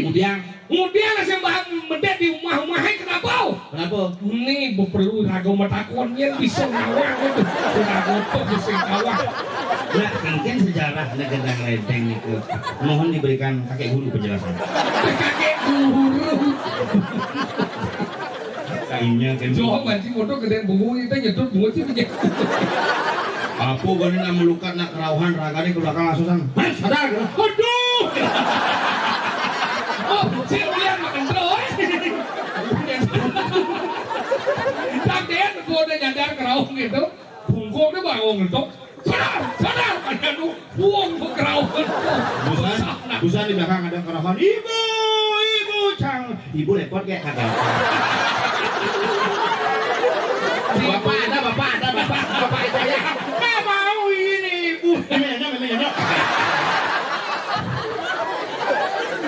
Kemudian sembah mendek di rumah-rumahnya kenapa? Kenapa? Ini perlu ragu matakon yang bisa ngawang itu. Ragu itu bisa ngawang. Nah, mungkin sejarah gedang renteng itu mohon diberikan kakek guru penjelasan. Kakek guru. Kayaknya kan. Jauh banci motor gede bungu itu nyedot bungu sih punya. Apa gani nak melukat nak kerauhan ragani ke belakang langsung sang. Sadar. Aduh. Oh, si Ulian makan terus. Sampai gua udah nyadar keraung gitu. Bungkuk dia bangun gitu. Sadar kan lu buang ke keraung. Busan di belakang ada kerauhan. Ibu cang. Ibu repot kayak kagak. Bapak itu ya. Nggak mau ini ibu. Memangnya.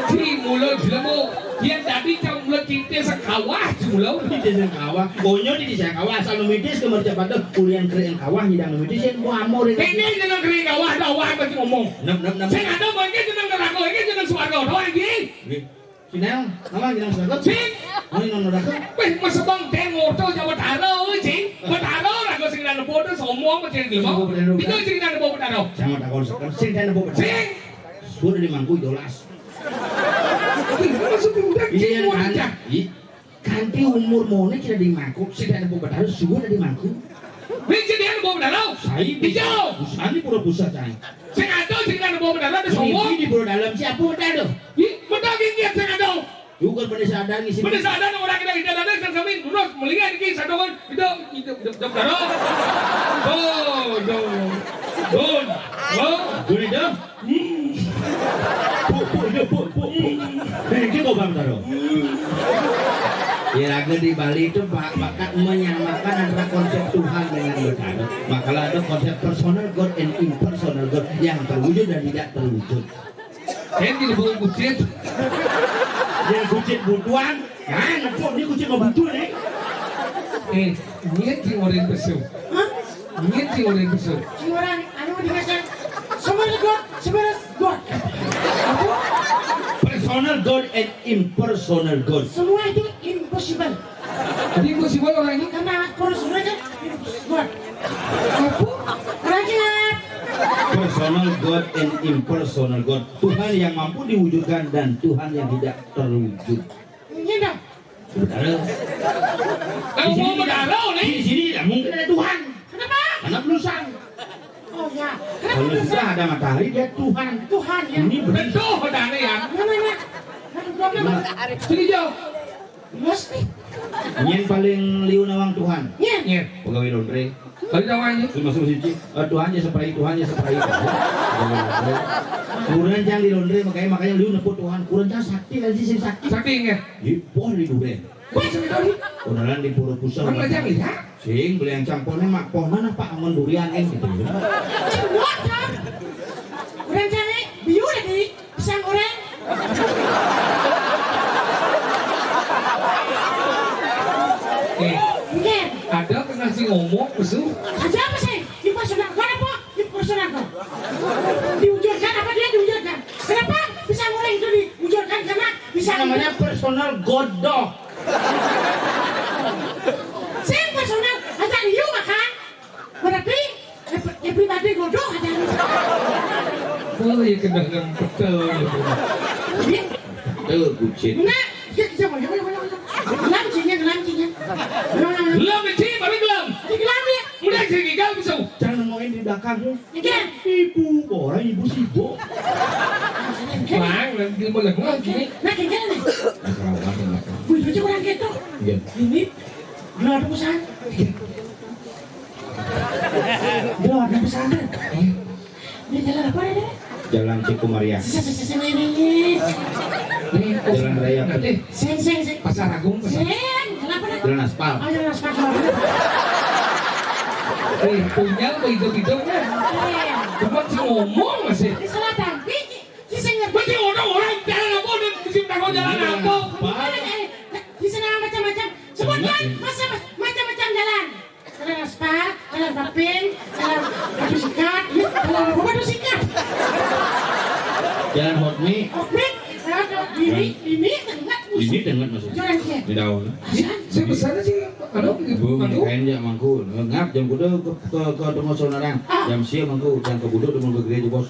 Si mulut jelemu, yang tadi cang mulut cinta sekawah mulut. Di desa kawah, bonyo di desa kawah asal numitis kemerca pada kuliah keren kawah hidang numitis yang gua amor ini. Ini jeneng kering kawah dawah bagi ngomong. Nep. Saya nggak tahu bagi jeneng neraka, ini jeneng suarga doang lagi. Sinang, nama jenang seragat. Sing, Mau ini neraka? weh masa bang tengok tuh jawab taro, sing, betaro lah kau sing nana bodoh semua macam ni mau. Itu sing nana bodoh betaro. Jangan takut sekarang. Sing dan bobo. Sing, Sudah di mangku dolas. masuk udah Iya cinggu kan? aja. Kanti umur mone tidak di mangku. Sing dan bobo harus sudah di mangku. Ini dia nana bodoh betaro. Saya Hijau. Busani pura pusat cai. Sing ada sing nana bodoh betaro ada semua. Ini di pura dalam siapa ada? Betul gini sing ada. Juga pada sadar ni sini. Pada saat ada orang kita tidak ada yang kami terus melihat ini satu kan itu betaro. Boleh dah? Bu. Ini kau bang taro. Iraga di Bali itu bakat menyamakan antara konsep Tuhan dengan betaro. Makalah ada konsep personal God and impersonal God yang terwujud dan tidak terwujud. Ini dibuat kucing. Yang kucing butuan, kan? Nepok ni kucing mau butuh ni. Ngiet sing oren besu. Hah? Ngiet sing oren besu. Si orang anu dikasih sebenarnya God. Apa? Personal God and impersonal God. Semua itu impossible. Jadi musibah orang ini Karena personal kan God. Apa? Rakyat. Personal God and impersonal God. Tuhan yang mampu diwujudkan dan Tuhan yang tidak terwujud. Ini dong. Saudara, kalau mau berdarah nih. di sini tidak mungkin ada Tuhan. Kenapa? Karena belusan. Oh ya. Kalau Kenapa sudah ada matahari dia Tuhan. Tuhan ya. Ini benar. Betul bedanya ya. Mana? Aduh, problem. Sini jauh. Yes nih. Yang paling liu nawang Tuhan. Iya. Ngiet. Pegawai laundry. Kali namanya. Masuk suci. Tuhan ya seperai. Kurang jangan di laundry makanya liu neput Tuhan. Kurang jangan sakti lagi sih sakti. Sakti ngiet. Di poh di duren. Wah, sekali. Udaran di pura pusat. Kan belajar ya. Sing beli yang campurnya mak poh mana Pak aman durian gitu. Cembuat kan? Udah cari biu deh di pisang goreng. Mungkin. Ada pernah sih ngomong besu. Aja apa sih? Impersonal God apa? Impersonal God. Diwujudkan apa dia diwujudkan? Kenapa pisang goreng itu diwujudkan karena pisang Namanya personal God dog. saya personal aja liu makan. Berarti ya pribadi godok aja. Oh iya kena betul. Jadi, Kucing. enggak, kita mau lancinya. Gelap sih, balik gelap. Digelam ya. Udah sih gigal besu. Jangan ngomongin di belakang tuh. Iya. Ibu, orang ibu sibuk. Bang, nanti mau lagi. Nah, kayak gini nih. Wih, lucu orang gitu. Iya. Ini gelap pesan. Gelap pesantren. Ini jalan apa ini? Jalan Cikumaria. Sisa ini. Nih, Jalan raya. nanti Seng. pasar agung pasar. Kenapa nih? Jalan aspal. Oh, jalan aspal. Punya hidup-hidupnya. Cuma sih ngomong masih. Di selatan. Di sini. Masih orang jalan apa dan mesti takut jalan apa. Di sana macam-macam. Sebutkan macam-macam jalan. Jalan aspal, jalan bapin, jalan batu sikat, jalan apa batu sikat? Jalan hotmi. Oke, ini tengah. Ini dengan maksudnya. Jalan kia. Di daun. Saya besar sih. Aduh, Bu, mangku. kain dia mangku. Ngap jam kuda ke tengah sonarang. Jam siang mangku dan ke budo dengan ke gereja bos.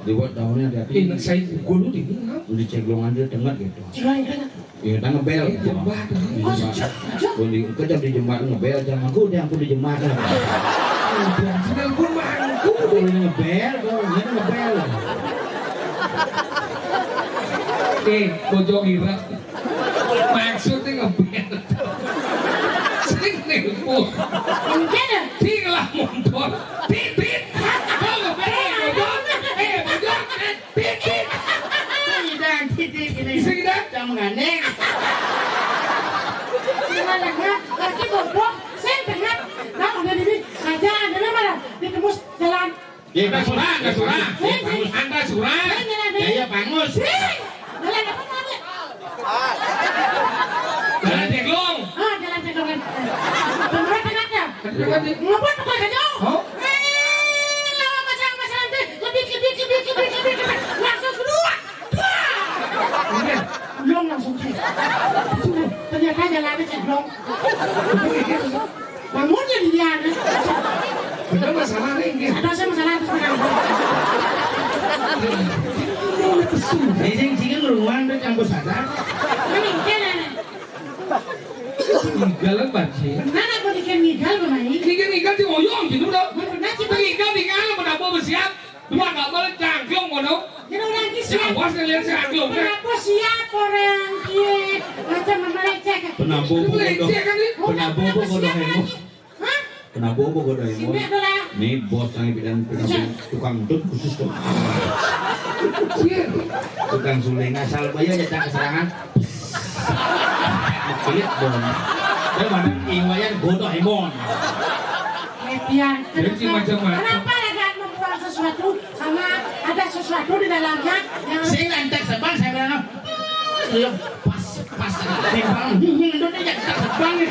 Dibuat daunnya hati-hati. Ini saya gulu di sini. Udah cek longan dia tengah gitu. Jalan kia. Ya kita ngebel. Jembatan. Di jembatan. Kejam di jembatan ngebel jam mangku dia aku di jembatan. Sedang pun mangku. Kalau ngebel, kalau ngebel. Bojo ira. Maksudnya ngebel. Sing nelpon. Mungkin ya. Tinggal motor. Tit. Kalau ngebel bojo. Bojo. Tit. Dan titik ini. Sing dah. Jangan menganeh. Gimana ya? Lagi goblok. Saya dengar. Nah, udah ini aja ada mana? Ditembus jalan. Ya, Anda surah. Anda surah. ya bangus. Jalan apa namanya? Jalan Teglong. Jalan cedokan. Beneran tengahnya. Tengahnya. Ngapun tuh kayak jauh. Oh. Lama masalah nanti lebih langsung kedua. Belum langsung sih. Ternyata jalannya ceblong. Bangunnya di dia. Ada masalah nih. Ada masalah sekarang. Sing ruang tuh campur sadar. Ini kene. Galang banci. Mana kau diken nigal bermain? Nikan di oyong gitu dah. Benar sih. Nikan pada mau bersiap. Dua nggak boleh cangklong kono. Kita orang Si siap. awas nih lihat cangklong. Kenapa siap orang kia macam meleceh? Penabuh bodoh. Penabuh bodoh hemo. Hah? Penabuh bodoh hemo. Ini adalah Nih bos yang bidan tukang tut khusus tuh. Tukang suling asal bayar ya tak keserangan. Kilit dong. Dan mana iwayan bodoh hemon. Kepian. Jadi macam-macam. Kenapa ada membuat sesuatu sama ada sesuatu di dalamnya yang Saya nanti sebang saya bilang, pas timbang, itu dia tak sebang nih.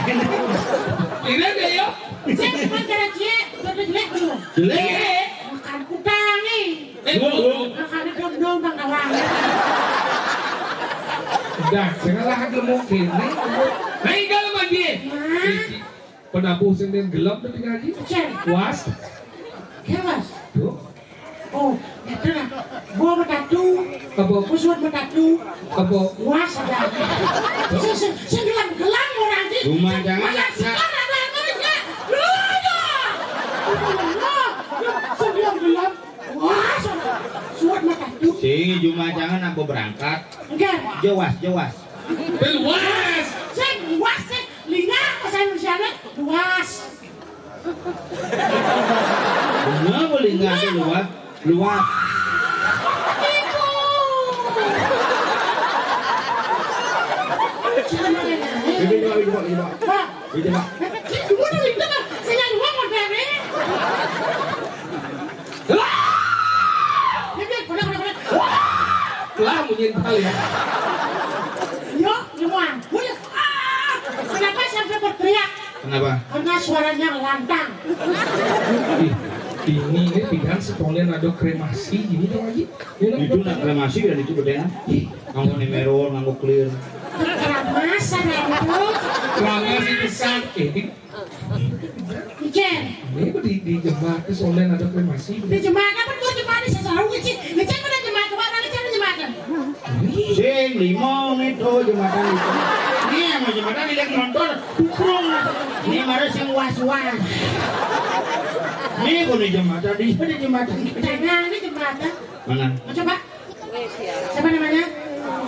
Jelek. Makan kudang nih. Makan dom-dom bang kawan. Dah, sekarang agak mungkin. Naik kalau mandi. Penabuh sendiri gelap tapi ngaji. Was. Kewas. Tuh. Oh, itu lah. Gua bertatu. Apa? Musuh bertatu. Apa? Was ada. Segelam-gelam orang ini. Rumah jangan Menyaksikan ada-adanya. Segelam-gelam. Was ada. Suat bertatu. Sing cuma jangan aku berangkat. Enggak. Jewas. Beluas. Saya was sih. Lina saya Indonesia luas. Bener boleh nggak ada luas? Luas. Itu. Ini coba. Pak, Ini coba. gua udah Lina kan. Saya luang mau dari. Kena. Lah menyental ya. Yuk, gimana? Kenapa sampai berteriak? Kenapa? Karena suaranya lantang. Ini pilihan sekalian ada kremasi ini dong lagi. Itu nak kremasi dan itu bedena. Nganggo nemerol, nganggo clear. Keramasan itu. Kremasi besar. Ijen. Ini di jembatan sekalian ada kremasi. Di jembatan kan gua jembatan saya selalu ngecek. Ngecek mana jembatan? Mana ngecek jembatan? Sing limong itu jembatan itu. Ini yang mau jembatan ini yang nonton. Tukrung. Ini mana sing was-was. Ini kok di jembatan, di jembatan. Nah, ini jembatan. Mana? Coba. Siapa namanya?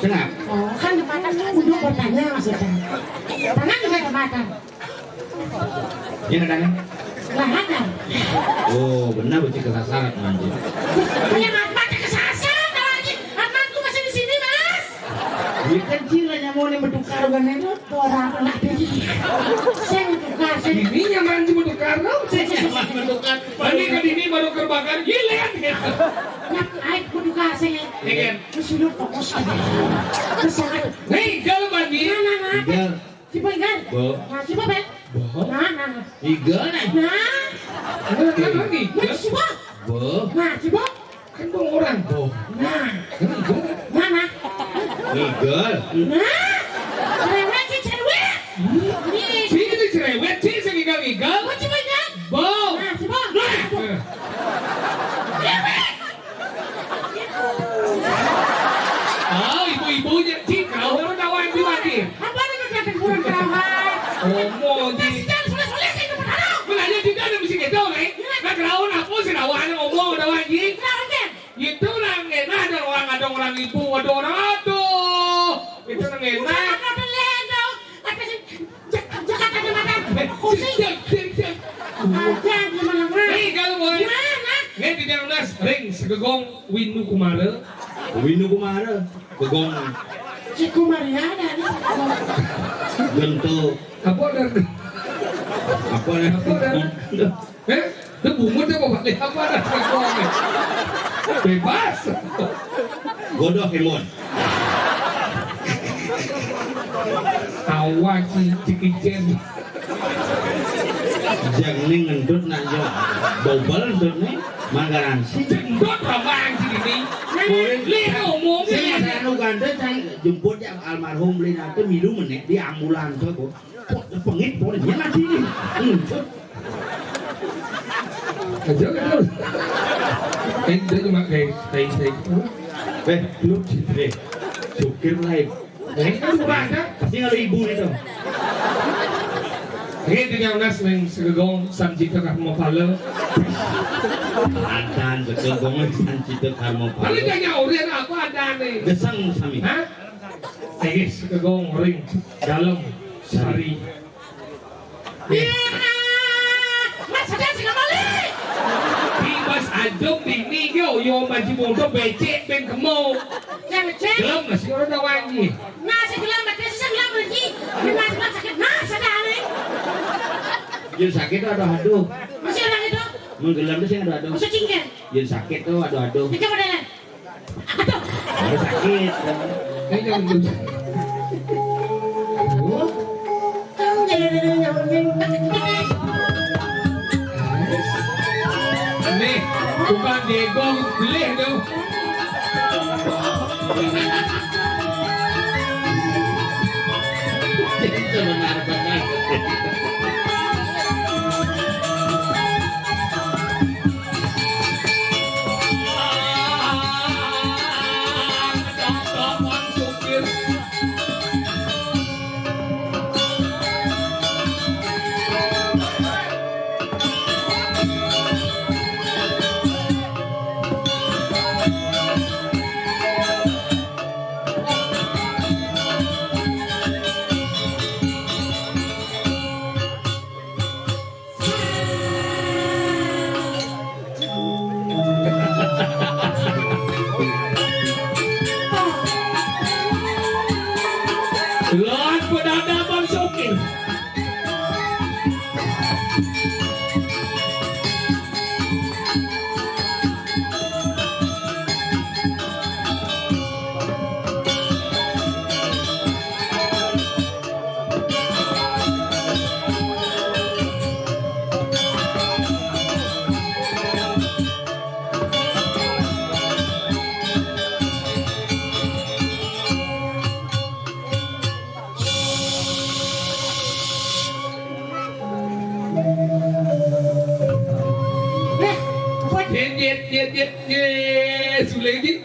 Senang. Oh, kan jembatan duduk bertanya maksudnya. Tangan juga jembatan. Ini kan? Lah ada. Oh, benar berarti kesasar anjir. Yang apa kesasar lagi? Anakku masih di sini, Mas. Dia kecil aja mau nih bertukar kan itu. Orang anak dia. Saya bertukar. Ini yang mandi bertukar dong. Saya bertukar. Mandi ke ini baru terbakar gile kan. Nak air bertukar saya. Iya. Mesti lu fokus aja. Kesalahan. Nih kalau mandi. Nah. Igel. Coba kan? Bo. Nah, coba Ben. Nah. Igel nih. Nah. Kan lagi. Nah, coba. Bo. Nah, coba. Kan dong orang. Bo. Nah. Kan itu. Nah. Igel. Nah. Cerewet sih cerewet. Ini. Sini cerewet sih segigal gigal. Coba coba kan? Bau. Nah, coba. Oh ibu-ibunya sih kau orang tawain di mandi. Apa nih kelihatan kurang terawat? Ngomong di. Jangan soleh-soleh saya ke mana? Belanja tidak ada mesti gitu nih. Nah kerawan apa sih rawan ngomong ada wajib. Kenapa kan? Itu orang enak ada orang ibu ada orang aduh. Itu orang enak. Jakarta di mana? Kucing. Ada di mana-mana. Nih kalau mau. Mana? Nih di dalam nas ring segegong Winu Kumara. Winu kumara. Begong. Ciku Maria ada nih. Bentuk. Apa ada? Apa nih? Itu bumut apa pak? Apa ada segegong? Bebas. Godok Imon. Awak cikijen. Jangan nih ngendut nak jo. Bobel ngendut nih. Manggaransi. Jendot rabang sini. Boleh. Lihat ngomong Saya ini. anu ganda saya jemput yang almarhum Lina itu milu meneh di ambulan tuh kok. Pengit boleh dia mati nih. Kerja kan? Dia cuma kayak stay. Lu deh. Sukir lain. Ini kan kurang kan? Pasti ada ibu itu. Ini dengan nas yang segegong sanjika kahmo pala. Adan betul banget sancito karmo Paling pala. jangan urian apa ada nih? Gesang sami. Hah? Segegong ring dalam sari. Iya. Mas ada sih kembali. Bibas adem ini yo maju bodoh becek ben kemo. Jangan cek. Gelap masih orang tawangi. Nasi gelam mati sisa gelam lagi. Ini masih sakit. Nas ada nih. Jin sakit tuh aduh. Masih ada itu. Menggelam tuh sih aduh. Masih cingken. Jin sakit tuh aduh. Ini coba deh. Aduh. Ada sakit. Ini jangan dulu. Diego beli tuh. Jadi benar banget. Lord Pedada Bang Sukir. Ye Sulegi.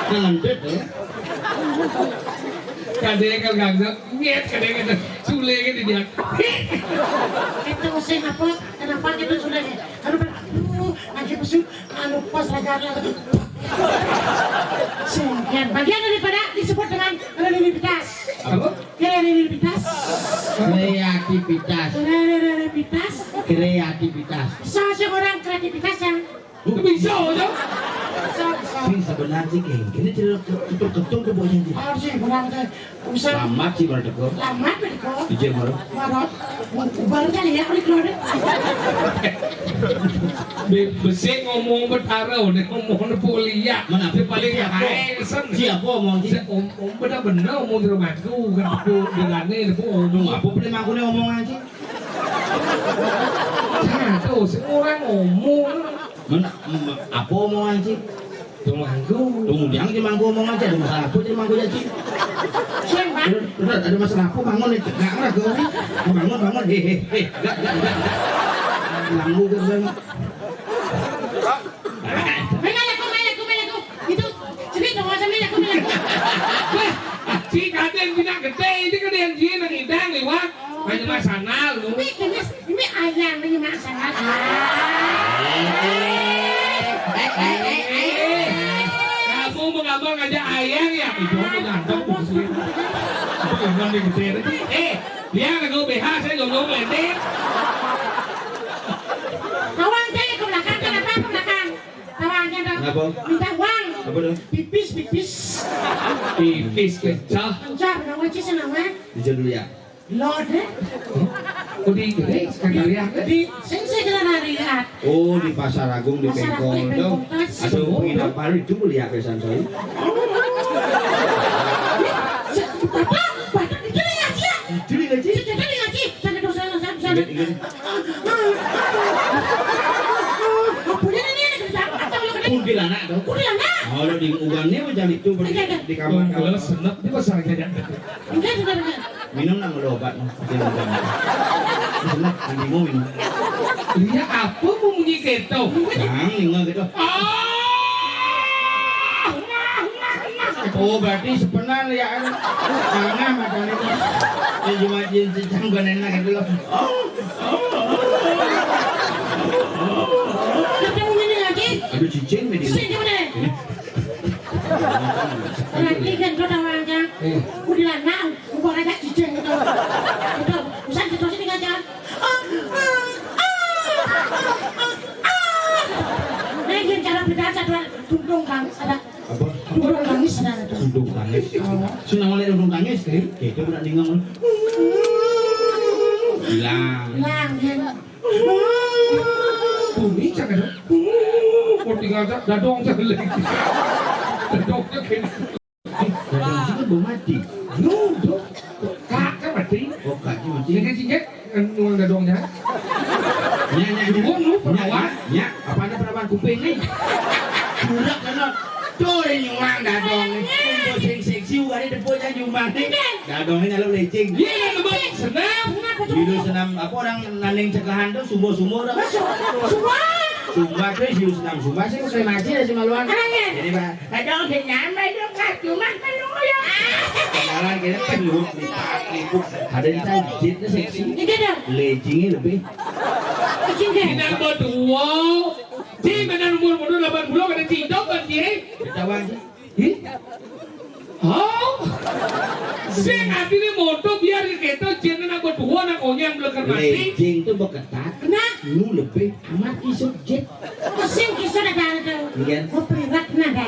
Ngandet ya. Kadang gangsa, nget kadang Sulegi di dia. Itu mesin apa? Kenapa gitu sudah ya? Lagi mesin anu pas ragarnya lagi. Sekian bagian daripada disebut dengan kreativitas. Apa? Kreativitas. Kreativitas. Kreativitas. Kreativitas. Seseorang kreativitas yang Itu bisa aja. Sing sebenarnya sih kayak gini tutup ke bawahnya dia. harus sih kurang teh bisa Selamat sih baru teko. lama beriko. Ije baru. Marot, baru kali ya oleh keluar. Besi ngomong bertaruh, ngomong polia. Mana? Dia paling haesen. Siapa omong sih? Om benar-benar ngomong di rumahku kan aku dengarnya itu Ngomong apa beli aku nih omongan sih? Tuh, semua orang ngomong. Mana apa omongan sih? Rumahku. Tunggu jangan di mangku omong aja, ada masalah apa di mangku aja sih? Siang bang, Udah ada masalah apa bangun nih? Enggak ada gue nih. Bangun hehehe. Enggak. Langgu ke sana. melaku. Itu cerita dong masa melaku. Wah, si kadang bilang gede, ini kadang dia nang idang nih wah. Banyak masalah lu. Ini ayam ini masalah. Kamu mengabang aja ayang ya? Itu aku ngantong tuh sih. Itu yang di gede. Dia nggak gue BH, saya ngomong lendek. Awang saya ke belakang, kenapa ke belakang? Awangnya dong. Kenapa? Minta uang. Apa dong? Pipis. Pipis kecah. Anjar, nama cisa nama. Dijel dulu ya. Lord, Kok di gede sekali ya? di sensei kena lihat. Oh di Pasar Agung di Pasar Bengkol Agung, dong. Bengkol. Atau penginapan baru itu beli ya pesan saya. Apa? Bapak itu ngaji. Jadi gaji. Jadi ngaji. Sana dosa. Ingat. Apa dia ini kerja? Kuntil anak dong. Kuntilanak. Kalau di uangnya macam itu di kamar Kalau kamar. senep dia pasal kayak Enggak sudah benar. Minum nak obat. Senang minum. dia apa mau gitu? Jangan ingat gitu. Oh berarti sebenarnya ya karena makan itu cuma canggungan enak gitu. Ketemu ini lagi. Aduh cicing medis. Sini mana? Nanti kan kau tawarnya. Kuntilanak, bukan ada cicing gitu. Itu, usah kita sini aja. Nah, ini cara berbicara satu tungtung kang ada. Apa? Tungtung tangis ada. Dudung tangis. Senang oleh dudung tangis kan? Itu benar dengar. Hilang. Lang, yang Bumi cakap dong. Kau tinggal dadong cakap lagi. Dadong cakap. Dadang sih kan belum mati. Nuh, kakak mati. Oh kaki mati. Jadi singkat nuang dadongnya. Nya. Apa ada nyuang dadong. Kumpul sing seksi hari depo aja nyumbang nih. Dadongnya lalu lecing. Dia yang lebih senam. Hidu senam apa orang naning cekahan tuh sumo-sumo dah. Semua. Sumba tuh hidu senam sumba sih kok kremasi dah si maluan. Jadi bah, kadang sih nyamai tuh kat cuma penuh ya. Kenalan kita penuh lipat. Ada di tajit tuh seksi. Lecingnya lebih. Tidak berdua. Di mana umur 80 ada cinta kan dia? Ketawa sih. Oh, saya ngerti nih motor biar kita jangan aku berdua nak onyang belakang mati. Lecing tuh beketat. Nah, Lu lebih amat kisut jet. pusing kisah ada tuh. Iya. Kau privat nada.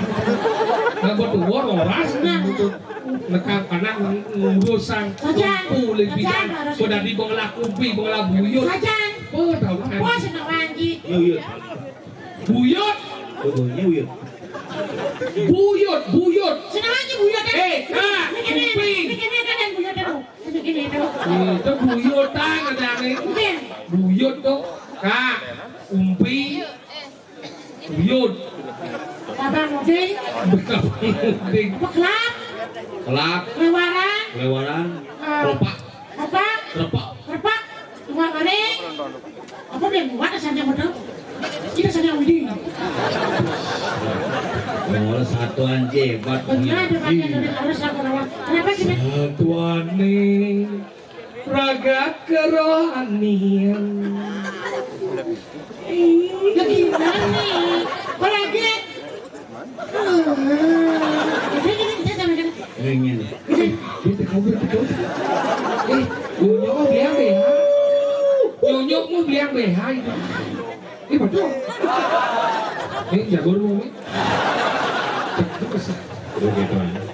Nak berdua roras nekang anak ngurusang kumpul lebih dan sudah di bangla kumpi bangla buyut. Sajan. Oh tahu kan? Kau senang wangi. Yuk. Buyut, Betul, yuk. buyut. Senang wangi buyut kan? Kak, kumpi. Ini kan buyut itu. Ini itu. Itu buyutan ada nih. Mungkin. Buyut tuh, kak, kumpi, buyut. Abang muding. Bekap muding. Beklap. Kelak, Lewaran. lewaran, kelopak, Apa? kelopak. Kerpak. Rumah goreng. Apa dia buat asalnya betul? Kita sedang widi. Oh, satuan jebat. Benar depannya dari harus aku rawat. Kenapa sih? Tuhan nih, raga kerohanian. Ya gimana nih? Kok lagi? Kita sama dengan Ingin. Kita kabur. Nyonya mau bilang BH. Nyonya mau bilang BH itu. Ini betul. Ini jago dulu nih.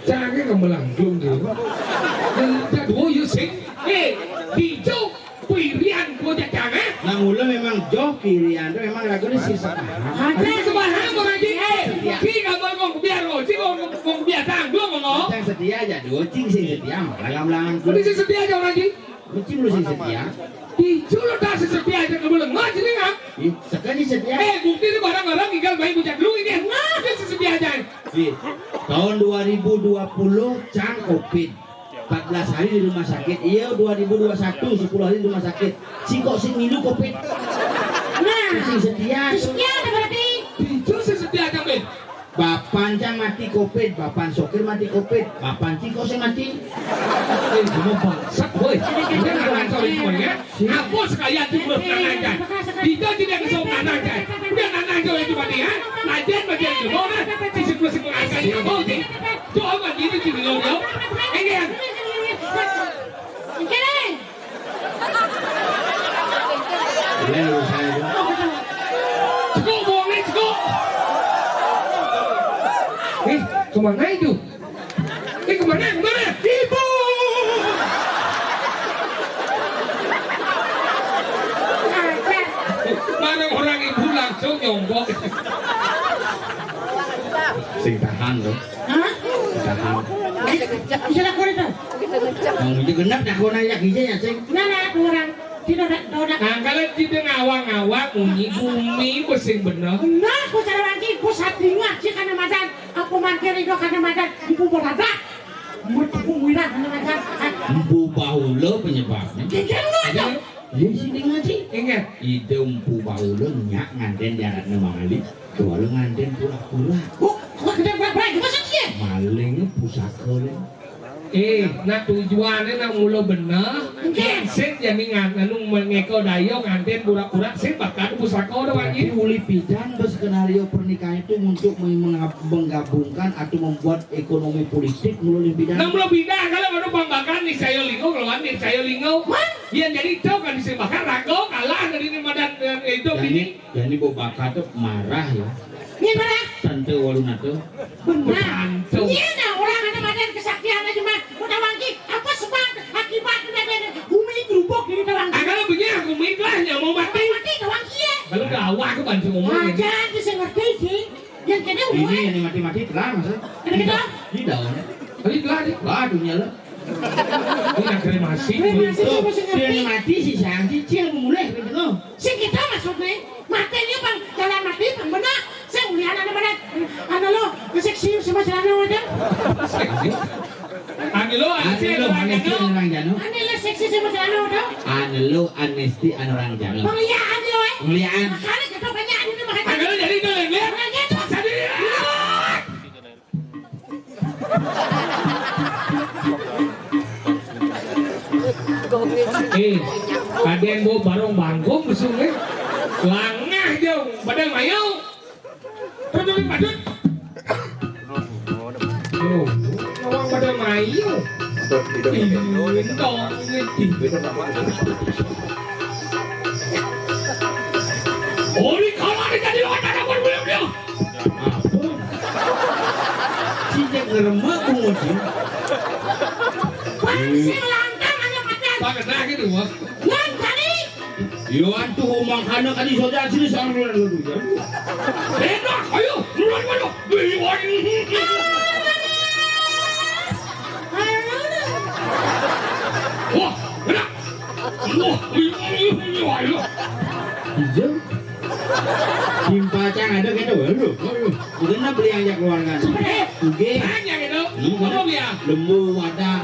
Jangan kamu lanjut gitu. Dan jago you sing. Hijau pilihan gua jangan. Nah, mula memang jauh kirian tuh memang lagunya sisa. Ada kebahan mau lagi. Kita ngomong biar lo, kita ngomong biar tanggung ngomong. Yang setia aja, cing sing setia, malang-malang. Ini sih setia aja orang lagi. Cing lu sing setia. Hijau lo dah setia aja kamu lengah jadi nggak? Sekali setia. Bukti ini barang-barang tinggal main bujak dulu ini. Dia setia aja. Tahun 2020 can Covid. 14 hari di rumah sakit. Iya 2021 10 hari di rumah sakit. Si kok sing milu Covid. Nah, Sing setia. setia ada berarti. Hijau setia aja men. Bapan can mati Covid, bapan sokir mati Covid, bapan ciko sing mati. Kamu bangsat, woi. Kita nggak ngancam semuanya. Apa sekalian itu belum aja. Kita tidak kesopan aja. Udah nggak aja itu mati ya. Najen bagian itu mau kan? Sisi mengajar itu mau sih. Coba gini sih lo lo. Ini yang. Oke. Lalu saya Cukup bohong nih cukup. Kemana itu? Kemana? Ibu! Mana orang ibu langsung nyonggok. sing tahan loh. Hah? Tahan. Bisa lakukan itu? Mau itu genap dah kau nanya kijanya sing. Nah, kurang. Tidak ada. Nah, kalau kita ngawang-ngawang, bunyi bumi pusing bener. Nah, aku cara lagi, aku satinga sih karena madan. Aku markir itu karena madan. Ibu berada. Mutku wirah karena madan. Empu bahulo penyebabnya. Kayaknya ada. Ya sini ngaji. Ingat, Ide empu bahulo nyak nganten jarak nemali. Dua lu nganten pura-pura. Oh, kok kita berapa? Gimana sih? Maling pusaka le. nak tujuannya nak mula bener. Set jadi anu mengeko dayo nganten pura-pura set bakat pusaka udah Jadi wajib. uli pidan skenario pernikahan itu untuk menggabungkan atau membuat ekonomi politik melalui pidan. Nah mula pindah kalau ada pembakan nih saya lingo keluar nih saya lingo. Iya jadi itu kan disebahkan rago kalah dari ini madan itu ini. Jadi bakat tuh marah ya. Ini mana? Tante waluna tuh. Benar. Mantu. Iya nah, orang ada badan kesaktian aja mah. Udah wangi, apa sebab akibat dari bumi berubah di tawang. Kalau begini aku miklahnya mau mati. Mati tawang kia. Kalau gawah aku bantu ngomong ini. Aja bisa ngerti sih. Yang kena Ini umur. yang mati-mati terang masa. Ada kita? Di daun. Tadi telah nih. Wah dunia lo. Ini nak kremasi. Kremasi. Itu dia mati sih sayang cicil memulai gitu. Si kita maksudnya. Matinya bang jalan mati bang benar. Saya lihat ada mana? Ano lo, seksi sama celana wadah. Anilo, Anelo Anesti Anorang Jano. Ano lo seksi sama celana wadah? Anelo Anesti Anorang Jano. Pengliaan lo eh. Pengliaan. Makanya kita banyak ini makanya. Anilo jadi itu yang lihat. Ada yang bawa barong bangkong musuhnya. Langah jauh, padahal mayau. Terus padut. Oh, ngawang pada mayu. Intong oh, di kamar tadi lo ada apa dia? Cijak geremah kumocin. Pansing lantang aja pacar. Pakai nah gitu wah. Yang tadi. Yo antu omang kana kadi soja sini sang dulu ya. Enak, ayo, duluan mana? Biwan. Wah, enak. Wah, ayo. Hijau. Simpacang ada gitu lu. Udah na beli aja keluarga. Uge. Tanya gitu. Ngomong ya. Lembu wadah.